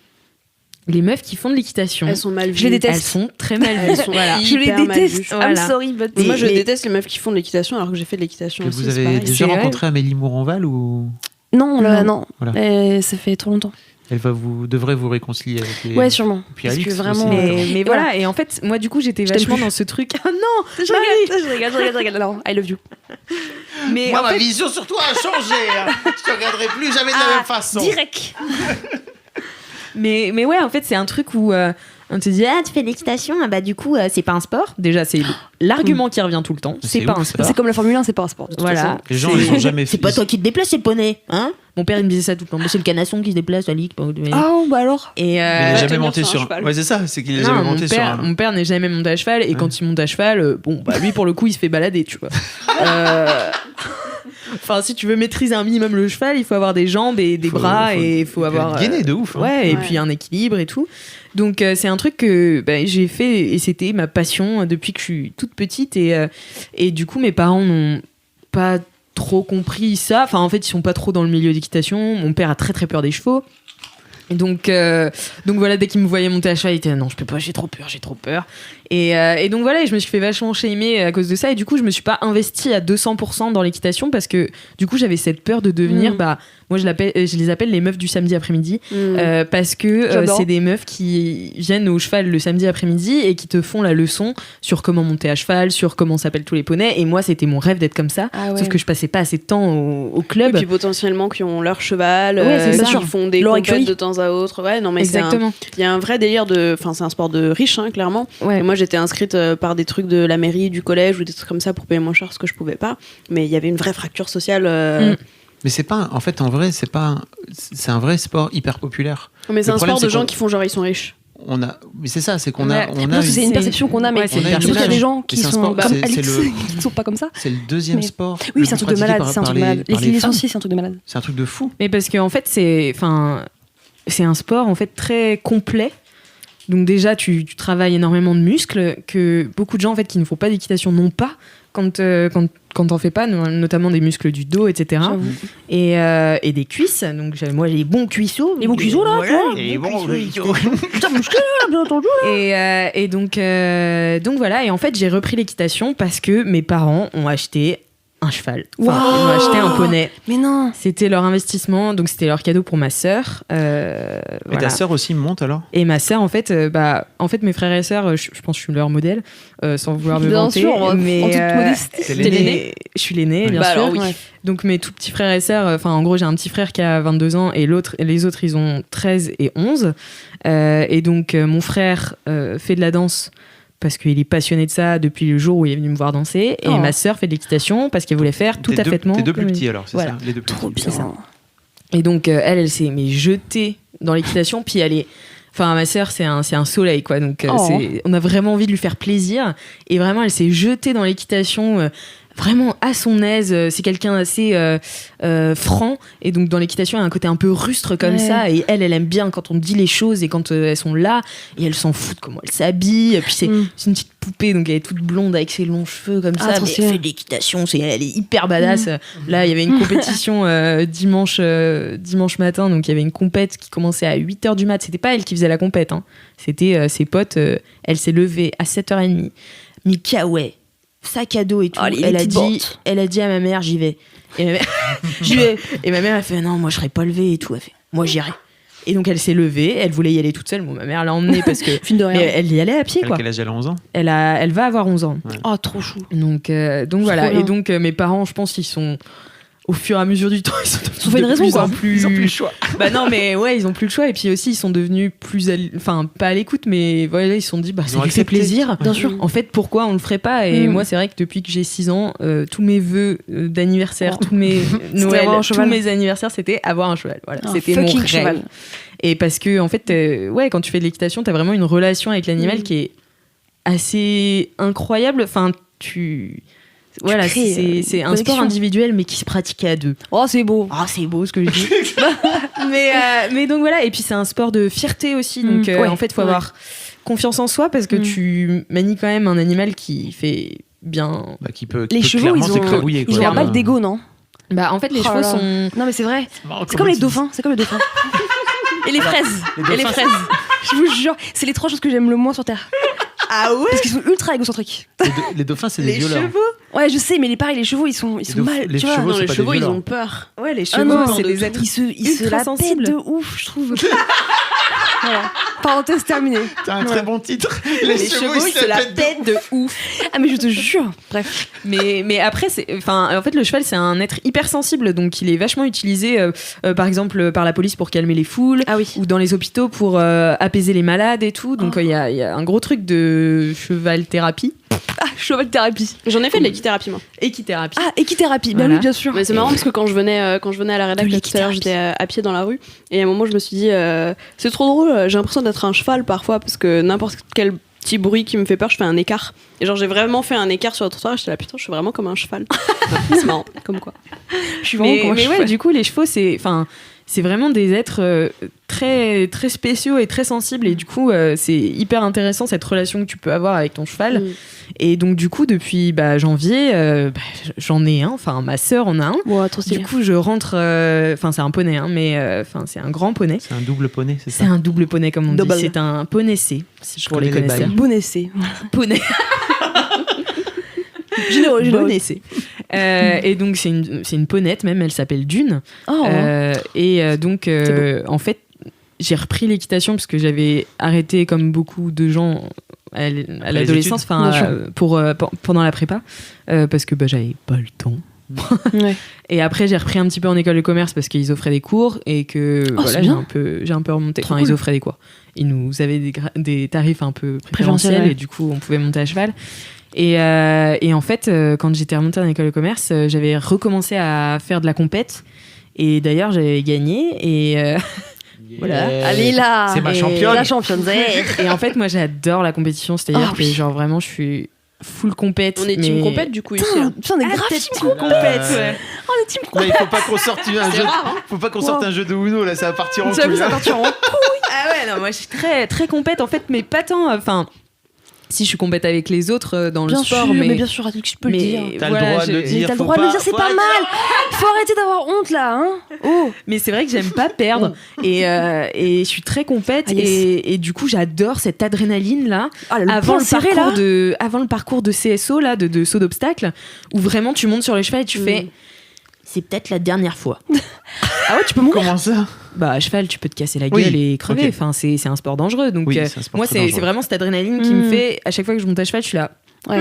les meufs qui font de l'équitation. Elles sont mal vues. Je les déteste. Elles sont très mal vues. Elles sont Voilà. Je les hyper mal déteste. vues. Voilà. I'm sorry, but. Moi, je mais- déteste les meufs qui font de l'équitation alors que j'ai fait de l'équitation Et aussi. vous c'est avez pareil. déjà C'est vrai. rencontré Amélie Mouronval ou Non, là, non. Voilà. Ça fait trop longtemps. elle devrait vous réconcilier avec les. Ouais, sûrement. Puis Parce Alix que vraiment. aussi. Mais voilà, et en fait, moi, du coup, j'étais Je t'aime vachement plus. dans ce truc. Ah non, Je regarde. Non, I love you. mais Moi, en ma fait, vision sur toi a changé. Hein. Je te regarderai plus jamais de la même façon. Direct. mais ouais, en fait, c'est un truc où on te dit, ah, tu fais de l'équitation, ah bah du coup, c'est pas un sport. Déjà, c'est l'argument qui revient tout le temps. C'est C'est pas ouf, un ça. sport. C'est comme la Formule 1, c'est pas un sport. de toute Voilà. façon. Les gens, C'est- ils ont jamais fait. C'est pas toi qui te déplaces, c'est le poney, hein? Mon père, il me disait ça tout le temps. Mais c'est le canasson qui se déplace, la ligue. Ah, bah alors. Et Mais il n'est jamais tenir monté sur un sur. cheval. Ouais, c'est ça. C'est qu'il est non, jamais mon monté sur père, un. mon père n'est jamais monté à cheval et quand il monte à cheval, bon, bah lui pour le coup il se fait balader, tu vois. Enfin, si tu veux maîtriser un minimum le cheval, il faut avoir des jambes et des bras et il faut avoir gainer de ouf. Hein. ouais, et Ouais. puis un équilibre et tout. Donc c'est un truc que j'ai fait et c'était ma passion depuis que je suis toute petite et du coup mes parents n'ont pas trop compris ça. Enfin en fait ils sont pas trop dans le milieu d'équitation. Mon père a très très peur des chevaux. Et donc voilà, dès qu'il me voyait monter à cheval, il était non, je peux pas, j'ai trop peur. Et donc voilà, et je me suis fait vachement shamer à cause de ça. Et du coup, je me suis pas investie à 200% dans l'équitation parce que du coup, j'avais cette peur de devenir, moi je les appelle les meufs du samedi après-midi parce que c'est des meufs qui viennent au cheval le samedi après-midi et qui te font la leçon sur comment monter à cheval, sur comment s'appellent tous les poneys. Et moi, c'était mon rêve d'être comme ça. Sauf que je passais pas assez de temps au club. Et puis potentiellement qui ont leur cheval, qui font des compètes de temps à autre. Ouais, non mais exactement. Il y a un vrai délire enfin c'est un sport de riche, hein, clairement. Ouais. Et moi j'étais inscrite par des trucs de la mairie, du collège ou des trucs comme ça pour payer moins cher ce que je pouvais pas. Mais il y avait une vraie fracture sociale. Mais c'est pas, en fait, en vrai, c'est un vrai sport hyper populaire. Mais c'est un sport de gens qui font genre ils sont riches. Mais c'est ça, c'est qu'on c'est une perception qu'on a, mais c'est il y a des gens qui sont comme Alex, qui ne sont pas comme ça. C'est le deuxième sport. Oui, c'est un truc de malade. Les licenciés, c'est un truc de malade. C'est un truc de fou. Mais parce qu'en fait, c'est un sport en fait très complet. Donc déjà, tu travailles énormément de muscles que beaucoup de gens en fait qui ne font pas d'équitation n'ont pas quand t'en fais pas, notamment des muscles du dos, etc. Et des cuisses. Donc moi j'ai les bons cuisseaux. Les bons cuisseaux là. Les bons cuisseaux. Putain, musclé là, bien entendu. Et donc voilà. Et en fait j'ai repris l'équitation parce que mes parents ont acheté un cheval. Ils ont acheté un poney. Mais non. C'était leur investissement, donc c'était leur cadeau pour ma sœur. Et ta sœur aussi monte alors ? Et ma sœur, en fait, mes frères et sœurs, je pense que je suis leur modèle, sans vouloir me vanter. Bien sûr, mais en toute modestie. T'es l'aîné ? Je suis l'aîné, bien sûr. Alors, oui. Donc mes tout petits frères et sœurs, en gros j'ai un petit frère qui a 22 ans et les autres ils ont 13 et 11. Et donc mon frère fait de la danse parce qu'il est passionné de ça depuis le jour où il est venu me voir danser. Et ma sœur fait de l'équitation parce qu'elle voulait faire tout à fait. Tes deux plus petits alors, c'est voilà. ça, les deux plus Trop petits. bien. Et donc elle s'est jetée dans l'équitation, puis elle est... Enfin, ma sœur, c'est un soleil, quoi. Donc, on a vraiment envie de lui faire plaisir. Et vraiment, elle s'est jetée dans l'équitation... vraiment à son aise, c'est quelqu'un assez franc, et donc dans l'équitation il y a un côté un peu rustre comme ça, et elle aime bien quand on dit les choses et quand elles sont là, et elle s'en fout de comment elle s'habille, puis c'est une petite poupée, donc elle est toute blonde avec ses longs cheveux comme ça, mais elle fait de l'équitation, elle est hyper badass. Là il y avait une compétition dimanche matin, donc il y avait une compète qui commençait à 8h du mat, c'était pas elle qui faisait la compète, hein. C'était ses potes, elle s'est levée à 7h30, Mikaoué, sac à dos et tout. Elle a dit à ma mère, j'y vais. Et ma mère, j'y vais. Et ma mère, elle fait, non, moi je serais pas levée et tout. Elle fait, moi j'irai. Et donc elle s'est levée, elle voulait y aller toute seule. Bon, ma mère l'a emmenée parce que. Fine de rien. Mais elle y allait à pied, quoi. Quel âge elle a 11 ans ? Elle va avoir 11 ans. Ouais. Oh, trop chou. Donc voilà. bien. Et donc mes parents, je pense qu'ils sont. Au fur et à mesure du temps, ils sont fait une raison, quoi. Ils ont plus le choix. Bah non, mais ouais, ils ont plus le choix. Et puis aussi, ils sont devenus pas à l'écoute, mais voilà, ils se sont dit, ça lui fait plaisir. Bien sûr. En fait, pourquoi on le ferait pas ? Et moi, c'est vrai que depuis que j'ai 6 ans, tous mes vœux d'anniversaire, tous mes Noël, tous mes anniversaires, c'était avoir un cheval. Voilà, c'était mon rêve. Cheval. Et parce que, en fait, quand tu fais de l'équitation, t'as vraiment une relation avec l'animal qui est assez incroyable. Enfin, voilà, c'est un sport individuel mais qui se pratique à deux. Oh, c'est beau. Ah, c'est beau ce que je dis. mais donc voilà, et puis c'est un sport de fierté aussi. Donc en fait, il faut avoir confiance en soi parce que tu manies quand même un animal qui fait bien. Les chevaux, ils ont un mal d'ego, non ? En fait, les chevaux sont. Non, mais c'est vrai. C'est comme les dauphins. Et les fraises. Je vous jure, c'est les 3 choses que j'aime le moins sur Terre. Ah ouais ? Parce qu'ils sont ultra égocentriques. Les dauphins, c'est des violeurs. Les chevaux ? Ouais, je sais, mais les chevaux, ils sont mal. Les tu vois. chevaux, Non, c'est les pas chevaux, des ils violeurs. ont peur. Ouais, les Ah chevaux, non, c'est des êtres. ils se ultra la sensibles. pètent de ouf, je trouve. Voilà. Parenthèse terminée. T'as un très bon titre. Les chevaux, ils se la pètent de ouf. Ah, mais je te jure. Bref. Mais après, en fait, le cheval, c'est un être hyper sensible, donc il est vachement utilisé, par exemple, par la police pour calmer les foules, ou dans les hôpitaux pour apaiser les malades et tout. Donc il y a un gros truc de cheval thérapie. Ah, cheval thérapie. J'en ai fait de l'équithérapie, moi. Équithérapie. Ah, équithérapie. Voilà. Bah oui, bien sûr. Mais c'est marrant parce que quand je venais à la rédaction tout à l'heure, j'étais à pied dans la rue et à un moment je me suis dit c'est trop drôle, j'ai l'impression d'être un cheval parfois parce que n'importe quel petit bruit qui me fait peur, je fais un écart. Et genre j'ai vraiment fait un écart sur le trottoir, j'étais là putain, je suis vraiment comme un cheval. C'est marrant, comme quoi. Je suis vraiment comme un cheval. Ouais, du coup les chevaux c'est vraiment des êtres très, très spéciaux et très sensibles. Et du coup, c'est hyper intéressant cette relation que tu peux avoir avec ton cheval. Et donc, du coup, depuis janvier, j'en ai un. Enfin, ma sœur en a un. Ouais, trop stylé. Du coup, je rentre. Enfin, c'est un poney, hein, mais c'est un grand poney. C'est un double poney, c'est ça? C'est un double poney, comme on Double. dit. C'est un poney C, pour les connais les connaisseurs. bails. Bon essai. Poney. Généreux. Poney C. Et donc, c'est une ponette, même. Elle s'appelle Dune. Oh. Donc, en fait, j'ai repris l'équitation parce que j'avais arrêté, comme beaucoup de gens, à l'adolescence, pendant la prépa, parce que j'avais pas le temps. Ouais. Et après, j'ai repris un petit peu en école de commerce parce qu'ils offraient des cours et que c'est j'ai bien. un peu remonté. Trop Enfin, ils cool. offraient des cours. Ils nous avaient des tarifs un peu préférentiels Préférentiels, ouais. et du coup, on pouvait monter à cheval. Et en fait, quand j'étais remontée en école de commerce, j'avais recommencé à faire de la compète. Et d'ailleurs, j'avais gagné. Et voilà. Allez là. C'est ma Et championne. La championne. Et en fait, moi, j'adore la compétition. C'est-à-dire Oh, que, oui. genre, vraiment, je suis full compète. On est team compète du coup ici. Putain, Là. putain, on est grave peut-être team team compète, ouais. Oh, les team Là, il faut pas qu'on sorte un jeu. Faut pas qu'on sorte Wow. un jeu de Uno là, ça va partir en J'avoue, couille. ça hein. part en Ah ouais, non, moi je suis très, très compète en fait, mais pas tant. Enfin, si je suis compète avec les autres dans le Bien sport, sûr, mais mais bien sûr, je peux le dire. T'as le droit de le Mais dire. t'as le faut droit de le dire, c'est faut pas arrêter. mal. Faut arrêter d'avoir honte là, hein. Oh. Mais c'est vrai que j'aime pas perdre et je suis très compète Ah, yes. et du coup j'adore cette adrénaline là Ah, le avant point le serré, parcours là. avant le parcours de CSO là de saut d'obstacle où vraiment tu montes sur les chevaux et tu fais c'est peut-être la dernière fois. Ah ouais, tu peux mourir. Comment ça? Bah à cheval tu peux te casser la Oui, gueule et crever. ok. Enfin c'est un sport dangereux donc Oui, c'est un sport moi très c'est dangereux. vraiment cette adrénaline qui me fait à chaque fois que je monte à cheval je suis là. Ouais.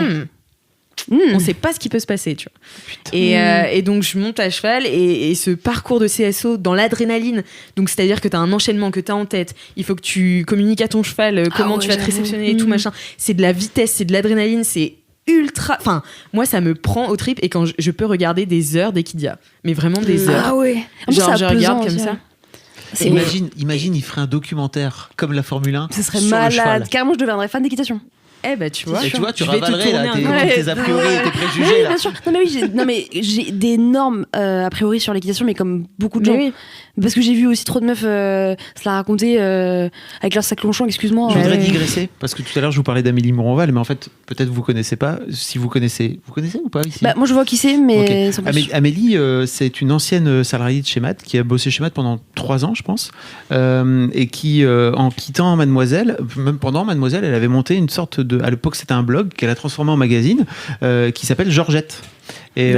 On sait pas ce qui peut se passer, tu vois. Et donc je monte à cheval et ce parcours de CSO dans l'adrénaline, donc c'est-à-dire que tu as un enchaînement que tu as en tête, il faut que tu communiques à ton cheval comment ouais, tu vas te j'avoue. réceptionner et tout machin. C'est de la vitesse, c'est de l'adrénaline, c'est ultra. Enfin, moi ça me prend au trip et quand je peux regarder des heures d'Equidia, mais vraiment des heures. Ah ouais. En plus, Genre c'est je regarde apaisant comme aussi, ça. hein. C'est Imagine, il ferait un documentaire comme la Formule 1. Ce serait sur le cheval. malade. Carrément, je deviendrais fan d'équitation. Eh bah tu vois, Et tu vois, tu je vais te ravalerais là, tourner un tes, coup. tes a priori et tes Mais préjugés oui, là. bien sûr. Non mais j'ai d'énormes a priori sur l'équitation, mais comme beaucoup de gens. Mais oui. Parce que j'ai vu aussi trop de meufs se la raconter avec leur sac Longchamp, excuse-moi. Je voudrais ouais. digresser parce que tout à l'heure je vous parlais d'Amélie Mouronval, mais en fait peut-être vous connaissez pas. Si vous connaissez ou pas ici? Bah, moi je vois qui c'est, mais Ok. sans plus. Amélie, c'est une ancienne salariée de chez Matt qui a bossé chez Matt pendant 3 ans, je pense, et qui, en quittant Mademoiselle, même pendant Mademoiselle, elle avait monté une sorte de. À l'époque, c'était un blog qu'elle a transformé en magazine qui s'appelle Georgette. Et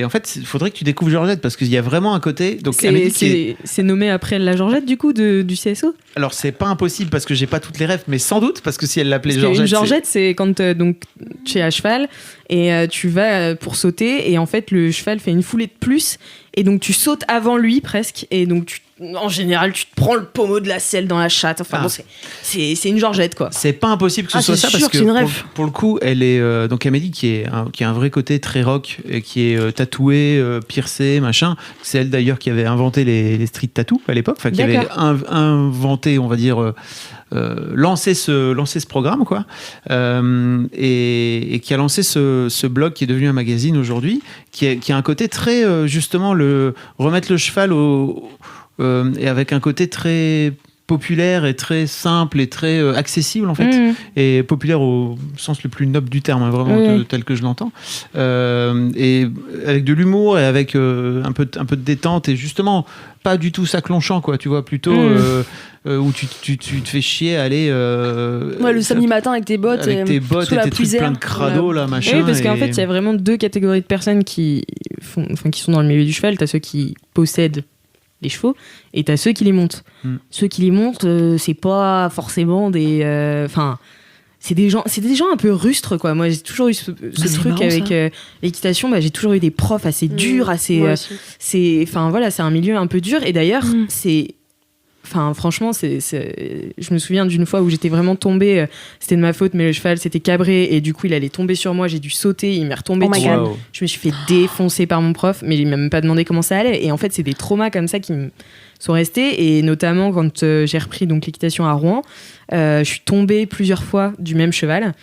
en fait, il faudrait que tu découvres Georgette parce qu'il y a vraiment un côté. Donc, Amélie, C'est nommé après la Georgette du coup du CSO. alors c'est pas impossible parce que j'ai pas toutes les rêves, mais sans doute parce que si elle l'appelait Parce qu'une Georgette, Georgette, c'est quand donc tu es à cheval et tu vas pour sauter et en fait le cheval fait une foulée de plus et donc tu sautes avant lui presque et donc en général tu te prends le pommeau de la selle dans la chatte. Enfin Ah. bon, c'est une Georgette quoi. c'est pas impossible que ce Ah, soit c'est ça parce sûr que que c'est une pour, rêve. pour le coup, elle est donc Amélie qui a un vrai côté très rock et qui est tatouée, piercée, machin. C'est elle d'ailleurs qui avait inventé les street tattoos à l'époque, enfin qui avait inventé, on va dire, lancé ce programme quoi, et qui a lancé ce blog qui est devenu un magazine aujourd'hui, qui a un côté très justement remettre le cheval et avec un côté très populaire et très simple et très accessible en fait, et populaire au sens le plus noble du terme, hein, vraiment tel que je l'entends, et avec de l'humour et avec un peu de détente et justement pas du tout sac Longchamp quoi, tu vois, plutôt où tu te fais chier à aller Ouais, le samedi matin avec tes bottes sous et tes sous la trucs pluie plein de crado là machin. Oui, parce qu'en et- fait il y a vraiment deux catégories de personnes qui sont dans le milieu du cheval. T'as ceux qui possèdent les chevaux et t'as ceux qui les montent. Ceux qui les montent, c'est pas forcément des c'est des gens un peu rustres quoi. Moi j'ai toujours eu ce c'est truc marrant, avec l'équitation, j'ai toujours eu des profs assez durs, assez c'est un milieu un peu dur et d'ailleurs franchement je me souviens d'une fois où j'étais vraiment tombée, c'était de ma faute mais le cheval s'était cabré et du coup il allait tomber sur moi, j'ai dû sauter, il m'est retombé Oh my dessus. God. Wow. Je me suis fait défoncer par mon prof, mais il m'a même pas demandé comment ça allait. Et en fait, c'est des traumas comme ça qui me sont restés. Et notamment, quand j'ai repris donc l'équitation à Rouen, je suis tombée plusieurs fois du même cheval.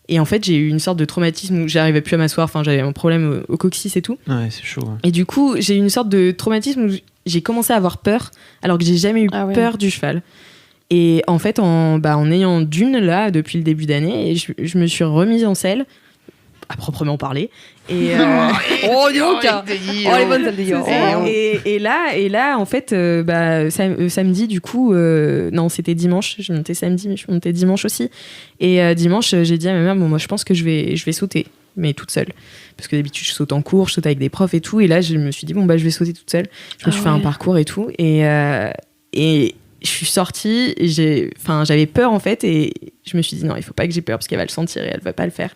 Et en fait, j'ai eu une sorte de traumatisme où j'arrivais plus à m'asseoir. Enfin, j'avais un problème au coccyx et tout. Ouais, c'est chaud. Ouais. Et du coup, j'ai eu une sorte de traumatisme où j'ai commencé à avoir peur alors que j'ai jamais eu peur du cheval. Et en fait, en ayant Dune là depuis le début d'année, et je me suis remise en selle, à proprement parler. Et oh dis donc, les bonnes et là en fait samedi du coup non c'était dimanche, je montais samedi mais je montais dimanche aussi, et dimanche j'ai dit à ma mère bon moi je pense que je vais sauter, mais toute seule, parce que d'habitude je saute en cours, je saute avec des profs et tout, et là je me suis dit bon bah je vais sauter toute seule, je me suis fait un parcours et tout, et je suis sortie, j'avais peur en fait, et je me suis dit non il faut pas que j'ai peur parce qu'elle va le sentir et elle va pas le faire.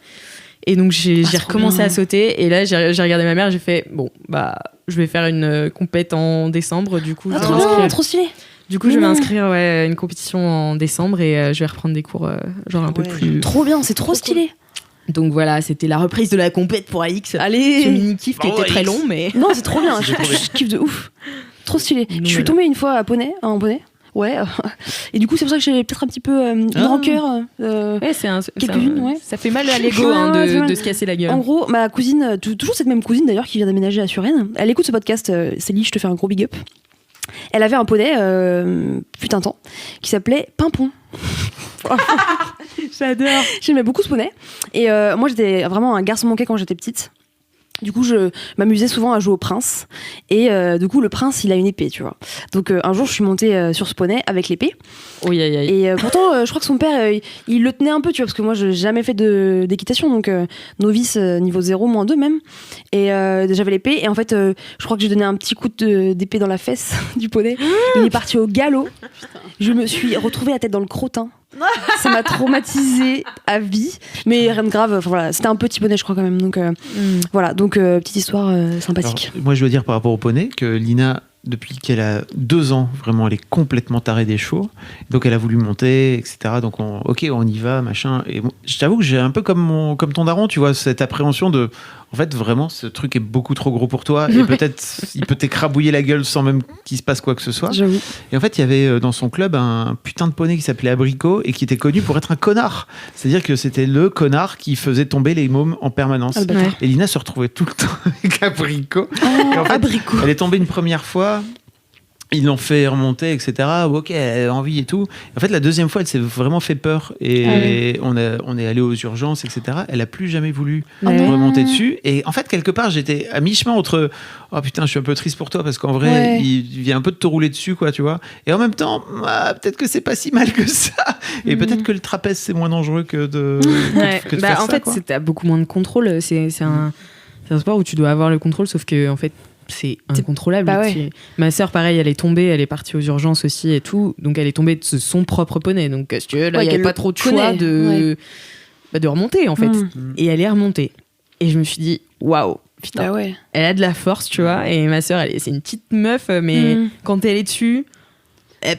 Et donc j'ai recommencé à sauter, et là j'ai regardé ma mère, j'ai fait bon bah je vais faire une compète en décembre, du coup trop stylé. Du coup je vais m'inscrire à une compétition en décembre, et je vais reprendre des cours genre un peu plus trop bien, c'est trop stylé. Donc voilà, c'était la reprise de la compète pour Alix. Allez, ce mini kiff qui était très long, mais non c'est trop bien, je kiffe de ouf, trop stylé. Donc, je suis tombée une fois en poney. Ouais, et du coup c'est pour ça que j'ai peut-être un petit peu une rancœur. Ouais, quelques-unes, ouais. Ça fait mal à l'ego de se casser la gueule. En gros, ma cousine, toujours cette même cousine d'ailleurs qui vient d'aménager à Suresnes, elle écoute ce podcast, Célie, je te fais un gros big up. Elle avait un poney, fut un temps, qui s'appelait Pimpon. J'adore. J'aimais beaucoup ce poney. Et moi j'étais vraiment un garçon manqué quand j'étais petite. Du coup, je m'amusais souvent à jouer au prince. Et du coup, le prince, il a une épée, tu vois. Donc, un jour, je suis montée sur ce poney avec l'épée. Oui, aïe, aïe. Et pourtant, je crois que son père, il le tenait un peu, tu vois, parce que moi, je n'ai jamais fait d'équitation. Donc, novice niveau 0, -2 même. Et j'avais l'épée. Et en fait, je crois que j'ai donné un petit coup d'épée dans la fesse du poney. Il est parti au galop. Putain. Je me suis retrouvée la tête dans le crottin. Ça m'a traumatisée à vie, mais rien de grave. Enfin, voilà, c'était un petit poney, je crois, quand même. Donc voilà, donc petite histoire sympathique. Alors, moi, je veux dire par rapport au poney que Lina, depuis qu'elle a 2 ans, vraiment, elle est complètement tarée des chevaux. Donc, elle a voulu monter, etc. Donc, on y va, machin. Et bon, je t'avoue que j'ai un peu comme ton daron, tu vois, cette appréhension de... En fait, vraiment, ce truc est beaucoup trop gros pour toi, et peut-être il peut t'écrabouiller la gueule sans même qu'il se passe quoi que ce soit. J'avoue. Et en fait, il y avait dans son club un putain de poney qui s'appelait Abricot, et qui était connu pour être un connard. C'est-à-dire que c'était le connard qui faisait tomber les mômes en permanence. Et Lina se retrouvait tout le temps avec Abricot. Et en fait, Abricot. Elle est tombée une première fois. Ils l'ont fait remonter, etc. Ok, elle a envie et tout. En fait, la deuxième fois, elle s'est vraiment fait peur. Et on est allé aux urgences, etc. Elle a plus jamais voulu remonter dessus. Et en fait, quelque part, j'étais à mi-chemin entre « Oh putain, je suis un peu triste pour toi » parce qu'en vrai, il vient un peu de te rouler dessus, quoi, tu vois. Et en même temps, peut-être que c'est pas si mal que ça. Et peut-être que le trapèze, c'est moins dangereux que de faire en ça, fait, quoi. t'as beaucoup moins de contrôle. C'est un sport où tu dois avoir le contrôle, sauf que, en fait, c'est incontrôlable. Ma sœur, pareil, elle est tombée, elle est partie aux urgences aussi et tout, donc elle est tombée de son propre poney. Donc, si tu veux, là, il n'y avait pas trop de choix de remonter, en fait. Et elle est remontée. Et je me suis dit, waouh, putain, elle a de la force, tu vois. Et ma sœur, c'est une petite meuf, mais quand elle est dessus,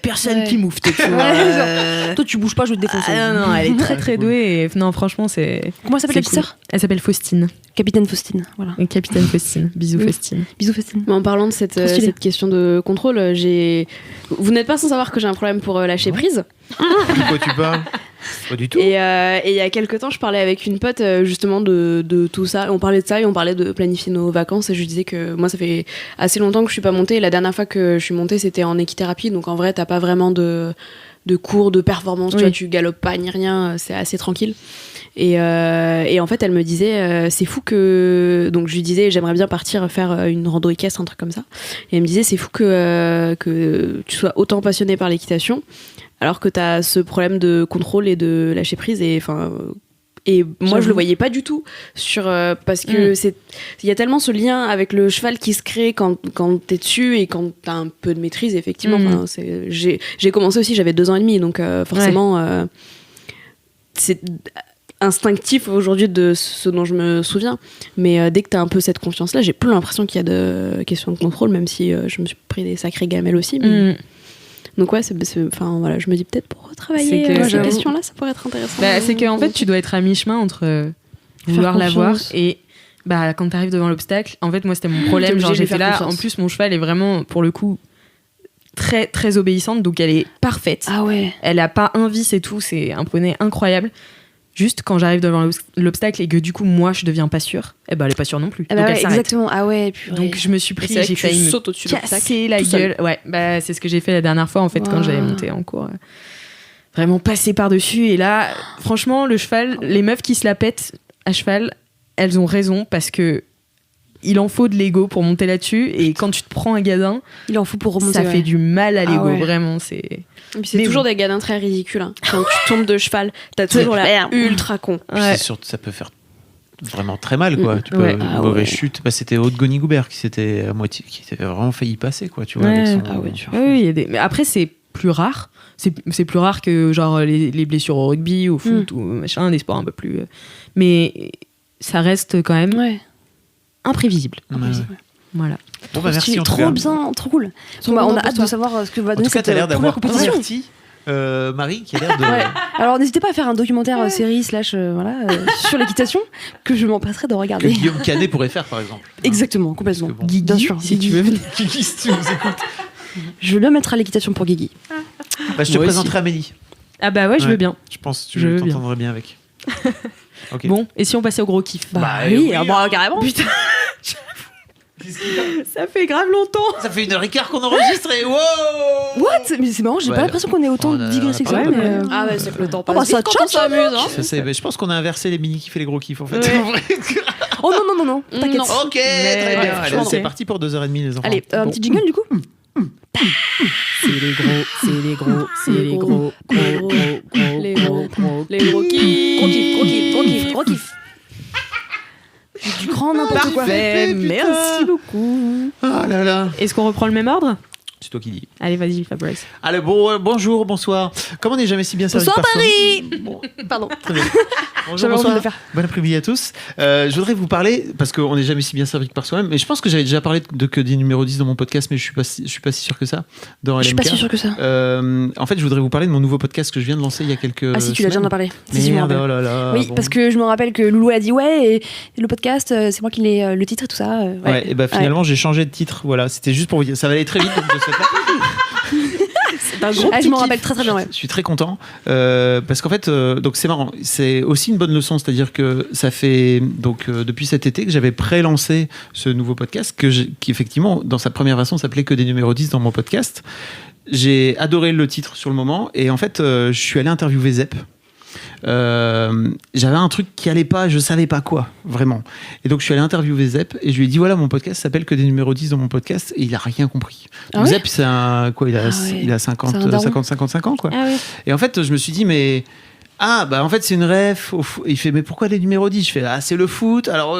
personne qui mouffe. Toi, tu bouges pas, je vais te défoncer. Non, elle est très très douée. Et, non, franchement, c'est. Comment elle s'appelle, la petite sœur ? Elle s'appelle Faustine. Capitaine Faustine, voilà. Capitaine Faustine. Bisous, Faustine. Bisous, Faustine. Mais en parlant de cette question de contrôle, vous n'êtes pas sans savoir que j'ai un problème pour lâcher prise. De quoi tu parles ? Pas du tout. Et il y a quelques temps, je parlais avec une pote justement de tout ça. On parlait de ça et on parlait de planifier nos vacances. Et je disais que moi, ça fait assez longtemps que je suis pas montée. Et la dernière fois que je suis montée, c'était en équithérapie. Donc en vrai, t'as pas vraiment de cours de performance. Tu vois, tu galopes pas ni rien. C'est assez tranquille. Et en fait, elle me disait, c'est fou que... Donc je lui disais, j'aimerais bien partir faire une rando équestre, un truc comme ça. Et elle me disait, c'est fou que tu sois autant passionnée par l'équitation, alors que t'as ce problème de contrôle et de lâcher prise. Et moi, je le voyais pas du tout parce que il y a tellement ce lien avec le cheval qui se crée quand t'es dessus et quand t'as un peu de maîtrise, effectivement. J'ai commencé aussi, j'avais 2 ans et demi, donc forcément, c'est instinctif aujourd'hui de ce dont je me souviens. Mais dès que t'as un peu cette confiance-là, j'ai plus l'impression qu'il y a de questions de contrôle, même si je me suis pris des sacrées gamelles aussi. Mais... Donc ouais, voilà, je me dis peut-être pour retravailler ces questions-là, ça pourrait être intéressant. C'est qu'en fait, tu dois être à mi-chemin entre vouloir l'avoir et quand t'arrives devant l'obstacle. En fait, moi, c'était mon problème. Genre, j'étais là. Confiance. En plus, mon cheval est vraiment, pour le coup, très, très obéissante. Donc, elle est parfaite. Ah ouais. Elle a pas un vice et tout. C'est un poney incroyable. Juste quand j'arrive devant l'obstacle et que du coup moi je deviens pas sûre, eh ben elle est pas sûre non plus. Ah Donc bah elle ouais, s'arrête. exactement. Ah ouais, purée. Donc je me suis pris, C'est vrai j'ai que tu failli me sautes au-dessus de l'obstacle, casser la tout seul. gueule. Ouais, bah c'est ce que j'ai fait la dernière fois en fait quand Wow. j'allais monter en cours. Vraiment passer par-dessus et là, franchement, le cheval, les meufs qui se la pètent à cheval, elles ont raison parce que il en faut de l'ego pour monter là-dessus et quand tu te prends un gadin, Il en faut pour remonter. ça ouais. fait du mal à l'ego, Ah ouais. vraiment, c'est... Et puis c'est Mais toujours des gadins très ridicules. Hein. Quand tu tombes de cheval, t'as toujours l'air ultra con. Puis Ouais. c'est sûr, ça peut faire vraiment très mal, quoi. Tu peux, Ouais. une Ah mauvaise ouais. chute. Bah, c'était Aude Goni-Goubert qui s'était à moitié, qui avait vraiment failli passer, quoi. Tu vois, Ouais. avec son- Ah ouais, tu vois. Oui, il y a des... Mais après, c'est plus rare. C'est plus rare que genre les blessures au rugby, au foot, ou machin, des sports un peu plus... Mais ça reste quand même Ouais. imprévisible. Ouais. Voilà. Bon, bah, merci Stylé, en tout trop cas. bien, trop cool. Trop Bah, on content a pour hâte toi. de savoir ce que va En donner tout cas, cette t'as l'air première d'avoir compétition. converti Marie, qui a l'air de. Ouais. Alors n'hésitez pas à faire un documentaire série slash sur l'équitation que je m'empresserai de Que regarder. Guillaume Canet pourrait faire, par exemple. Exactement, complètement. Parce que bon. Guigui, Bien sûr. si tu veux venir. Guigui, si tu nous écoutes. Je veux bien mettre à l'équitation pour Guigui. Bah, je te Moi présenterai Amélie. Ah bah ouais, je Ouais. veux bien. Je pense que Je tu veux bien. t'entendrais bien avec. Ok. Bon, et si on passait au gros kiff Bah oui, carrément. Putain, ça fait grave longtemps. Ça fait 1h15 qu'on enregistre et wow. What? Mais c'est marrant, j'ai Ouais, pas l'impression qu'on ait autant on a- digressé que on a ça. pas mais, mal. Ah ouais, c'est que le temps bah, passe ça vite quand on tchatche, s'amuse. Hein. Je pense qu'on a inversé les mini-kifs et les gros kiffs en fait. Ouais. En vrai. Oh non, t'inquiète. Non. Ok, très bien. ouais, Allez, franchement, c'est ouais. parti pour 2h30 les enfants. Allez, un Bon. petit jingle du coup. C'est les gros, c'est les gros, c'est les gros, Les gros, les gros kiffs. Gros kiff. Du grand n'importe quoi. Parfait, merci beaucoup. Ah là là. Est-ce qu'on reprend le même ordre? C'est toi qui dis. Allez, vas-y, Fabrice. Allez, bonjour, bonsoir. Comme on n'est jamais si bien servi Bonsoir par soi- Paris. Bon, Pardon. très bien. Bonjour, J'avais envie de bonsoir. le faire. Bon après-midi à tous. Je voudrais vous parler, parce qu'on n'est jamais si bien servi que par soi-même, mais je pense que j'avais déjà parlé de que des numéros 10 dans mon podcast, mais je suis pas si sûr que ça. Dans Je suis pas LMK. si sûre que ça. En fait, je voudrais vous parler de mon nouveau podcast que je viens de lancer il y a quelques Ah si, tu l'as déjà semaines. parlé. Si, je me Merde, rappelle. oh là là. Oui, bon. parce que je me rappelle que Loulou a dit ouais, et le podcast, c'est moi qui l'ai le titre et tout ça. Ouais, et bah finalement j'ai changé de titre. Voilà, c'était juste pour vous dire. Ça va aller très vite. Donc je souhaite pas. C'est un gros Ah, je petit m'en kiff. rappelle très bien, ouais. Je suis très content parce qu'en fait, donc c'est marrant. C'est aussi une bonne leçon, c'est-à-dire que ça fait donc depuis cet été que j'avais pré-lancé ce nouveau podcast qui effectivement dans sa première version s'appelait que des numéros 10 dans mon podcast. J'ai adoré le titre sur le moment et en fait je suis allé interviewer Zep. J'avais un truc qui allait pas, je savais pas quoi, vraiment. Et donc je suis allé interviewer Zep et je lui ai dit voilà, mon podcast s'appelle que des numéros 10 dans mon podcast et il a rien compris. Donc Ah ouais Zep, c'est un quoi, il a Ah ouais. 50 C'est un daron. 55 ans quoi. Ah oui. Et en fait, je me suis dit mais bah en fait c'est une ref il fait mais pourquoi les numéros 10? Je fais c'est le foot. Alors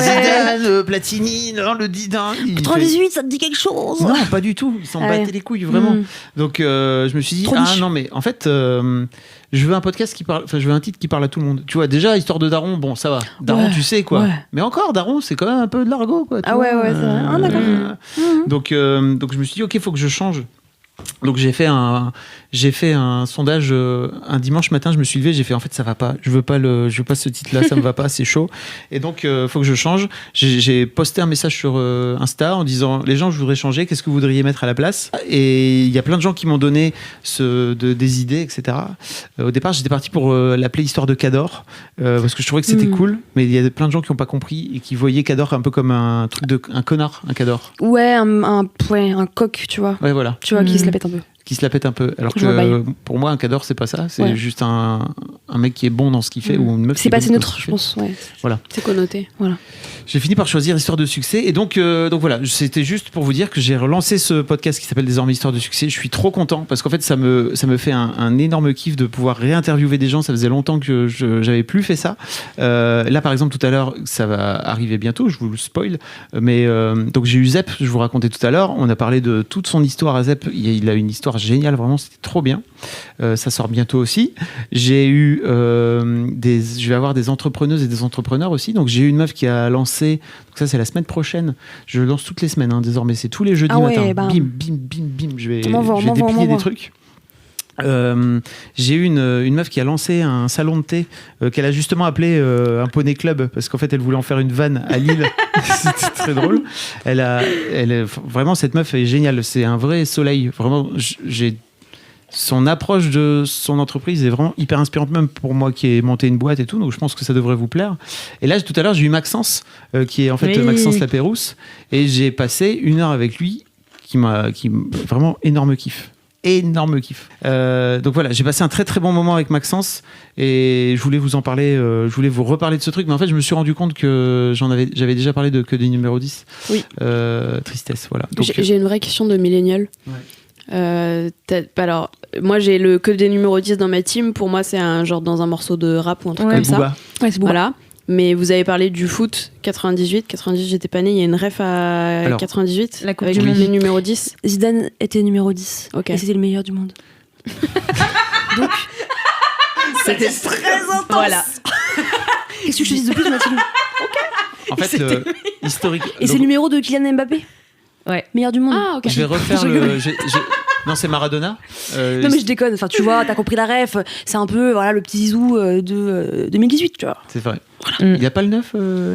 Zidane, Platini, non le Didin. Il fait, 98, ça te dit quelque chose? non, pas du tout. Ils s'en Ah ouais. battaient les couilles, vraiment. Mm. Donc, je me suis dit, Trop niche. non, mais en fait, je veux un podcast qui parle, je veux un titre qui parle à tout le monde. Tu vois, déjà, histoire de Daron, bon, ça va. Daron, Ouais, tu sais, quoi. ouais. Mais encore, Daron, c'est quand même un peu de l'argot, quoi. tu Ah vois. ouais, c'est vrai. Ah, d'accord. Donc, je me suis dit, ok, il faut que je change. Donc j'ai fait un sondage un dimanche matin. Je me suis levé, j'ai fait en fait ça va pas. Je veux pas ce titre-là, ça me va pas, c'est chaud. Et donc faut que je change. J'ai posté un message sur Insta en disant les gens, je voudrais changer. Qu'est-ce que vous voudriez mettre à la place? Et il y a plein de gens qui m'ont donné des idées, etc. Au départ, j'étais parti pour l'appeler Histoire de Cador parce que je trouvais que c'était cool. Mais il y a plein de gens qui n'ont pas compris et qui voyaient Cador un peu comme un truc un connard, un Cador. Ouais, un coq, tu vois. Ouais, voilà. Tu vois, qui se la pète un peu. Qui se la pète un peu. Alors Je vois que le pour moi, un cador, c'est pas ça. C'est Ouais. juste un mec qui est bon dans ce qu'il fait ou une meuf qui C'est est pas bonne assez dans neutre, ce qu'il je fait. pense. Ouais. C'est connoté. J'ai fini par choisir Histoire de succès. Et donc voilà, c'était juste pour vous dire que j'ai relancé ce podcast qui s'appelle désormais Histoire de succès. Je suis trop content parce qu'en fait, ça me fait un énorme kiff de pouvoir réinterviewer des gens. Ça faisait longtemps que j'avais plus fait ça. Là, par exemple, tout à l'heure, ça va arriver bientôt, je vous le spoil. Mais donc, j'ai eu Zep, je vous racontais tout à l'heure. On a parlé de toute son histoire à Zep. Il a une histoire géniale, vraiment, c'était trop bien. Ça sort bientôt aussi. J'ai eu je vais avoir des entrepreneuses et des entrepreneurs aussi. Donc, j'ai eu une meuf qui a lancé. Donc, ça, c'est la semaine prochaine. Je lance toutes les semaines, hein, désormais. C'est tous les jeudis Ah ouais, matin. bah. Bim, bim, bim, bim. Je vais On m'envoie. déplier des trucs. J'ai eu une meuf qui a lancé un salon de thé qu'elle a justement appelé un poney club parce qu'en fait elle voulait en faire une vanne à Lille. C'était très drôle. Vraiment cette meuf est géniale, c'est un vrai soleil. Vraiment, son approche de son entreprise est vraiment hyper inspirante, même pour moi qui ai monté une boîte et tout, donc je pense que ça devrait vous plaire. Et là, tout à l'heure, j'ai eu Maxence, qui est en fait Maxence Lapérouse, et j'ai passé 1 heure avec lui, qui vraiment énorme kiff. Donc voilà, j'ai passé un très très bon moment avec Maxence et je voulais vous en parler, je voulais vous reparler de ce truc, mais en fait je me suis rendu compte que j'avais déjà parlé de Que des numéros 10. Oui. Tristesse, voilà. Donc, J'ai une vraie question de millénial. Ouais. Alors, moi j'ai le Que des numéros 10 dans ma team, pour moi c'est un genre dans un morceau de rap ou un truc comme ça. Booba. Ouais, c'est beau. Voilà. Mais vous avez parlé du foot 98, j'étais pas née, il y a une ref à Alors, 98 la Coupe avec du Monde. les numéros 10. Zidane était numéro 10. Ok. Et c'était le meilleur du monde. Donc, C'était très intense. Voilà. qu'est-ce que je te dis de plus, Mathilde? En fait, historique. Et c'est le numéro de Kylian Mbappé. Ouais. Meilleur du monde. Ah, ok. Je vais refaire le. Non, c'est Maradona. Non mais je déconne, enfin tu vois, t'as compris la ref, c'est un peu voilà, le petit zizou de 2018, tu vois. C'est vrai. Mm. Il n'y a pas le 9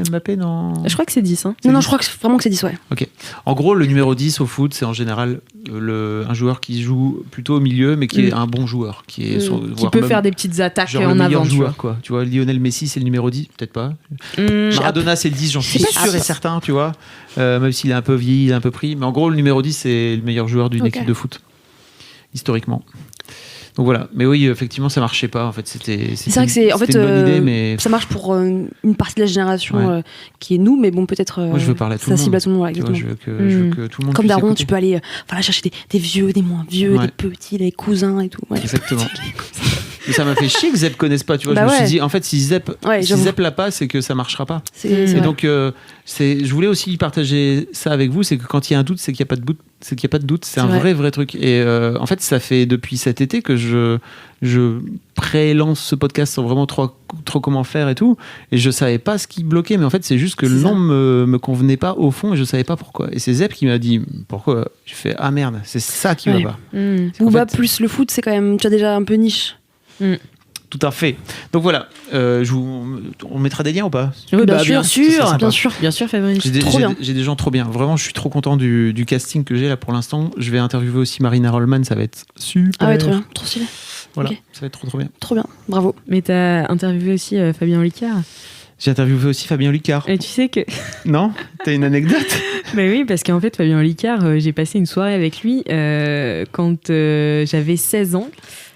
Mbappé dans. Je crois que c'est 10. Hein. Non, je crois vraiment que c'est 10, ouais. Ok. En gros, le numéro 10 au foot, c'est en général un joueur qui joue plutôt au milieu, mais qui est un bon joueur. Qui Qui peut faire des petites attaques genre en le meilleur avant. joueur, quoi. Tu vois, Lionel Messi, c'est le numéro 10, peut-être pas. Maradona, c'est le 10, j'en suis sûr et certain, tu vois. Même s'il est un peu vieilli, il est un peu pris. Mais en gros, le numéro 10, c'est le meilleur joueur d'une équipe de foot, historiquement. Donc voilà, mais oui, effectivement, ça marchait pas. En fait, c'était vrai que c'est en fait une bonne idée, mais ça marche pour une partie de la génération Ouais. qui est nous, mais bon peut-être moi, je veux parler à tout ça le cible monde. à tout le monde, voilà, Tu vois, exactement. je veux que tout le monde Comme puisse daron, écouter. tu peux aller voilà, chercher des vieux, des moins vieux, Ouais. des petits, des cousins et tout. Ouais. Exactement. Mais ça m'a fait chier que Zep connaisse pas, tu vois. Bah je me ouais. suis dit, en fait, si Zep j'avoue. l'a pas, c'est que ça marchera pas. C'est Et vrai. donc, je voulais aussi partager ça avec vous, c'est que quand il y a un doute, c'est qu'il n'y a pas de doute. C'est qu'il y a pas de doute. C'est un vrai truc. Et en fait, ça fait depuis cet été que je pré-lance ce podcast sans vraiment trop comment faire et tout. Et je savais pas ce qui bloquait, mais en fait, c'est juste que le nom me convenait pas au fond et je savais pas pourquoi. Et c'est Zep qui m'a dit pourquoi. J'ai fait ah merde, c'est ça qui va Ouais. pas. Booba en fait- plus le foot, c'est quand même, tu as déjà un peu niche. Tout à fait. Donc voilà, on mettra des liens ou pas? Oui, Bien bah, sûr, bien sûr, bien sûr. bien sûr, Fabrice. J'ai des gens trop bien. Vraiment, je suis trop content du casting que j'ai là pour l'instant. Je vais interviewer aussi Marina Rollman, ça va être super. Ah ouais, trop bien, trop stylé. Voilà, Ok. ça va être trop bien. Trop bien, bravo. Mais t'as interviewé aussi Fabien Olicard. J'ai interviewé aussi Fabien Olicard. Et tu sais que. Non? T'as une anecdote? Mais oui, parce qu'en fait, Fabien Olicard, j'ai passé une soirée avec lui quand j'avais 16 ans.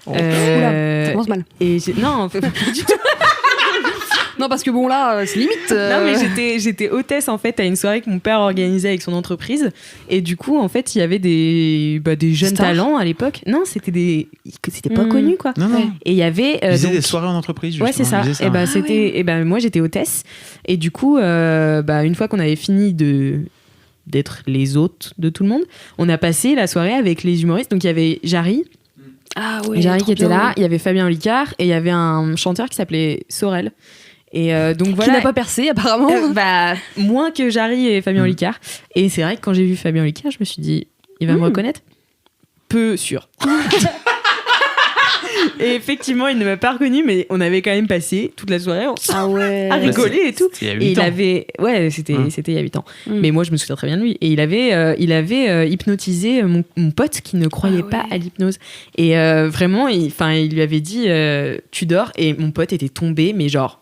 Oula, ça commence mal. Et non, pas du tout. Non, parce que bon, là, c'est limite. Non, mais j'étais hôtesse en fait à une soirée que mon père organisait avec son entreprise. Et du coup, en fait, il y avait des jeunes Stars. talents à l'époque. Non, c'était pas connu quoi. Non, non. Ouais. Et il y avait. Ils faisaient donc- des soirées en entreprise, Ouais, c'est ça. justement. Ils faisaient, Et ouais. ben moi j'étais hôtesse et du coup une fois qu'on avait fini d'être les hôtes de tout le monde, on a passé la soirée avec les humoristes. Donc il y avait Jarry, Ah ouais. Jarry trop qui était bien. là, il y avait Fabien Olicard et il y avait un chanteur qui s'appelait Sorel. Et donc Qui voilà. n'a pas percé, apparemment. Moins que Jarry et Fabien Mm. Olicard. Et c'est vrai que quand j'ai vu Fabien Olicard, je me suis dit, il va me reconnaître. Peu sûr. Et effectivement, il ne m'a pas reconnu, mais on avait quand même passé toute la soirée Ah ouais. à rigoler et tout. C'était il y a Et 8 il ans. avait, ouais, c'était il y a 8 ans. Mais moi, je me souviens très bien de lui. Et il avait hypnotisé mon pote qui ne croyait pas à l'hypnose. Et vraiment, il lui avait dit, tu dors. Et mon pote était tombé, mais genre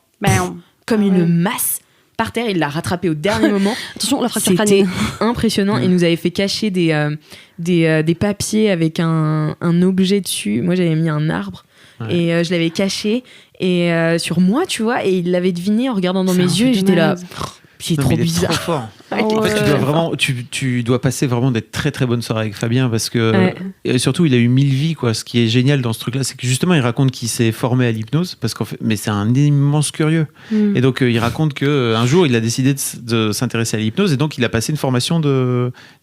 comme une masse par terre. Il l'a rattrapé au dernier moment. Attention, la fracture C'était crânienne. impressionnant. Il nous avait fait cacher des papiers avec un objet dessus. Moi, j'avais mis un arbre. Ouais. Et je l'avais caché et sur moi, tu vois, et il l'avait deviné en regardant dans C'est mes un yeux truc et de j'étais là, malade. c'est Non, trop mais il est bizarre. trop fort. Ah En fait, ouais. tu dois vraiment, tu dois passer vraiment des très très bonnes soirées avec Fabien parce que Ouais. et surtout il a eu 1000 vies quoi. Ce qui est génial dans ce truc-là, c'est que justement il raconte qu'il s'est formé à l'hypnose parce qu'en fait, mais c'est un immense curieux. Et donc il raconte que un jour il a décidé de s'intéresser à l'hypnose et donc il a passé une formation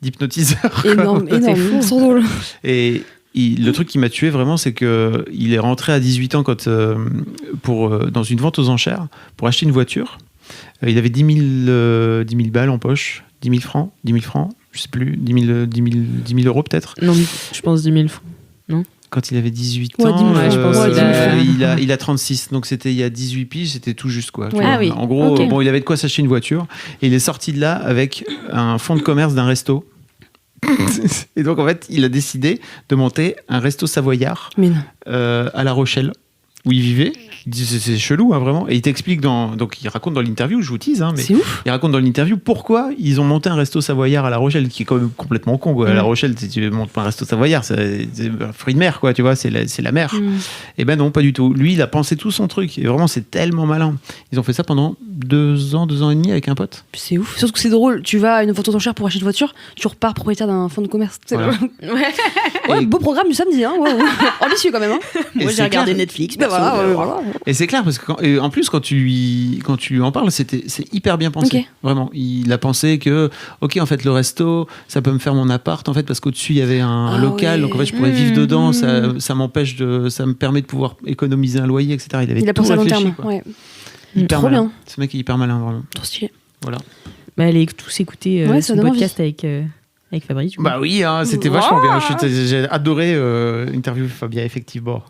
d'hypnotiseur. quoi. Énorme, énorme. Trop drôle. Et le truc qui m'a tué vraiment, c'est que il est rentré à 18 ans quand dans une vente aux enchères pour acheter une voiture. Il avait 10 000 balles en poche, 10 000 francs, je sais plus, 10 000 euros peut-être. Non, je pense 10 000 francs. Quand il avait 18 Ouais, ans, 10 000 francs, je pense qu'il il a 36, donc c'était il y a 18 piges, c'était tout juste quoi. tu Ouais. vois. Ah oui, En gros, ok. bon, il avait de quoi s'acheter une voiture et il est sorti de là avec un fonds de commerce d'un resto. Et donc, en fait, il a décidé de monter un resto savoyard Mais non. à La Rochelle, où il vivait. Il dit c'est chelou, hein, vraiment. Et il t'explique donc il raconte dans l'interview, je vous tease, hein, mais C'est ouf. il raconte dans l'interview pourquoi ils ont monté un resto savoyard à La Rochelle, qui est quand même complètement con, quoi. À La Rochelle, si tu montes pas un resto savoyard, c'est un fruit de mer, quoi, tu vois, c'est la mer. Et ben non, pas du tout. Lui, il a pensé tout son truc. Et vraiment, c'est tellement malin. Ils ont fait ça pendant 2 ans et demi avec un pote. C'est ouf. Surtout que c'est drôle. Tu vas à une vente aux enchères pour acheter une voiture, tu repars propriétaire d'un fonds de commerce. C'est Voilà. Ouais, Et- beau programme du samedi, hein. Ouais. Ambitieux quand même. Hein. Et Moi, c'est j'ai regardé clair. Netflix. Ben perso, voilà, voilà. Et c'est clair, parce que et en plus, quand tu lui en parles, c'est hyper bien pensé. Ok. Vraiment. Il a pensé que, ok, en fait, le resto, ça peut me faire mon appart, en fait, parce qu'au-dessus, il y avait un Ah local, oui. donc en fait, je pourrais vivre dedans, ça me permet de pouvoir économiser un loyer, etc. Il avait Il a tout pensé à long réfléchi, terme. quoi. Ouais. Hyper Trop malin. bien. Ce mec est hyper malin, vraiment. Trop stylé. Voilà. Bah, allez tous écouter Ouais, ça son donne podcast avec Fabrice. du coup. Bah oui, hein, c'était vachement bien. J'ai adoré interview Fabien, effectivement.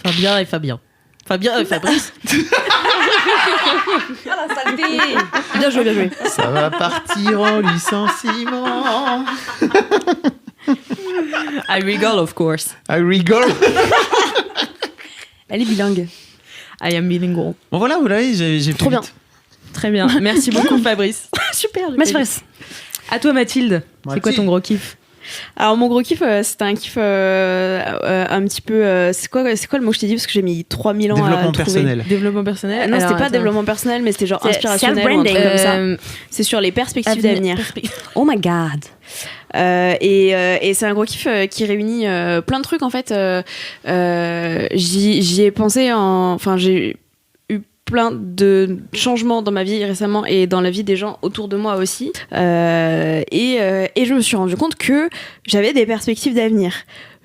Fabien et Fabrice. Bien joué, bien joué. Ça va partir en licenciement. I regale, of course. I rigole. Elle est bilingue. I am bilingual. Bon voilà, vous l'avez, j'ai Trop fait bien. vite. Très bien. Merci beaucoup, Fabrice. Super. Merci Fabrice. À toi, Mathilde. C'est quoi ton gros kiff? Alors mon gros kiff, c'était un kiff un petit peu. C'est quoi le mot que je t'ai dit parce que j'ai mis 3000 ans à Développement trouver. personnel. Développement personnel. Non, Alors, c'était pas attends. développement personnel, mais c'était genre C'est inspirationnel ou un truc self-branding. comme ça. C'est sur les perspectives d'avenir. Oh my god. Et c'est un gros kiff qui réunit plein de trucs en fait. J'y ai pensé enfin j'ai eu plein de changements dans ma vie récemment et dans la vie des gens autour de moi aussi. Et je me suis rendu compte que j'avais des perspectives d'avenir.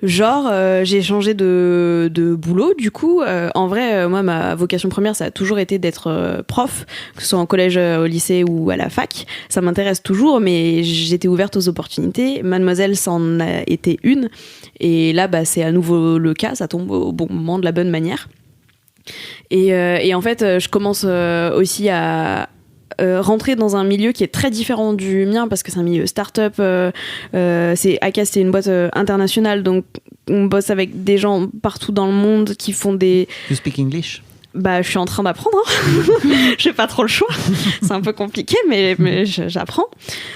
Genre, j'ai changé de boulot, du coup. En vrai, moi, ma vocation première, ça a toujours été d'être prof, que ce soit en collège, au lycée ou à la fac. Ça m'intéresse toujours, mais j'étais ouverte aux opportunités. Mademoiselle, ça en a été une. Et là, bah, c'est à nouveau le cas, ça tombe au bon moment, de la bonne manière. Et en fait, je commence aussi à rentrer dans un milieu qui est très différent du mien parce que c'est un milieu start-up. Acast, c'est une boîte internationale, donc on bosse avec des gens partout dans le monde qui font des... You speak English? Bah, je suis en train d'apprendre. Hein. J'ai pas trop le choix. C'est un peu compliqué, mais j'apprends.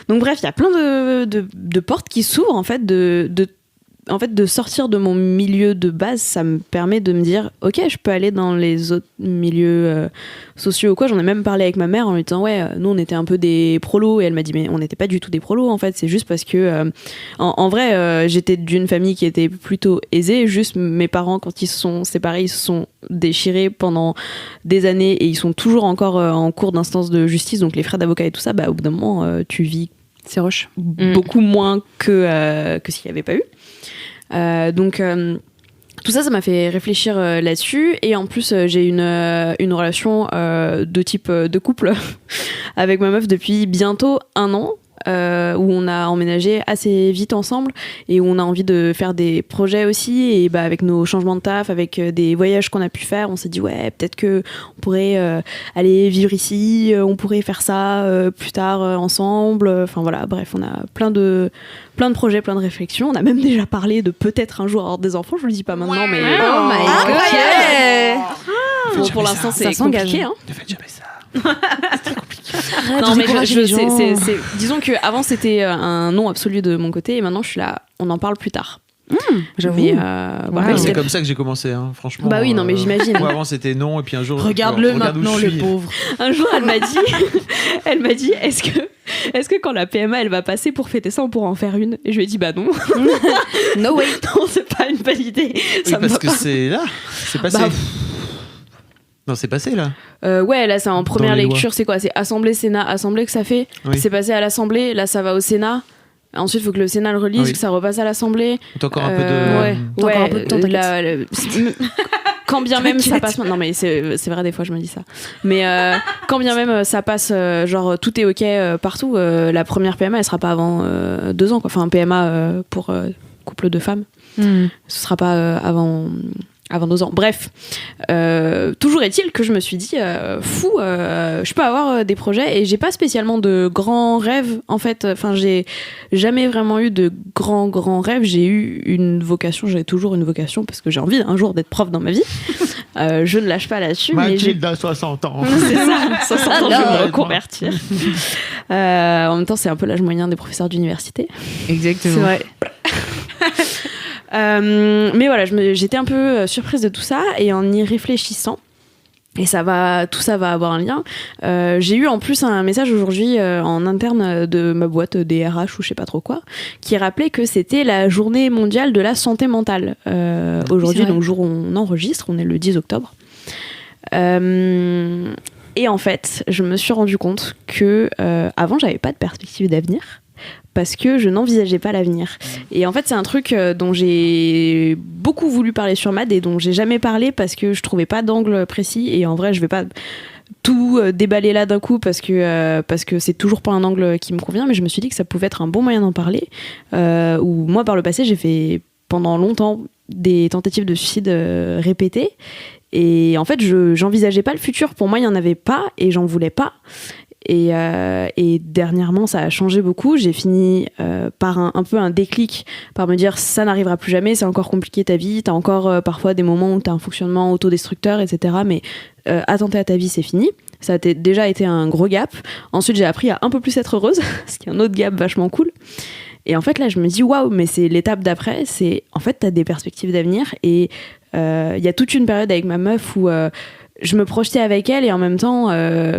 Donc bref, il y a plein de portes qui s'ouvrent en fait de sortir de mon milieu de base, ça me permet de me dire ok, je peux aller dans les autres milieux sociaux ou quoi. J'en ai même parlé avec ma mère en lui disant ouais, nous on était un peu des prolos, et elle m'a dit mais on n'était pas du tout des prolos en fait, c'est juste parce que en vrai j'étais d'une famille qui était plutôt aisée, juste mes parents quand ils se sont séparés, ils se sont déchirés pendant des années et ils sont toujours encore en cours d'instance de justice, donc les frais d'avocat et tout ça, bah au bout d'un moment tu vis C'est rush. beaucoup moins que s'il n'y avait pas eu. Donc tout ça m'a fait réfléchir là-dessus, et en plus j'ai une relation de type de couple avec ma meuf depuis bientôt 1 an, où on a emménagé assez vite ensemble et où on a envie de faire des projets aussi, et bah, avec nos changements de taf, avec des voyages qu'on a pu faire, on s'est dit ouais, peut-être que on pourrait aller vivre ici, on pourrait faire ça plus tard ensemble, enfin voilà, bref, on a plein de projets, plein de réflexions. On a même déjà parlé de peut-être un jour avoir des enfants, je vous le dis pas maintenant, mais Oh my god. pour l'instant c'est Ça s'engage. compliqué, hein. Ne faites jamais ça. Non, mais décourager les gens. disons que avant c'était un non absolu de mon côté, et maintenant je suis là, on en parle plus tard. J'avoue. Mais Ouais, c'est comme ça que j'ai commencé, hein, franchement. Bah oui, non, mais j'imagine. Moi, avant, c'était non, et puis un jour. Regarde-le regarde où maintenant, je le suis. pauvre. Un jour, elle m'a dit, est-ce que quand la PMA elle va passer pour fêter ça, on pourra en faire une? Et je lui ai dit bah non. No way. Non, c'est pas une bonne idée. Oui, Ça me parce va que pas. c'est là, c'est passé. Bah, Non, c'est passé là. Ouais, là c'est en première les lecture, c'est quoi? C'est Assemblée, Sénat, Assemblée que ça fait. Oui. C'est passé à l'Assemblée, là ça va au Sénat. Ensuite, il faut que le Sénat le relise, Ah oui. que ça repasse à l'Assemblée. T'as encore un peu de. Ouais, T'as encore un peu de temps, t'inquiète. Quand bien même ça passe. Non, mais c'est vrai, des fois je me dis ça. Mais quand bien même ça passe, genre tout est ok partout, la première PMA elle sera pas avant 2 ans, quoi. Enfin, un PMA pour couple de femmes, ce sera pas avant avant 2 ans. Bref, toujours est-il que je me suis dit, je peux avoir des projets et j'ai pas spécialement de grands rêves en fait. Enfin, j'ai jamais vraiment eu de grands rêves. J'ai eu une vocation, j'ai toujours une vocation parce que j'ai envie un jour d'être prof dans ma vie. Je ne lâche pas là-dessus. Mathilde a 60 ans. C'est ça, 60 ans, je vais me reconvertir. En même temps, c'est un peu l'âge moyen des professeurs d'université. Exactement. C'est vrai. Mais voilà, j'étais un peu surprise de tout ça et en y réfléchissant, et tout ça va avoir un lien. J'ai eu en plus un message aujourd'hui en interne de ma boîte des RH ou je sais pas trop quoi, qui rappelait que c'était la journée mondiale de la santé mentale. Aujourd'hui, donc jour où on enregistre, on est le 10 octobre. Et en fait, je me suis rendu compte que avant, j'avais pas de perspective d'avenir. Parce que je n'envisageais pas l'avenir. Et en fait, c'est un truc dont j'ai beaucoup voulu parler sur Mad et dont j'ai jamais parlé parce que je trouvais pas d'angle précis. Et en vrai, je vais pas tout déballer là d'un coup parce que c'est toujours pas un angle qui me convient. Mais je me suis dit que ça pouvait être un bon moyen d'en parler. Où moi, par le passé, j'ai fait pendant longtemps des tentatives de suicide répétées. Et en fait, j'envisageais pas le futur. Pour moi, il y en avait pas et j'en voulais pas. Et dernièrement, ça a changé beaucoup. J'ai fini par un peu un déclic, par me dire ça n'arrivera plus jamais, c'est encore compliqué ta vie, t'as encore parfois des moments où t'as un fonctionnement autodestructeur, etc. Mais attenter à ta vie, c'est fini. Ça a déjà été un gros gap. Ensuite, j'ai appris à un peu plus être heureuse, ce qui est un autre gap vachement cool. Et en fait, là, je me dis waouh, mais c'est l'étape d'après. C'est en fait, t'as des perspectives d'avenir. Et il y a toute une période avec ma meuf où je me projetais avec elle et en même temps,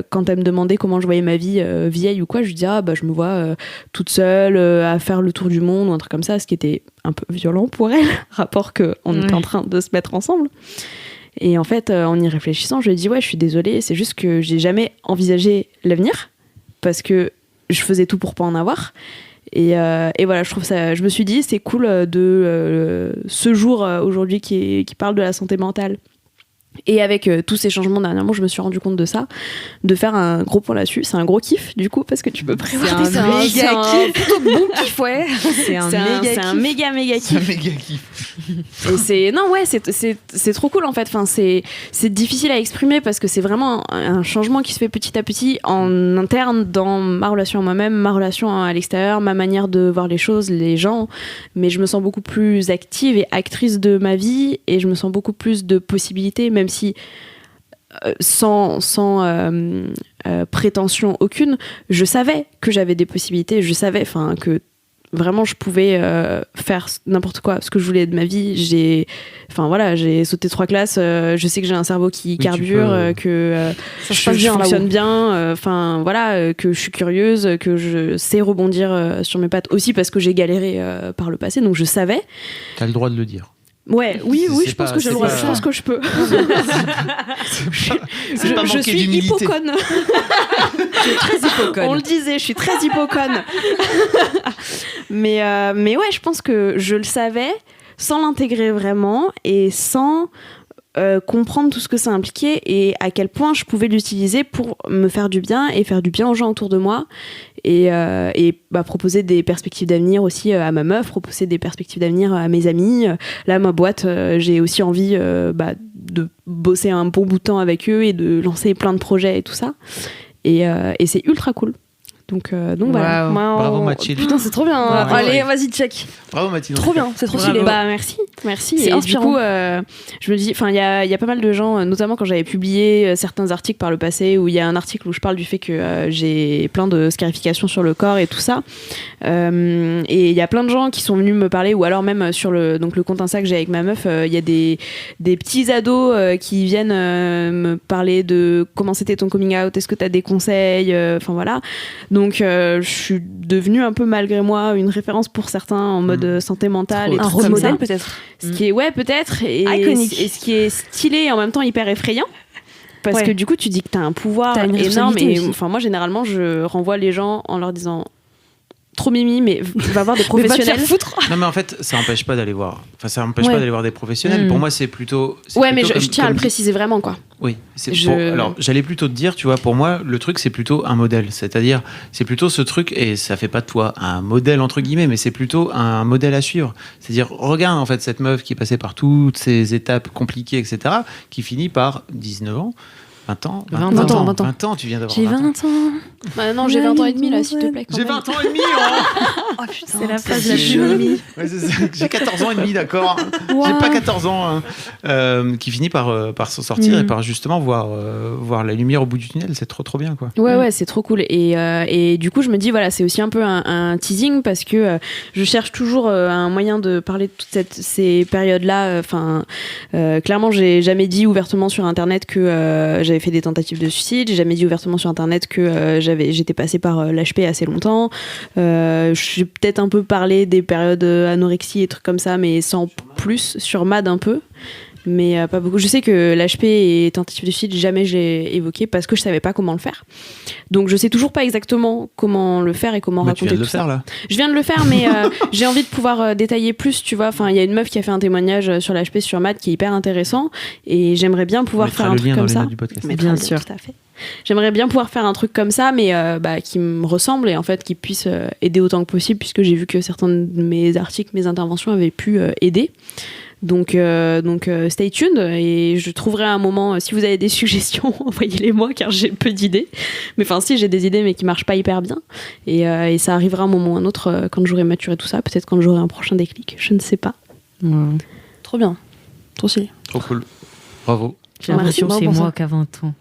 quand elle me demandait comment je voyais ma vie vieille ou quoi, je lui disais je me vois toute seule à faire le tour du monde ou un truc comme ça, ce qui était un peu violent pour elle, rapport qu'on était en train de se mettre ensemble. Et en fait, en y réfléchissant, je lui ai dit je suis désolée, c'est juste que j'ai jamais envisagé l'avenir parce que je faisais tout pour pas en avoir. Et voilà, je me suis dit c'est cool de ce jour aujourd'hui qui parle de la santé mentale. Et avec tous ces changements dernièrement, je me suis rendu compte de ça, de faire un gros point là-dessus. C'est un gros kiff du coup parce que tu peux prévoir. C'est un méga kiff, plutôt bon kiff, ouais. C'est un méga kiff. C'est un méga kiff. Et c'est trop cool en fait. Enfin, c'est difficile à exprimer parce que c'est vraiment un changement qui se fait petit à petit en interne dans ma relation à moi-même, ma relation à l'extérieur, ma manière de voir les choses, les gens. Mais je me sens beaucoup plus active et actrice de ma vie et je me sens beaucoup plus de possibilités, même si sans prétention aucune, je savais que j'avais des possibilités, je savais que vraiment je pouvais faire n'importe quoi, ce que je voulais de ma vie. J'ai sauté 3 classes, je sais que j'ai un cerveau qui carbure, que je fonctionne bien, que je suis curieuse, que je sais rebondir sur mes pattes aussi parce que j'ai galéré par le passé, donc je savais. T'as le droit de le dire. Oui, je pense que j'ai le droit, je pense que je peux. Je suis hypoconne. Tu es très hypoconne. On le disait, je suis très hypoconne. mais ouais, je pense que je le savais sans l'intégrer vraiment et sans comprendre tout ce que ça impliquait et à quel point je pouvais l'utiliser pour me faire du bien et faire du bien aux gens autour de moi et proposer des perspectives d'avenir aussi à ma meuf, proposer des perspectives d'avenir à mes amis. Là, ma boîte, j'ai aussi envie de bosser un bon bout de temps avec eux et de lancer plein de projets et tout ça. Et c'est ultra cool. Donc voilà. Bravo Mathilde. Putain, c'est trop bien. Bravo, allez, vas-y, check. Bravo Mathilde. Trop bien, c'est trop stylé. Merci. C'est et inspirant. du coup, je me dis, il y a pas mal de gens, notamment quand j'avais publié certains articles par le passé, où il y a un article où je parle du fait que j'ai plein de scarifications sur le corps et tout ça. Et il y a plein de gens qui sont venus me parler, ou alors même sur le compte Insta que j'ai avec ma meuf, il y a des petits ados qui viennent me parler de comment c'était ton coming out, est-ce que t'as des conseils, voilà. Donc je suis devenue un peu malgré moi une référence pour certains en mode santé mentale et un tout rôle comme modèle ça. peut-être. Ce qui est peut-être et Iconique. et ce qui est stylé et en même temps hyper effrayant. Parce que du coup tu dis que t'as un pouvoir T'as une énorme responsabilité et aussi. moi généralement je renvoie les gens en leur disant trop mimi, mais va voir des Mais va te professionnels. faire foutre. Non, mais en fait, ça n'empêche pas d'aller voir. Enfin, ça n'empêche pas d'aller voir des professionnels. Pour moi, c'est plutôt. Ouais, mais je comme- tiens à le comme- préciser vraiment, quoi. Oui. Alors, j'allais plutôt te dire, tu vois, pour moi, le truc, c'est plutôt un modèle. C'est-à-dire, c'est plutôt ce truc, et ça fait pas de toi un modèle, entre guillemets, mais c'est plutôt un modèle à suivre. C'est-à-dire, regarde, en fait, cette meuf qui est passée par toutes ces étapes compliquées, etc., qui finit par 19 ans. 20 ans, 20 ans. 20 ans, tu viens d'avoir J'ai 20 ans. 20 ans. Bah non, j'ai 20 ans et demi, là, s'il te plaît. quand J'ai même. 20 ans et demi, hein. Oh putain, C'est la phase la c'est- plus jolie. Ouais, c'est ça. J'ai 14 ans et demi, d'accord. J'ai pas 14 ans. Qui finit par s'en sortir et par justement voir la lumière au bout du tunnel. C'est trop bien, quoi. Ouais, c'est trop cool. Et du coup, je me dis, voilà, c'est aussi un peu un teasing parce que je cherche toujours un moyen de parler de toutes ces périodes-là. Enfin, clairement, j'ai jamais dit ouvertement sur Internet que j'avais fait des tentatives de suicide. J'ai jamais dit ouvertement sur Internet que j'étais passée par l'HP assez longtemps. J'ai peut-être un peu parlé des périodes anorexie et trucs comme ça, mais sans plus, sur MAD un peu. Mais pas beaucoup. Je sais que l'HP et tentative de suicide, jamais j'ai évoqué parce que je savais pas comment le faire. Donc je sais toujours pas exactement comment le faire et comment Bah, tu raconter viens de tout le faire, ça. là. Je viens de le faire, mais j'ai envie de pouvoir détailler plus, tu vois. Enfin, il y a une meuf qui a fait un témoignage sur l'HP sur MAD qui est hyper intéressant et j'aimerais bien pouvoir mettra faire un le truc lien dans comme les ça. notes du podcast. Mais Bien très sûr. tout à fait. J'aimerais bien pouvoir faire un truc comme ça, mais qui me ressemble et en fait qui puisse aider autant que possible, puisque j'ai vu que certains de mes articles, mes interventions avaient pu aider. Donc stay tuned et je trouverai un moment, si vous avez des suggestions, envoyez-les moi car j'ai peu d'idées. Mais enfin si, j'ai des idées mais qui marchent pas hyper bien. Et ça arrivera un moment ou un autre quand j'aurai maturé tout ça, peut-être quand j'aurai un prochain déclic, je ne sais pas. Trop bien. Trop stylé. Trop cool. Bravo. J'ai l'impression que Merci, c'est bravo pour moi ça. qu'à 20 ans.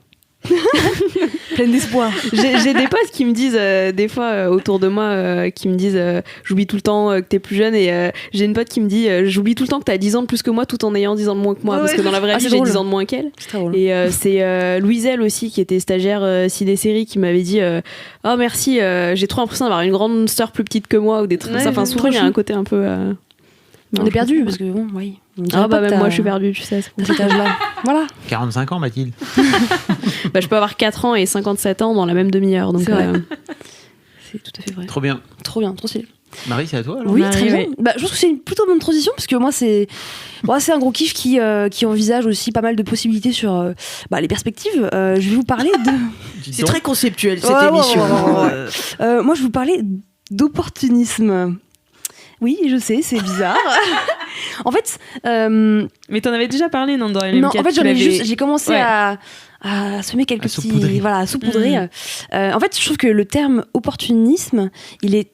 Pleine d'espoir. J'ai des potes qui me disent des fois autour de moi qui me disent j'oublie tout le temps que t'es plus jeune et j'ai une pote qui me dit j'oublie tout le temps que t'as 10 ans de plus que moi tout en ayant 10 ans de moins que moi Ouais, parce que dans la vraie ah, vie c'est j'ai drôle. 10 ans de moins qu'elle. C'est très drôle. Et c'est Louiselle aussi qui était stagiaire ciné-série qui m'avait dit oh merci j'ai trop l'impression d'avoir une grande sœur plus petite que moi ou des trucs comme ça. Enfin souvent il y a un côté un peu On est perdu parce que bon, oui. On dirait ah pas bah que même t'as- moi je suis perdue tu sais. t'as cet âge-là. Voilà. 45 ans, Mathilde. Bah je peux avoir 4 ans et 57 ans dans la même demi-heure donc C'est vrai. C'est tout à fait vrai. Trop bien. Trop bien, trop stylé. Marie, c'est à toi, alors Oui, Marie, très bien. ouais. Bah, je pense que c'est une plutôt bonne transition parce que moi, c'est un gros kiff qui envisage aussi pas mal de possibilités sur les perspectives. Je vais vous parler de. C'est très conceptuel cette Ouais, ouais, émission. ouais, ouais. Moi, je vais vous parler d'opportunisme. Oui, je sais, c'est bizarre. En fait, Mais t'en avais déjà parlé, non, dans LMK? non, en fait, tu l'avais- j'ai commencé Ouais. à semer quelques À petits, saupoudrer. voilà, à saupoudrer. En fait, je trouve que le terme opportunisme, il est,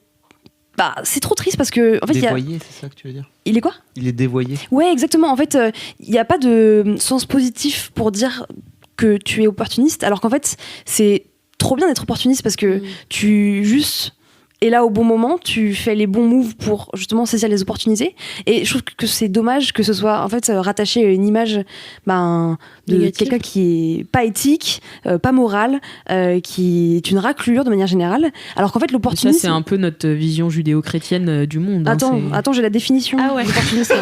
c'est trop triste parce que, en fait, Dévoyé, c'est ça que tu veux dire? il est quoi? Il est dévoyé. Ouais, exactement. En fait, il n'y a pas de sens positif pour dire que tu es opportuniste, alors qu'en fait, c'est trop bien d'être opportuniste parce que tu juste es là au bon moment, tu fais les bons moves pour justement saisir les opportunités. Et je trouve que c'est dommage que ce soit en fait rattaché à une image de Négative. quelqu'un qui est pas éthique, pas moral, qui est une raclure de manière générale, alors qu'en fait Ça, l'opportunisme. c'est un peu notre vision judéo-chrétienne du monde. hein, c'est- Attends, j'ai la définition. Ah ouais. de l'opportunisme.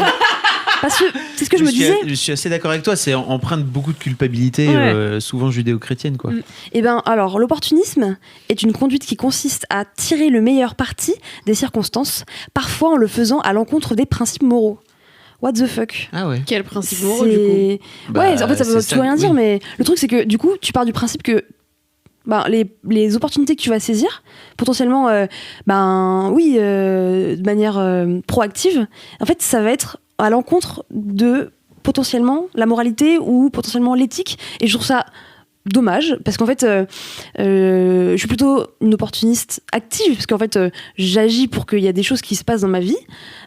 Parce que c'est ce que je me disais. Je suis assez d'accord avec toi. C'est empreint de beaucoup de culpabilité, Ouais. souvent judéo-chrétienne, quoi. Eh bien, alors, l'opportunisme est une conduite qui consiste à tirer le meilleur parti des circonstances, parfois en le faisant à l'encontre des principes moraux. What the fuck? Ah ouais. quel principe moraux du coup. C'est- Bah, ouais, en fait, ça veut c'est tout rien oui. dire, mais le truc, c'est que du coup, tu pars du principe que les opportunités que tu vas saisir, potentiellement, de manière proactive, en fait, ça va être à l'encontre de potentiellement la moralité ou potentiellement l'éthique. Et je trouve ça dommage parce qu'en fait je suis plutôt une opportuniste active parce qu'en fait j'agis pour qu'il y a des choses qui se passent dans ma vie,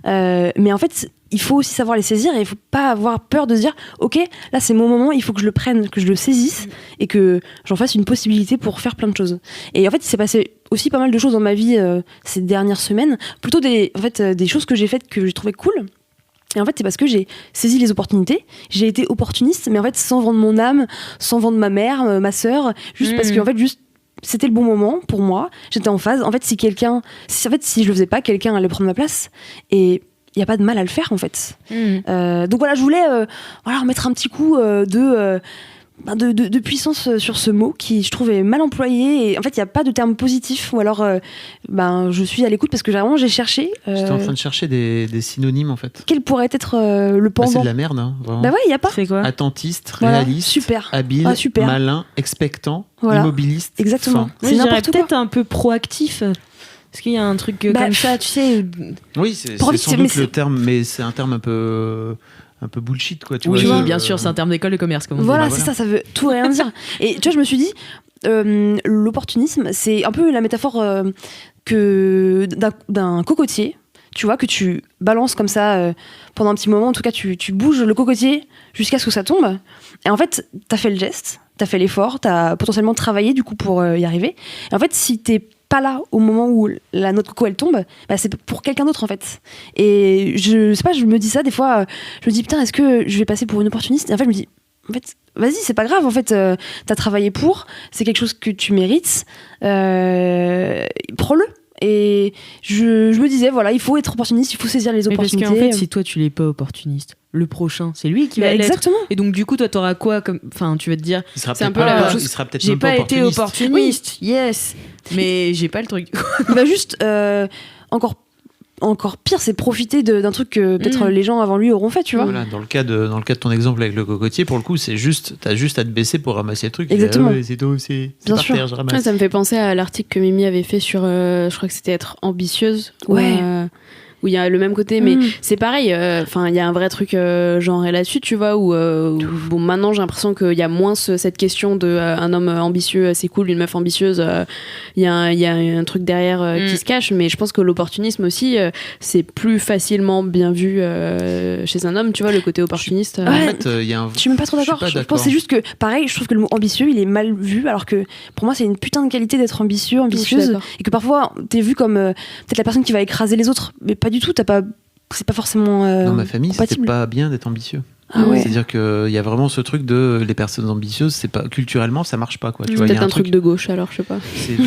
mais en fait il faut aussi savoir les saisir et il faut pas avoir peur de se dire ok, là c'est mon moment, il faut que je le prenne, que je le saisisse et que j'en fasse une possibilité pour faire plein de choses. Et en fait il s'est passé aussi pas mal de choses dans ma vie ces dernières semaines, plutôt des choses que j'ai faites que j'ai trouvé cool. Et en fait, c'est parce que j'ai saisi les opportunités, j'ai été opportuniste, mais en fait, sans vendre mon âme, sans vendre ma mère, ma sœur, juste parce que en fait, juste, c'était le bon moment pour moi, j'étais en phase. En fait, si je le faisais pas, quelqu'un allait prendre ma place. Et il n'y a pas de mal à le faire, en fait. Donc voilà, je voulais remettre un petit coup de de puissance sur ce mot qui, je trouve, est mal employé. Et en fait, il n'y a pas de terme positif. Ou alors, je suis à l'écoute parce que j'ai cherché. J'étais en train de chercher des synonymes, en fait. Quel pourrait être le pendant? C'est de la merde, hein, vraiment. Bah ouais, il n'y a pas. C'est quoi? Attentiste, Voilà, réaliste, super. habile, super. malin, expectant, Voilà. immobiliste. Exactement. fin. Moi, je dirais peut-être un peu proactif. Est-ce qu'il y a un truc comme ça, tu sais? Oui, c'est Proactif, sans doute mais le terme, mais c'est un terme un peu bullshit, quoi. Oui, vois, bien sûr, c'est un terme d'école de commerce, comme on Voilà, dit. c'est ça veut tout et rien dire. Et tu vois, je me suis dit, l'opportunisme, c'est un peu la métaphore d'un cocotier, tu vois, que tu balances comme ça pendant un petit moment. En tout cas, tu bouges le cocotier jusqu'à ce que ça tombe. Et en fait, t'as fait le geste, t'as fait l'effort, t'as potentiellement travaillé du coup pour y arriver. Et en fait, si t'es pas là au moment où la noix de coco elle tombe, c'est pour quelqu'un d'autre en fait. Et je sais pas, je me dis ça des fois, je me dis putain, est-ce que je vais passer pour une opportuniste? Et en fait, je me dis, en fait, vas-y, c'est pas grave, en fait, t'as travaillé pour, c'est quelque chose que tu mérites, prends-le. Et je me disais, voilà, il faut être opportuniste, il faut saisir les opportunités. Parce qu'en fait, si toi tu l'es pas opportuniste, le prochain, c'est lui qui va l'être. Exactement. Et donc du coup, toi, t'auras quoi comme, enfin, tu vas te dire, il sera c'est un peu peut-être la pas- chose. il sera peut-être J'ai même pas été opportuniste. opportuniste, yes, mais j'ai pas le truc. Il va juste encore pire, c'est profiter d'un truc que peut-être les gens avant lui auront fait, tu vois. Voilà, dans le cas de ton exemple avec le cocotier, pour le coup, t'as juste à te baisser pour ramasser le truc. Exactement. C'est tout, c'est Bien par sûr. terre, je ramasse. Ça me fait penser à l'article que Mimi avait fait sur, je crois que c'était être ambitieuse. Ouais. Où il y a le même côté, mais c'est pareil. Enfin, il y a un vrai truc genré là-dessus, tu vois. Où bon, maintenant j'ai l'impression qu'il y a moins cette question de un homme ambitieux, c'est cool, une meuf ambitieuse. Il y a un truc derrière qui se cache, mais je pense que l'opportunisme aussi, c'est plus facilement bien vu chez un homme, tu vois, le côté opportuniste. En fait, il y a un. Je suis même pas trop Je suis d'accord. pas Je d'accord. pense que c'est juste que, pareil, je trouve que le mot ambitieux, il est mal vu, alors que pour moi, c'est une putain de qualité d'être ambitieux, Je suis ambitieuse, d'accord. et que parfois, t'es vu comme peut-être la personne qui va écraser les autres, mais pas du tout. C'est pas forcément. Dans ma famille, c'était compatible. pas bien d'être ambitieux. Ah ouais. C'est-à-dire qu'il y a vraiment ce truc de les personnes ambitieuses, c'est pas culturellement, ça marche pas, quoi. Tu vois, il y Peut-être a un truc de gauche, alors je sais pas. C'est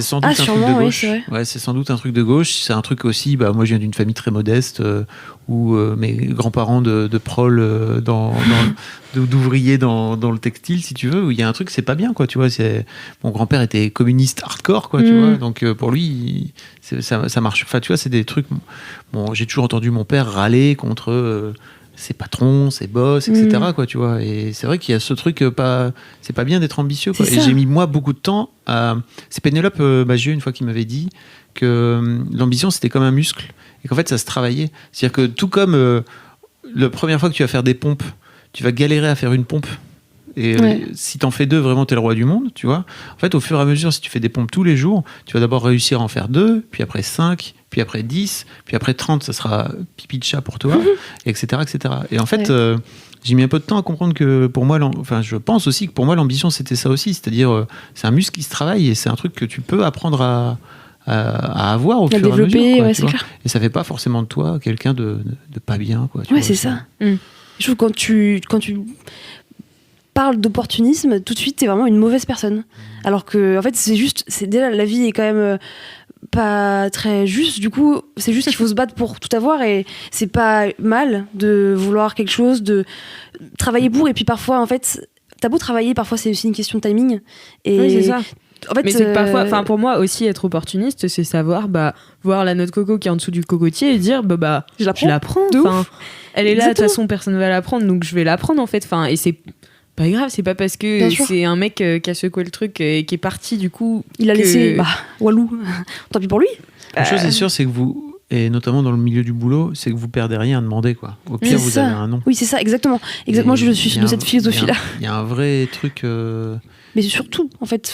sans doute un truc sûrement, de oui, gauche. c'est vrai. Ouais, c'est sans doute un truc de gauche. C'est un truc aussi. Moi, je viens d'une famille très modeste où mes grands-parents de prol d'ouvriers dans le textile, si tu veux, où il y a un truc, c'est pas bien, quoi. Tu vois, mon grand-père était communiste hardcore, quoi. Tu vois, donc pour lui, ça marche. Enfin, tu vois, c'est des trucs. Bon, j'ai toujours entendu mon père râler contre. Ses patrons, ses boss, etc. Quoi, tu vois. Et c'est vrai qu'il y a ce truc, c'est pas bien d'être ambitieux, quoi. C'est Et ça. j'ai mis, moi, beaucoup de temps à. C'est Pénélope Bagieux, une fois, qui m'avait dit que l'ambition, c'était comme un muscle. Et qu'en fait, ça se travaillait. C'est-à-dire que tout comme la première fois que tu vas faire des pompes, tu vas galérer à faire une pompe. Et si t'en fais 2, vraiment, t'es le roi du monde, tu vois. En fait, au fur et à mesure, si tu fais des pompes tous les jours, tu vas d'abord réussir à en faire 2, puis après 5, puis après 10, puis après 30, ça sera pipi de chat pour toi, etc., etc. Et en fait, j'ai mis un peu de temps à comprendre que pour moi, je pense aussi que pour moi, l'ambition, c'était ça aussi. C'est-à-dire, c'est un muscle qui se travaille et c'est un truc que tu peux apprendre à avoir au fur et à mesure. Quoi, tu vois. Et ça fait pas forcément de toi quelqu'un de pas bien, quoi. Tu vois, c'est ça. Je trouve que quand tu parles d'opportunisme, tout de suite, t'es vraiment une mauvaise personne. Alors que, en fait, c'est déjà, la vie est quand même pas très juste. Du coup, c'est juste qu'il faut se battre pour tout avoir et c'est pas mal de vouloir quelque chose, de travailler pour. Et puis parfois, en fait, t'as beau travailler, parfois c'est aussi une question de timing. Et oui, c'est ça. En fait, mais c'est que parfois, enfin pour moi aussi être opportuniste, c'est savoir voir la noix de coco qui est en dessous du cocotier et dire je la prends. Enfin, elle est là, de toute façon personne va la prendre, donc je vais la prendre en fait. Enfin, et c'est pas grave, c'est pas parce que c'est un mec qui a secoué le truc et qui est parti du coup. Il a laissé Walou. Tant pis pour lui. Une chose est sûre, c'est que vous, et notamment dans le milieu du boulot, c'est que vous perdez rien à demander, quoi. Au pire, vous avez un nom. Oui, c'est ça, exactement. Exactement, je suis de cette philosophie-là. Il y a un vrai truc. Mais surtout, en fait, si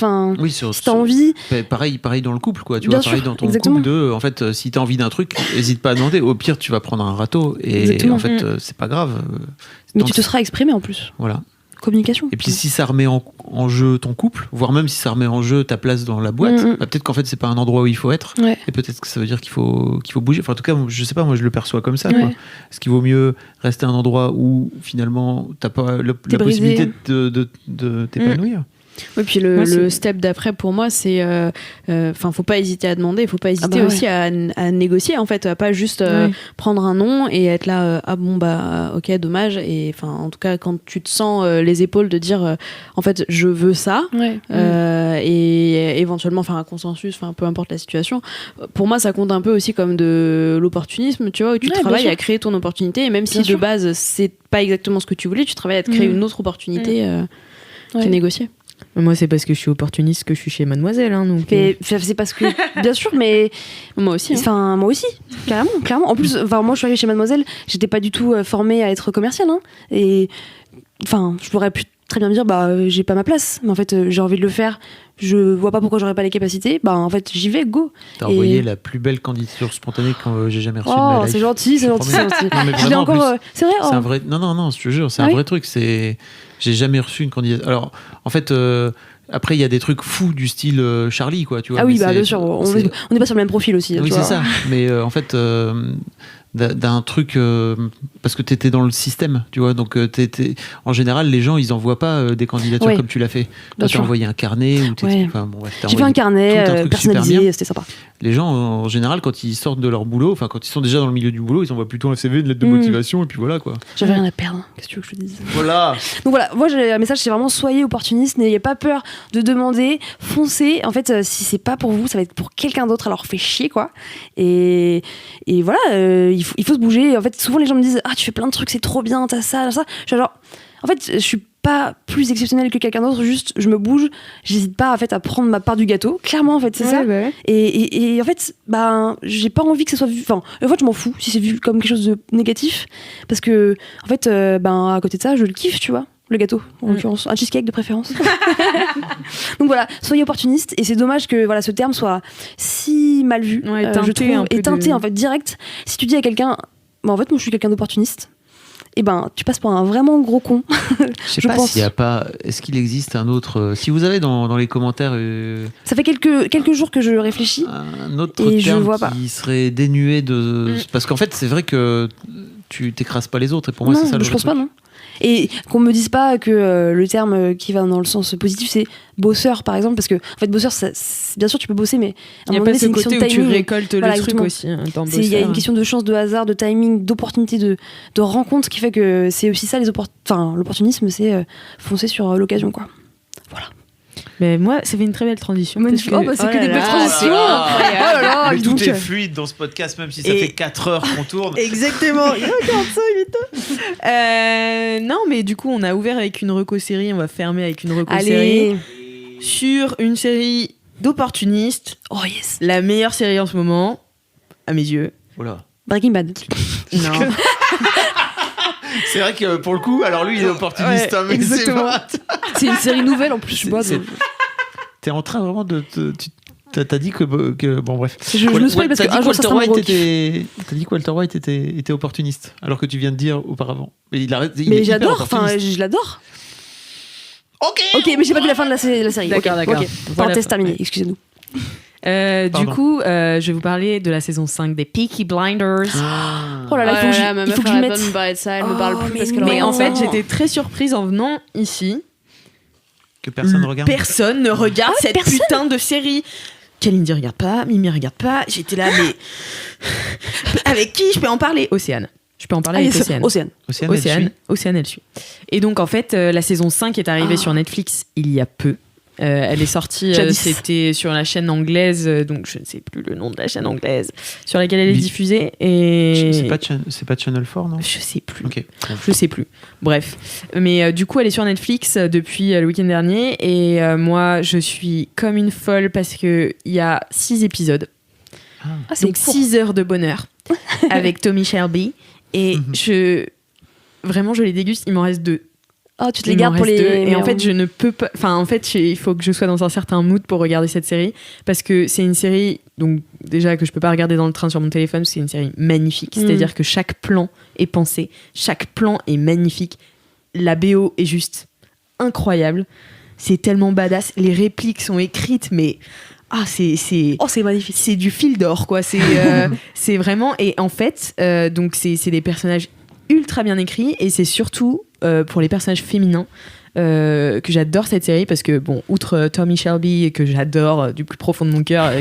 t'as envie. Pareil dans le couple, quoi. Tu vois, pareil dans ton exactement. couple en fait, si t'as envie d'un truc, hésite pas à demander. Au pire, tu vas prendre un râteau. Et exactement. en fait, c'est pas grave. Mais tu te seras exprimé en plus. Voilà. Communication. Et puis si ça remet en jeu ton couple, voire même si ça remet en jeu ta place dans la boîte, peut-être qu'en fait c'est pas un endroit où il faut être, et peut-être que ça veut dire qu'il faut bouger. Enfin, en tout cas, je sais pas, moi je le perçois comme ça. Quoi. Est-ce qu'il vaut mieux rester à un endroit où finalement t'as pas la possibilité de t'épanouir? Oui, puis le step d'après pour moi, c'est, faut pas hésiter à demander, il faut pas hésiter aussi à négocier en fait, à pas juste prendre un nom et être là, ok, dommage. Et enfin, en tout cas, quand tu te sens les épaules de dire, en fait, je veux ça, et éventuellement faire un consensus, peu importe la situation. Pour moi, ça compte un peu aussi comme de l'opportunisme, tu vois, où tu travailles à créer ton opportunité, et même si de base c'est pas exactement ce que tu voulais, tu travailles à te créer une autre opportunité qui est négociée. Moi, c'est parce que je suis opportuniste que je suis chez Mademoiselle. Donc... C'est parce que, bien sûr, mais moi aussi. Moi aussi, clairement. En plus, moi, je suis arrivée chez Mademoiselle, j'étais pas du tout formée à être commerciale. Et je pourrais très bien me dire, j'ai pas ma place, mais en fait, j'ai envie de le faire. Je vois pas pourquoi j'aurais pas les capacités. En fait, j'y vais, go. T'as envoyé la plus belle candidature spontanée que j'ai jamais reçue de ma life. C'est gentil. Non, mais vraiment, c'est vrai. C'est un vrai. Non, je te jure, c'est un vrai truc. J'ai jamais reçu une candidature. Alors, en fait. Après, il y a des trucs fous du style Charlie, quoi, tu vois. Ah oui, bien sûr. On n'est pas sur le même profil aussi. Oui, c'est ça. Mais en fait, d'un truc parce que t'étais dans le système, tu vois. Donc, en général, les gens, ils envoient pas des candidatures comme tu l'as fait. Tu as envoyé un carnet ou j'ai fait un carnet personnalisé, c'était sympa. Les gens, en général, quand ils sortent de leur boulot, quand ils sont déjà dans le milieu du boulot, ils envoient plutôt un CV, une lettre de motivation, et puis voilà, quoi. J'avais rien à perdre. Qu'est-ce que tu veux que je te dise ? Voilà. Donc voilà, moi, j'ai un message, c'est vraiment soyez opportuniste, n'ayez pas peur de demander, foncez. En fait, si c'est pas pour vous, ça va être pour quelqu'un d'autre, alors fait chier, quoi. Et voilà, il faut se bouger. En fait, souvent les gens me disent, tu fais plein de trucs, c'est trop bien, t'as ça, ça. Je suis genre, en fait, je suis pas plus exceptionnelle que quelqu'un d'autre, juste je me bouge, j'hésite pas en fait à prendre ma part du gâteau, clairement en fait, c'est ça. Et en fait, j'ai pas envie que ça soit vu, en fait je m'en fous si c'est vu comme quelque chose de négatif, parce que en fait, à côté de ça, je le kiffe, tu vois. Le gâteau, en l'occurrence, un cheesecake de préférence. Donc voilà, soyez opportuniste, et c'est dommage que ce terme soit si mal vu, je trouve, et teinté en fait direct. Si tu dis à quelqu'un, en fait moi je suis quelqu'un d'opportuniste, tu passes pour un vraiment gros con. Je sais pas s'il y a pas. Est-ce qu'il existe un autre. Si vous avez dans les commentaires. Ça fait quelques jours que je réfléchis. Un autre terme qui serait dénué de. Parce qu'en fait, c'est vrai que tu t'écrases pas les autres. Et pour moi, c'est ça le je pense truc. pas, non. Et qu'on me dise pas que le terme qui va dans le sens positif, c'est bosseur par exemple, parce que en fait bosseur, bien sûr tu peux bosser, mais à un moment donné c'est une question de timing. Tu récoltes le truc aussi. Il y a une question de chance, de hasard, de timing, d'opportunité, de rencontre qui fait que c'est aussi ça l'opportunisme, c'est foncer sur l'occasion, quoi. Voilà. Mais moi, ça fait une très belle transition. C'est que des belles transitions. Mais tout est fluide dans ce podcast, même si ça fait 4 heures qu'on tourne. Exactement. Il y a 45 minutes. Non, mais du coup, on a ouvert avec une reco-série, on va fermer avec une reco-série sur une série d'opportunistes. Oh yes. La meilleure série en ce moment, à mes yeux. Voilà. Breaking Bad. Non. C'est vrai que pour le coup, alors lui il est opportuniste, mais exactement. C'est une série nouvelle en plus. T'es en train vraiment de. T'as dit que bon bref. Je me spoil parce que un jour ça sera t'as dit que Walter White était opportuniste, alors que tu viens de dire auparavant. Mais j'adore. Je l'adore. Ok, mais j'ai pas vu la fin de la série. D'accord. Parenthèse terminée. Excusez-nous. Du coup, je vais vous parler de la saison 5 des Peaky Blinders. Oh là là, il faut que je mette. Elle me parle plus parce que. Mais en fait, j'étais très surprise en venant ici. Que personne ne regarde. Personne ne regarde cette putain de série. Kalindi regarde pas, Mimi regarde pas. J'étais là, mais avec qui je peux en parler? Océane. Je peux en parler avec Océane. Océane, elle suit. Et donc, en fait, la saison 5 est arrivée sur Netflix il y a peu. Elle est sortie, c'était sur la chaîne anglaise, donc je ne sais plus le nom de la chaîne anglaise sur laquelle elle est diffusée. Et c'est pas Channel 4, non? Je sais plus. Okay. Je sais plus. Bref, mais du coup, elle est sur Netflix depuis le week-end dernier, et moi, je suis comme une folle parce que il y a 6 épisodes, donc 6 heures de bonheur avec Tommy Shelby, et je les déguste. Il m'en reste 2. Oh, tu te les gardes pour les... Et en fait, je ne peux pas... Enfin, en fait, il faut que je sois dans un certain mood pour regarder cette série, parce que c'est une série, donc déjà, que je peux pas regarder dans le train sur mon téléphone, c'est une série magnifique. C'est-à-dire que chaque plan est pensé, chaque plan est magnifique. La BO est juste incroyable. C'est tellement badass. Les répliques sont écrites, mais... c'est magnifique. C'est du fil d'or, quoi. C'est vraiment... Et en fait, donc c'est des personnages ultra bien écrits, et c'est surtout... pour les personnages féminins, que j'adore cette série parce que, bon, outre Tommy Shelby, que j'adore du plus profond de mon cœur,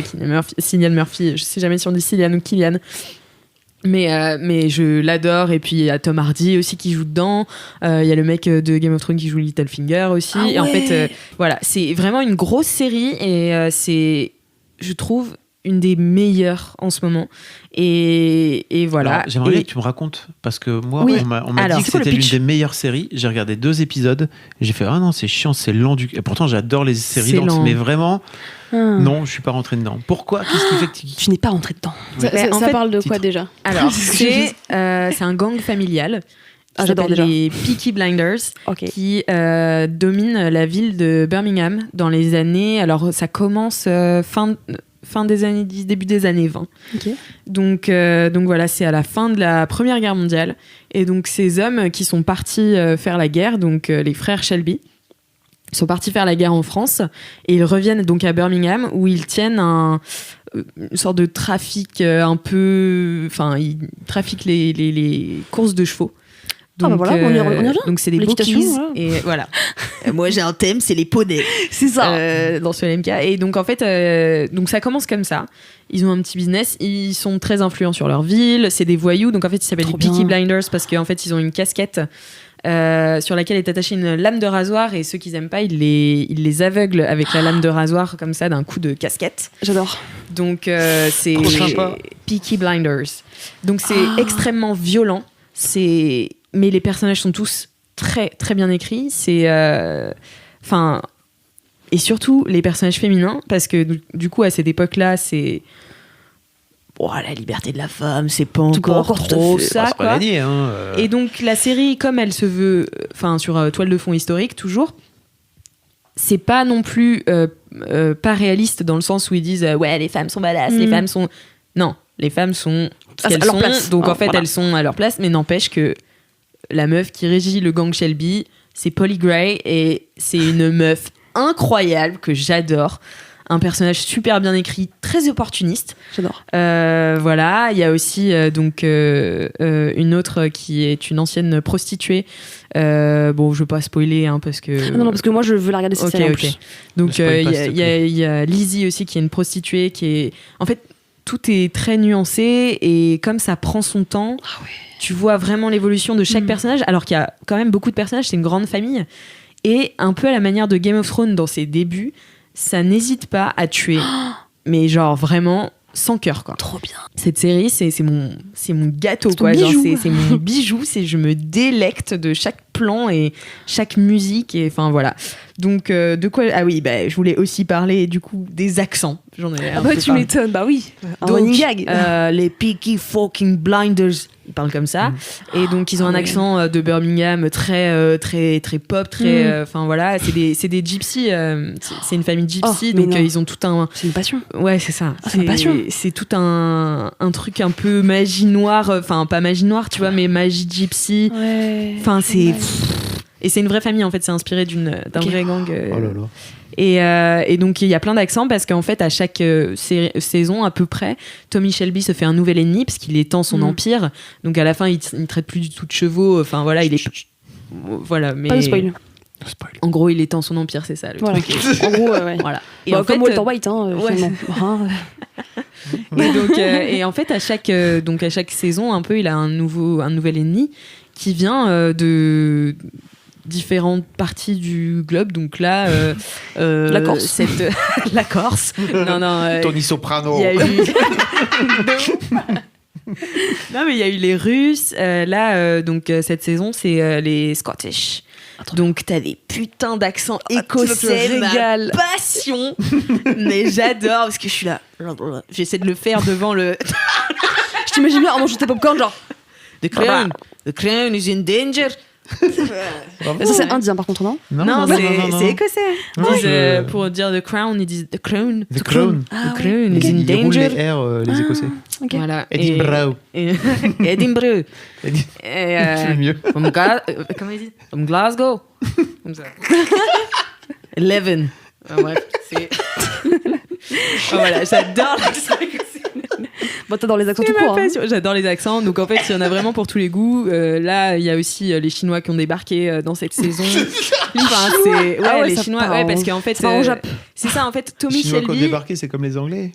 Cillian Murphy, je sais jamais si on dit Cillian ou Killian, mais je l'adore. Et puis il y a Tom Hardy aussi qui joue dedans, il y a le mec de Game of Thrones qui joue Littlefinger aussi. Et en fait, voilà, c'est vraiment une grosse série et c'est, je trouve, une des meilleures en ce moment. Et voilà. Alors, j'aimerais bien que tu me racontes, parce que moi, Oui. on m'a dit que c'était l'une des meilleures séries. J'ai regardé 2 épisodes et j'ai fait ah non, c'est chiant, c'est lent du. Et pourtant, j'adore les séries C'est lentes, lent. mais vraiment, non, je suis pas rentré dedans. Pourquoi? Qu'est-ce qui fait que Tu n'es pas rentré dedans. Ça En fait, parle de quoi titre. déjà? Alors, c'est un gang familial. Qui j'adore s'appelle déjà. les Peaky Blinders, Ok. qui dominent la ville de Birmingham dans les années. Alors, ça commence fin des années 10, début des années 20. Ok. Donc voilà, c'est à la fin de la Première Guerre mondiale. Et donc, ces hommes qui sont partis faire la guerre, donc les frères Shelby, sont partis faire la guerre en France. Et ils reviennent donc à Birmingham, où ils tiennent une sorte de trafic un peu. Enfin, ils trafiquent les courses de chevaux. Ah bah voilà, on y revient. Donc c'est des L'équitation, bookies. voilà. Et voilà. Moi, j'ai un thème, c'est les poneys. C'est ça. Dans ce LMK. Et donc en fait, donc ça commence comme ça. Ils ont un petit business, ils sont très influents sur leur ville, c'est des voyous. Donc en fait, ils s'appellent les Trop Peaky bien. Blinders parce qu'en fait, ils ont une casquette sur laquelle est attachée une lame de rasoir, et ceux qui n'aiment pas, ils les aveuglent avec la lame de rasoir comme ça d'un coup de casquette. J'adore. Donc c'est Trop sympa. Peaky Blinders. Donc c'est extrêmement violent. Mais les personnages sont tous très très bien écrits. Et surtout les personnages féminins, parce que du coup à cette époque-là, c'est La liberté de la femme, c'est pas C'est pas encore encore trop tout à fait. ça, c'est pas quoi. gagné, hein. Et donc la série, comme elle se veut, sur toile de fond historique toujours, c'est pas non plus pas réaliste dans le sens où ils disent ouais, les femmes sont badass, les femmes sont, non, les femmes sont ce qu'elles à leur sont, place. donc en fait Voilà. elles sont à leur place, mais n'empêche que la meuf qui régit le gang Shelby, c'est Polly Gray, et c'est une meuf incroyable que j'adore. Un personnage super bien écrit, très opportuniste. J'adore. Voilà, il y a aussi une autre qui est une ancienne prostituée. Bon, je veux pas spoiler parce que. Ah non, parce que moi je veux la regarder cette Ok, série en ok. plus. Donc Ne spoil pas, s'il te plaît. il y a Lizzie aussi qui est une prostituée qui est. En fait, tout est très nuancé, et comme ça prend son temps, tu vois vraiment l'évolution de chaque personnage, alors qu'il y a quand même beaucoup de personnages, c'est une grande famille. Et un peu à la manière de Game of Thrones dans ses débuts, ça n'hésite pas à tuer. Mais genre vraiment sans cœur, quoi. Trop bien. Cette série, c'est mon gâteau, C'est ton quoi. Genre, bijou. c'est mon bijou. Je me délecte de chaque plan et chaque musique. Et enfin, voilà. Donc, de quoi. Ah oui, je voulais aussi parler du coup des accents. J'en ai un peu Tu parlé. m'étonnes, bah oui. Un Donc, running gag. les Peaky fucking Blinders, ils parlent comme ça. Et donc, ils ont un accent de Birmingham très, très, très pop, très. Enfin, voilà, c'est des gypsies. C'est une famille gypsy, mais donc non. ils ont tout un. C'est une passion. Ouais, c'est ça. Ah, c'est ma passion. C'est tout un truc un peu magie noire. Enfin, pas magie noire, tu vois, mais magie gypsy. Ouais. Enfin, c'est. Et c'est une vraie famille, en fait. C'est inspiré d'un Ok. vrai gang. Oh là là. Et donc, il y a plein d'accents parce qu'en fait, à chaque saison, à peu près, Tommy Shelby se fait un nouvel ennemi parce qu'il étend son empire. Donc, à la fin, il ne traite plus du tout de chevaux. Enfin, voilà, il est. Voilà, mais. Pas de spoil. En gros, il étend son empire, c'est ça le Voilà. truc. En gros, ouais. Voilà. Et Bah, en comme fait, Walter White, ouais. finalement. Hein, Et donc, et en fait, à chaque saison, un peu, il a un nouvel ennemi qui vient de différentes parties du globe. Donc là, La Corse. La Corse. Non. Tony Soprano. Il y a eu. Non, mais il y a eu les Russes. Là, donc cette saison, c'est les Scottish. Donc t'as des putains d'accents écossais, tu me ma régales. passion. Mais j'adore parce que je suis là. J'essaie de le faire devant le. Je t'imagine bien en mangeant tes popcorn, genre. The crown is in danger. Ça, c'est indien par contre, non? Non, c'est écossais. Ils disent, pour dire the crown, ils disent the crown. The Crown. The crown is in Ils roulent danger. les R, les Écossais. Ok. Voilà. Edinburgh. Edinburgh. Edinburgh. Et, C'est mieux. comment il dit? From Glasgow. Comme ça. 11. Bref, c'est. Voilà, j'adore l'accent écossais. Bon, t'adores les accents C'est tout ma court. Hein. passion. J'adore les accents, donc en fait, il y en a vraiment pour tous les goûts. Là, il y a aussi les Chinois qui ont débarqué dans cette saison. Enfin, c'est Ah ouais, les ça Chinois, part ouais, en- parce qu'en fait, ça part en Jap. c'est ça, en fait, Les Tommy Chinois qui ont Shelby. débarqué, c'est comme les Anglais.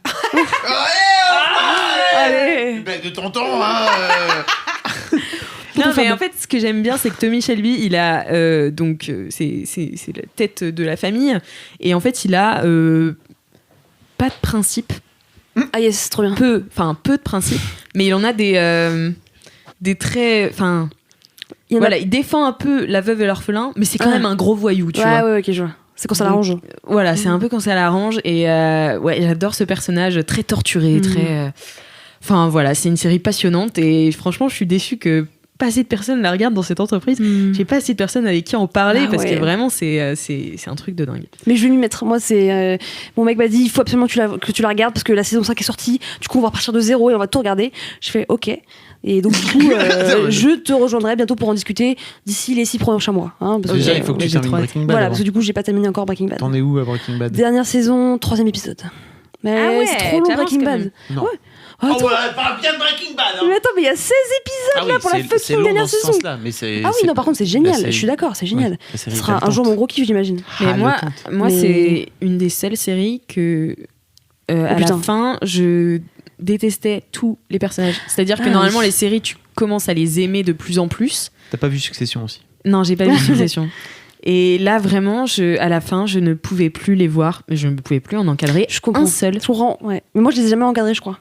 Allez. Blague de tonton, hein. Non, mais en fait, ce que j'aime bien, c'est que Tommy Shelby, il a c'est la tête de la famille, et en fait, il a pas de principe, Ah yes, c'est trop bien. peu de principes, mais il en a des traits, enfin. Il y en a- Voilà, il défend un peu la veuve et l'orphelin, mais c'est quand Ah. même un gros voyou, tu Ouais, vois. ouais, ok, je vois. C'est quand ça l'arrange. Voilà, c'est un peu quand ça l'arrange, et ouais, j'adore ce personnage très torturé, très. Enfin voilà, c'est une série passionnante, et franchement, je suis déçue que pas assez de personnes la regardent dans cette entreprise. J'ai pas assez de personnes avec qui en parler, Ah parce ouais. que vraiment, c'est un truc de dingue. Mais je vais m'y mettre. Moi, c'est. Mon mec m'a dit il faut absolument que tu la regardes parce que la saison 5 est sortie. Du coup, on va repartir de zéro et on va tout regarder. Je fais ok. Et donc, du coup, je te rejoindrai bientôt pour en discuter d'ici les 6 prochains mois. Hein, parce Déjà, que, il faut que ouais, tu j'ai termines trop hâte. Breaking Bad. Voilà, avant. parce que du coup, j'ai pas terminé encore Breaking Bad. T'en es où à Breaking Bad? Dernière saison, 3e épisode. Mais Ah ouais, c'est trop long t'avances Breaking quand Bad. même. Non. Ouais. Oh Attends, ouais, parle bien de Breaking Bad. mais attends, mais il y a 16 épisodes là pour la fucking dernière saison. Mais c'est. Ah oui, non, par contre, c'est génial. série- Je suis d'accord, c'est génial. Ouais, la série Ce sera un haletante. jour mon gros kiff, j'imagine. Mais Haletante. moi Mais- c'est une des seules séries que, à la putain. fin, je détestais tous les personnages. C'est-à-dire que Ah, normalement, oui. les séries, tu commences à les aimer de plus en plus. T'as pas vu Succession aussi? Non, j'ai pas vu Succession. Et là, vraiment, à la fin, je ne pouvais plus les voir. Je ne pouvais plus en encadrer Je comprends. un seul. Je comprends, ouais. Mais moi, je les ai jamais encadrés, je crois.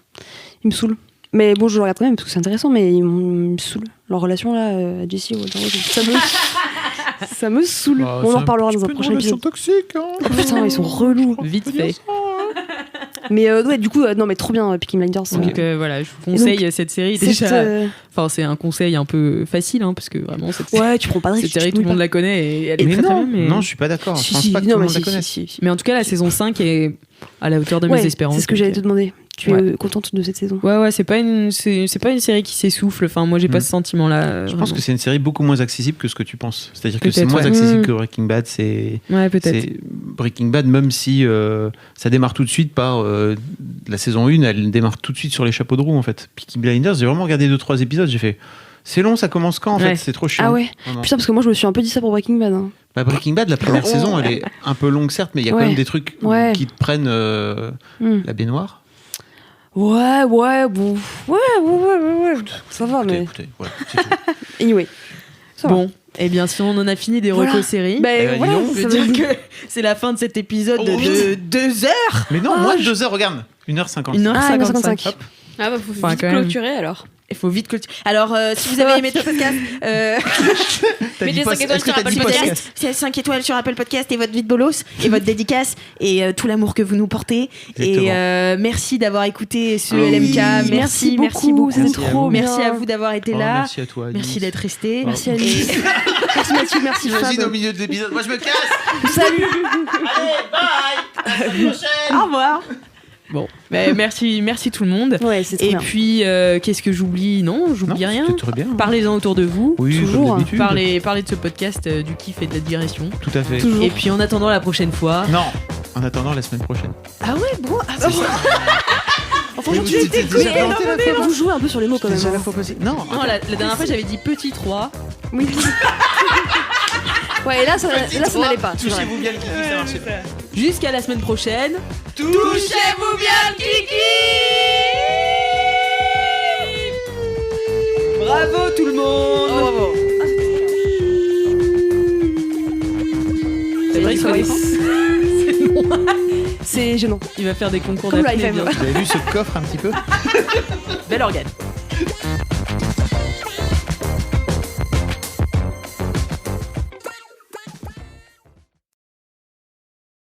Ils me saoulent. Mais bon, je le regarde quand même parce que c'est intéressant, mais ils me saoulent. Leur relation là, Jessie, ça me saoule. Bah, On c'est en reparlera dans un petit peu une prochain relation épisode. toxique, hein. Oh putain, ils sont relous. Vite fait. Mais ouais, du coup, non, mais trop bien, Peaky Blinders. Donc voilà, je vous conseille cette série. Déjà, enfin, c'est un conseil un peu facile, hein, parce que vraiment, cette Ouais, tu prends pas de risque. série, tout le monde la connaît et elle est Mais très très non, bien. Mais... non, je suis pas d'accord. Je Si, pense si, pas que non, tout le mais monde la si, connaisse. si, si. Mais en tout cas, la saison 5 est à la hauteur de mes Ouais, espérances. c'est ce que j'allais te demander. Tu Ouais. es contente de cette saison? Ouais, c'est pas une série qui s'essouffle. Enfin, moi, j'ai pas Mm. ce sentiment-là. Je pense que c'est une série beaucoup moins accessible que ce que tu penses. C'est-à-dire que c'est Peut-être, moins ouais. accessible Mm. que Breaking Bad. C'est Ouais, peut-être. Breaking Bad, même si ça démarre tout de suite par la saison 1, elle démarre tout de suite sur les chapeaux de roue en fait. Peaky Blinders, j'ai vraiment regardé 2-3 épisodes, j'ai fait c'est long, ça commence quand en Ouais. fait, c'est trop chiant. Ah ouais? Vraiment. Putain, parce que moi, je me suis un peu dit ça pour Breaking Bad. Hein. Bah, Breaking Bad, la première saison, elle est un peu longue certes, mais il y a Ouais. quand même des trucs Ouais. qui te prennent Hmm. la baignoire. Ouais, bon. Ouais. Ça va, mais. Écoutez, voilà, c'est tout. Anyway. Ça va. Bon, eh bien, si on en a fini des Voilà. recos-séries, Ben, Eh ben, voilà, dis donc, je ça veux veut dire que c'est la fin de cet épisode Oh, de 2 heures. Mais non, Ah, moins de 2 heures, regarde, 1h50. 1h55. Hop. Ah bah faut Enfin, vite quand même. clôturer alors. Il faut vite clôturer. Alors, si vous avez aimé ce podcast, T'as dit Mettez pas- 5 étoiles est-ce que sur t'as Apple dit Podcast. podcast c'est 5 étoiles sur Apple Podcast et votre vie de bolos et votre dédicace et tout l'amour que vous nous portez. Exactement. Et merci d'avoir écouté ce Ah oui. LMK. Merci Merci beaucoup, beaucoup. c'était Merci à trop vous. bien. Merci à vous d'avoir été Oh, là. Merci à toi. Merci Alice. d'être resté. Merci Alice. Merci Mathieu, merci Imagine au Fab. milieu de l'épisode, moi je me casse. Salut. Allez, bye. À la semaine prochaine. Au revoir. Bon, merci tout le monde. Ouais, c'est trop Et bien. puis, qu'est-ce que j'oublie? Non, j'oublie rien. C'est très bien. Parlez-en autour de vous. Oui, Toujours. comme d'habitude. Parlez de ce podcast, du kiff et de la digression. Tout à fait. Toujours. Et puis en attendant la prochaine fois. Non, en attendant la semaine prochaine. Ah ouais, bon. Enfin, Mais tu vous étiez déjà planté la fois. vous jouez un peu sur les mots quand même. Déjà la hein. fois passée. Non, Non, la dernière fois j'avais dit petit 3. Oui. Ouais, et là, ça n'allait pas. c'est vrai. touchez-vous bien le kiki, ça marchait pas. Jusqu'à la semaine prochaine. Touchez-vous bien le kiki. Bravo tout le monde. Bravo. C'est vrai que Ouais. c'est long. C'est gênant. Il va faire des concours Comme d'apnée l'IFM. bientôt. Vous avez vu ce coffre un petit peu? Bel organe.